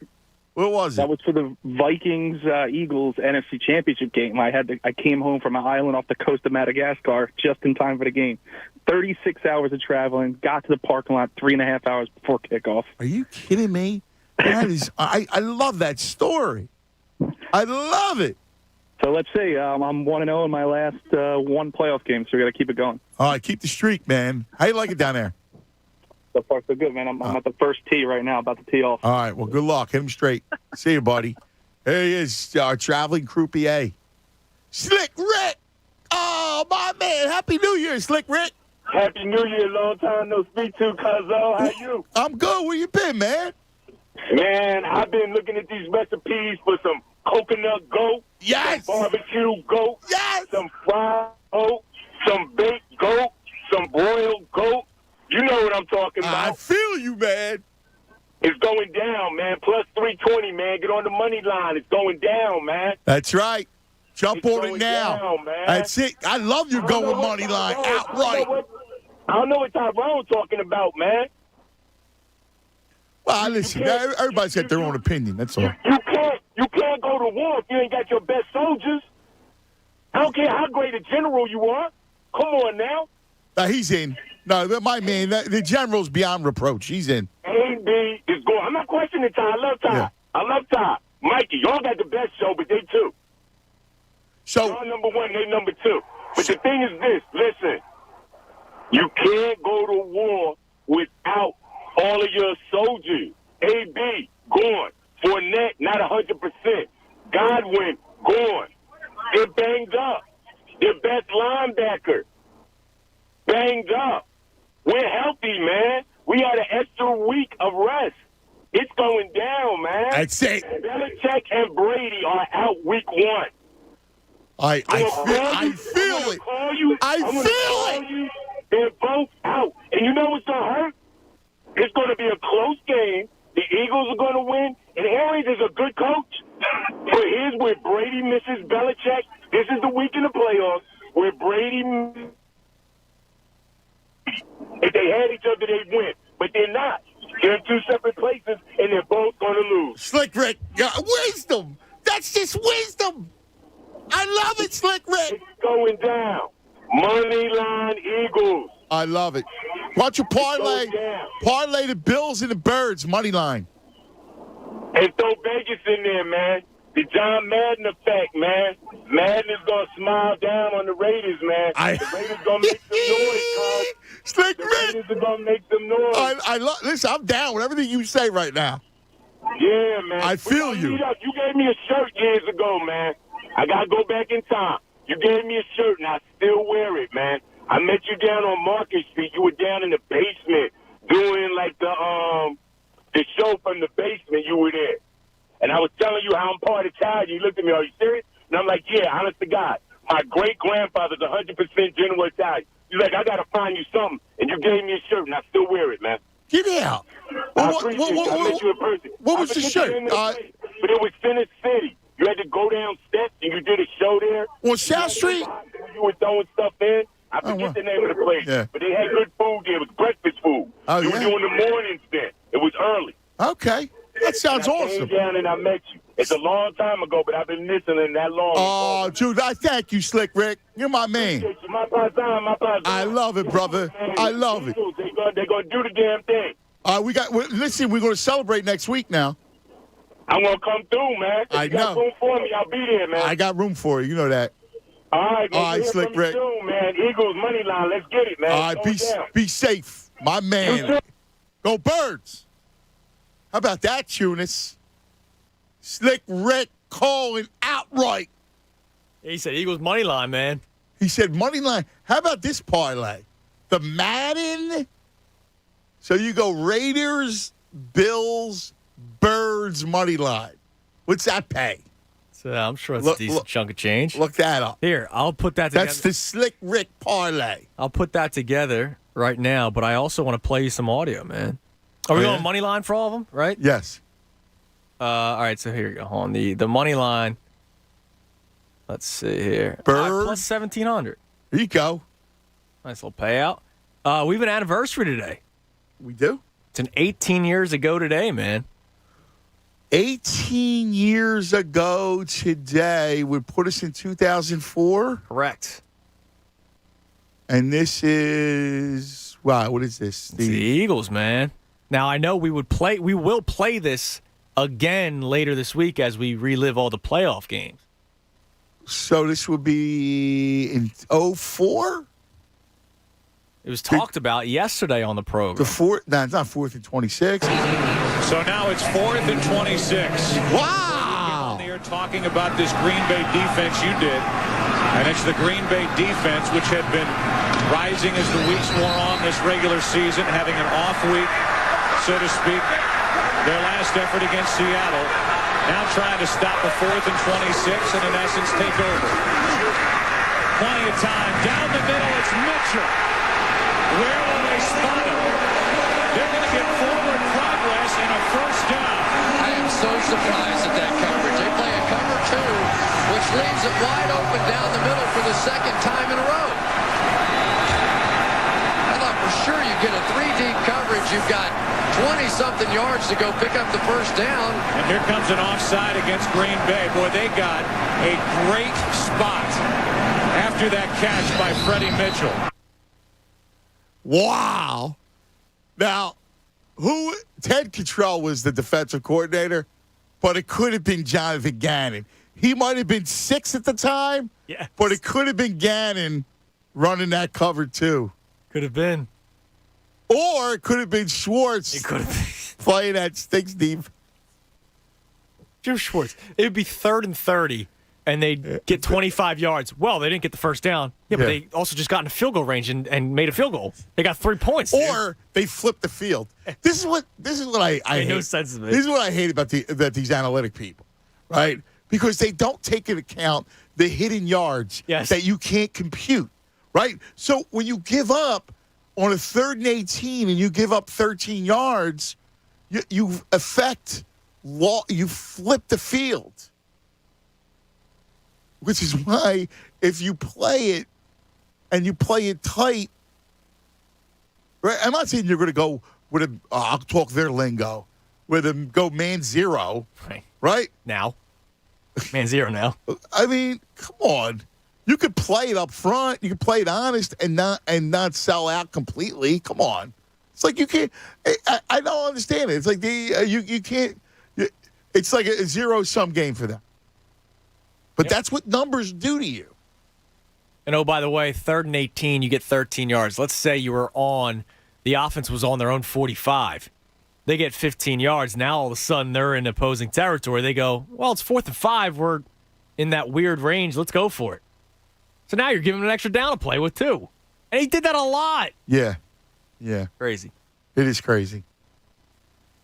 What was it? That was for the Vikings-Eagles NFC Championship game. I came home from an island off the coast of Madagascar just in time for the game. 36 hours of traveling, got to the parking lot 3.5 hours before kickoff. Are you kidding me? That is, I love that story. I love it. So let's see. I'm 1-0 in my last 1 playoff game, so we got to keep it going. All right, keep the streak, man. How you like it down there? So far, so good, man. I'm at the first tee right now, about to tee off. All right, well, good luck. Hit him straight. See you, buddy. There he is, our traveling croupier. Slick Rick! Oh, my man. Happy New Year, Slick Rick. Happy New Year. Long time no speak to, Cuzzo. How you? I'm good. Where you been, man? Man, I've been looking at these recipes for some coconut goat. Yes. Some barbecue goat. Yes. Some fried goat. Some baked goat. Some broiled goat. You know what I'm talking about. I feel you, man. It's going down, man. Plus 320, man. Get on the money line. It's going down, man. That's right. Jump on it now. Down, man. That's it. I love you going money line outright. I don't know what Tyrone's talking about, man. Well, listen, everybody's got their own opinion. That's all. You can't go to war if you ain't got your best soldiers. I don't care how great a general you are. Come on now. He's in. No, my man, the general's beyond reproach. He's in. AB is going. I'm not questioning Ty. I love Ty. Yeah. I love Ty. Mikey, y'all got the best show, but they too. So y'all number 1, they number 2. But the thing is this, listen. You can't go to war without all of your soldiers. AB, gone. Fournette, not 100%. Godwin, gone. They're banged up. Their best linebacker, banged up. We're healthy, man. We had an extra week of rest. It's going down, man. That's it. Belichick and Brady are out week 1. I feel it. I feel it. They're both out. And you know what's going to hurt? It's going to be a close game. The Eagles are going to win. And Arians is a good coach. But here's where Brady misses Belichick. This is the week in the playoffs where Brady, if they had each other, they'd win. But they're not. They're in 2 separate places, and they're both going to lose. Slick Rick, wisdom. That's just wisdom. I love it, Slick Rick. It's going down. Money line Eagles. I love it. Why don't you parlay the Bills and the Birds money line? And throw Vegas in there, man. The John Madden effect, man. Madden is going to smile down on the Raiders, man. The Raiders going to make some noise, cuz. Slick The Rick. Raiders are going to make some noise. Listen, I'm down with everything you say right now. Yeah, man. I feel you. You gave me a shirt years ago, man. I got to go back in time. You gave me a shirt, and I still wear it, man. I met you down on Market Street. You were down in the basement doing, like, the show from the basement. You were there. And I was telling you how I'm part Italian. You looked at me, are you serious? And I'm like, yeah, honest to God. My great-grandfather's 100% General Italian. You're like, I got to find you something. And you gave me a shirt, and I still wear it, man. Get out. I appreciate you. I met you in person. What was the shirt? But it was Center City. You had to go down steps, and you did a show there. On South Street? You were throwing stuff in. I forget the name of the place. Yeah. But they had good food there. It was breakfast food. Oh, you were doing the mornings then. It was early. Okay. That sounds awesome. I came down and I met you. It's a long time ago, but I've been listening that long. Oh, dude, I thank you, Slick Rick. You're my man. My paisan. I love it, brother. I love it. They're going to do the damn thing. Listen, we're going to celebrate next week now. I'm going to come through, man. If you got room for me, I'll be there, man. I got room for you. You know that. All right, man. All right, Slick Rick. Soon, man. Eagles money line. Let's get it, man. All right, be safe, my man. Go Birds. How about that, Tunis? Slick Rick calling outright. He said Eagles money line, man. He said money line. How about this parlay? The Madden. So you go Raiders, Bills, Birds money line. What's that pay? So I'm sure it's a decent chunk of change. Look that up. Here, I'll put that together. That's the Slick Rick parlay. I'll put that together right now, but I also want to play you some audio, man. Are we going money line for all of them, right? Yes. All right, so here you go. Hold on. The money line. Let's see here. Bird. Plus 1,700. Here you go. Nice little payout. We have an anniversary today. We do? It's an 18 years ago today, man. 18 years ago today would put us in 2004? Correct. And this is, wow, what is this? The Eagles, man. Now, I know we will play this again later this week as we relive all the playoff games. So this would be in 04? It was talked about yesterday on the program. It's not 4th and 26. So now it's 4th and 26. Wow! You're talking about this Green Bay defense you did, and it's the Green Bay defense which had been rising as the weeks wore on this regular season, having an off week, so to speak. Their last effort against Seattle, now trying to stop a 4th and 26 and in essence take over. Plenty of time. Down the middle, it's Mitchell. Where will they spot him? They're going to get forward progress and a first down. I am so surprised at that coverage. They play a cover 2, which leaves it wide open down the middle for the second time in a row. I thought for sure you get a 3-deep coverage. You've got 20-something yards to go pick up the first down. And here comes an offside against Green Bay. Boy, they got a great spot after that catch by Freddie Mitchell. Wow. Now, Ted Cottrell was the defensive coordinator, but it could have been Jonathan Gannon. He might have been 6 at the time, but it could have been Gannon running that cover too. Could have been. Or it could have been Schwartz. It could have been. Playing that sticks deep. Jim Schwartz. It would be 3rd and 30. And they'd get 25 yards. Well, they didn't get the first down. Yeah, but they also just got in a field goal range and made a field goal. They got 3 points. Or they flipped the field. This is what I hate. No sense of it. This is what I hate about these analytic people, right? Because they don't take into account the hidden yards that you can't compute, right? So when you give up on a 3rd and 18 and you give up 13 yards, you flip the field. Which is why if you play it and you play it tight, right? I'm not saying you're going to go with I'll talk their lingo, with them go man zero, right? Now. Man zero now. I mean, come on. You could play it up front. You could play it honest and not sell out completely. Come on. It's like you can't. I don't understand it. It's like you can't. It's like a zero-sum game for them. But that's what numbers do to you. And, oh, by the way, 3rd and 18, you get 13 yards. Let's say you were the offense was on their own 45. They get 15 yards. Now, all of a sudden, they're in opposing territory. They go, well, it's 4th and 5. We're in that weird range. Let's go for it. So now you're giving them an extra down to play with, too. And he did that a lot. Yeah. Crazy. It is crazy.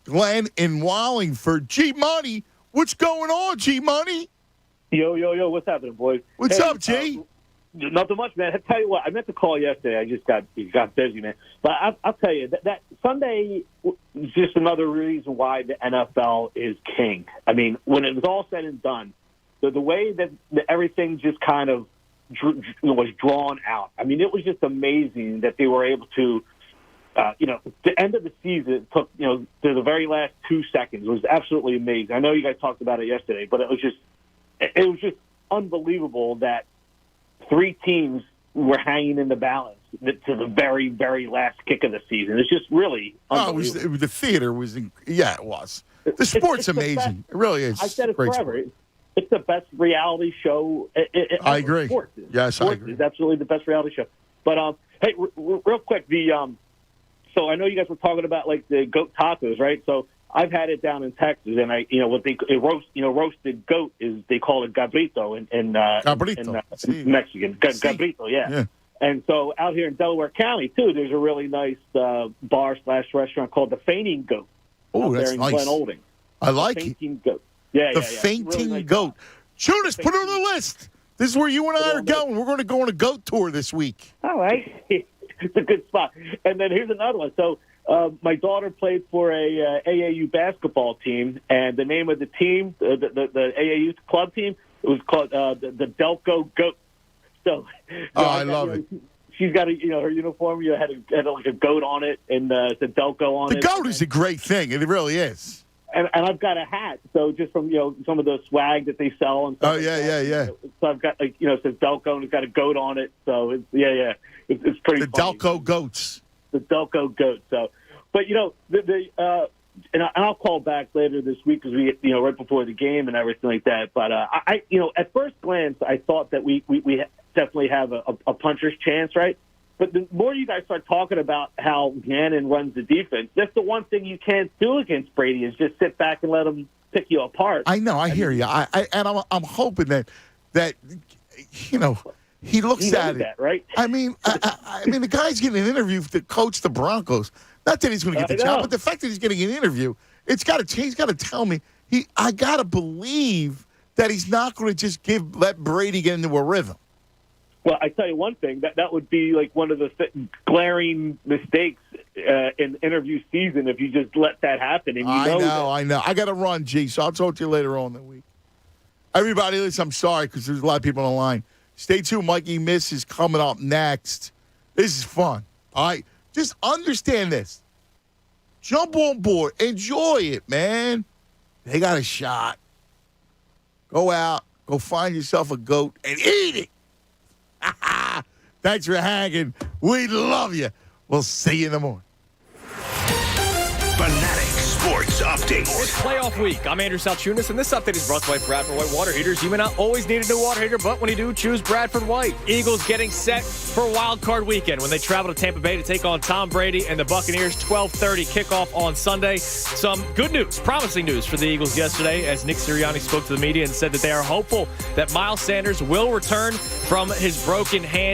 Glenn in Wallingford. G-Money. What's going on, G-Money? Yo, what's happening, boys? What's up, G? Nothing much, man. I tell you what, I meant to call yesterday. I just got busy, man. But I'll tell you, that Sunday is just another reason why the NFL is king. I mean, when it was all said and done, the way that everything just kind of was drawn out. I mean, it was just amazing that they were able to, the end of the season took, to the very last 2 seconds. It was absolutely amazing. I know you guys talked about it yesterday, but it was just unbelievable that 3 teams were hanging in the balance to the very, very last kick of the season. It's just really unbelievable. The theater was, it was. The sport's amazing. It really is. I said it Great forever. Sport. It's the best reality show. I agree. Sports. Yes, sports I agree. It's absolutely the best reality show. But hey, real quick, so I know you guys were talking about like the goat tacos, right? So I've had it down in Texas, and roasted goat is they call it cabrito in Mexican. Cabrito, yeah. And so out here in Delaware County too, there's a really nice bar/restaurant called the Fainting Goat. Oh, out that's there in nice. Glen Olding. I like it. Fainting Goat. The fainting really goat. Chunas, put it on the list. This is where you and I are going. We're going to go on a goat tour this week. All right. It's a good spot. And then here's another one. So my daughter played for a AAU basketball team, and the name of the team, the AAU club team, it was called the Delco Goat. So, I love it. She's got her uniform. Had like a goat on it, and it said Delco on it. The goat is a great thing. It really is. And I've got a hat, so just from some of the swag that they sell and stuff. Yeah. So I've got it says Delco and it's got a goat on it. So it's pretty. The funny. Delco goats. The Delco goat. So, but and I'll call back later this week because we right before the game and everything like that. But I at first glance I thought that we definitely have a puncher's chance, right? But the more you guys start talking about how Gannon runs the defense, that's the one thing you can't do against Brady is just sit back and let him pick you apart. I know. I hear you. I'm hoping that he looks at it. That, right? I mean, the guy's getting an interview to coach the Broncos. Not that he's going to get the job, but the fact that he's getting an interview, he's got to tell me. I got to believe that he's not going to just let Brady get into a rhythm. Well, I tell you one thing, that would be like one of the glaring mistakes in interview season if you just let that happen. And I know. I got to run, G, so I'll talk to you later on in the week. Everybody, listen, I'm sorry because there's a lot of people on the line. Stay tuned. Mikey Miss is coming up next. This is fun. All right? Just understand this. Jump on board. Enjoy it, man. They got a shot. Go out. Go find yourself a goat and eat it. Thanks for hanging. We love you. We'll see you in the morning. Fanatic Sports Update. It's playoff week. I'm Andrew Salchunas, and this update is brought to you by Bradford White Water Heaters. You may not always need a new water heater, but when you do, choose Bradford White. Eagles getting set for Wild Card Weekend when they travel to Tampa Bay to take on Tom Brady and the Buccaneers. 12:30 kickoff on Sunday. Some good news, promising news for the Eagles yesterday as Nick Sirianni spoke to the media and said that they are hopeful that Miles Sanders will return from his broken hand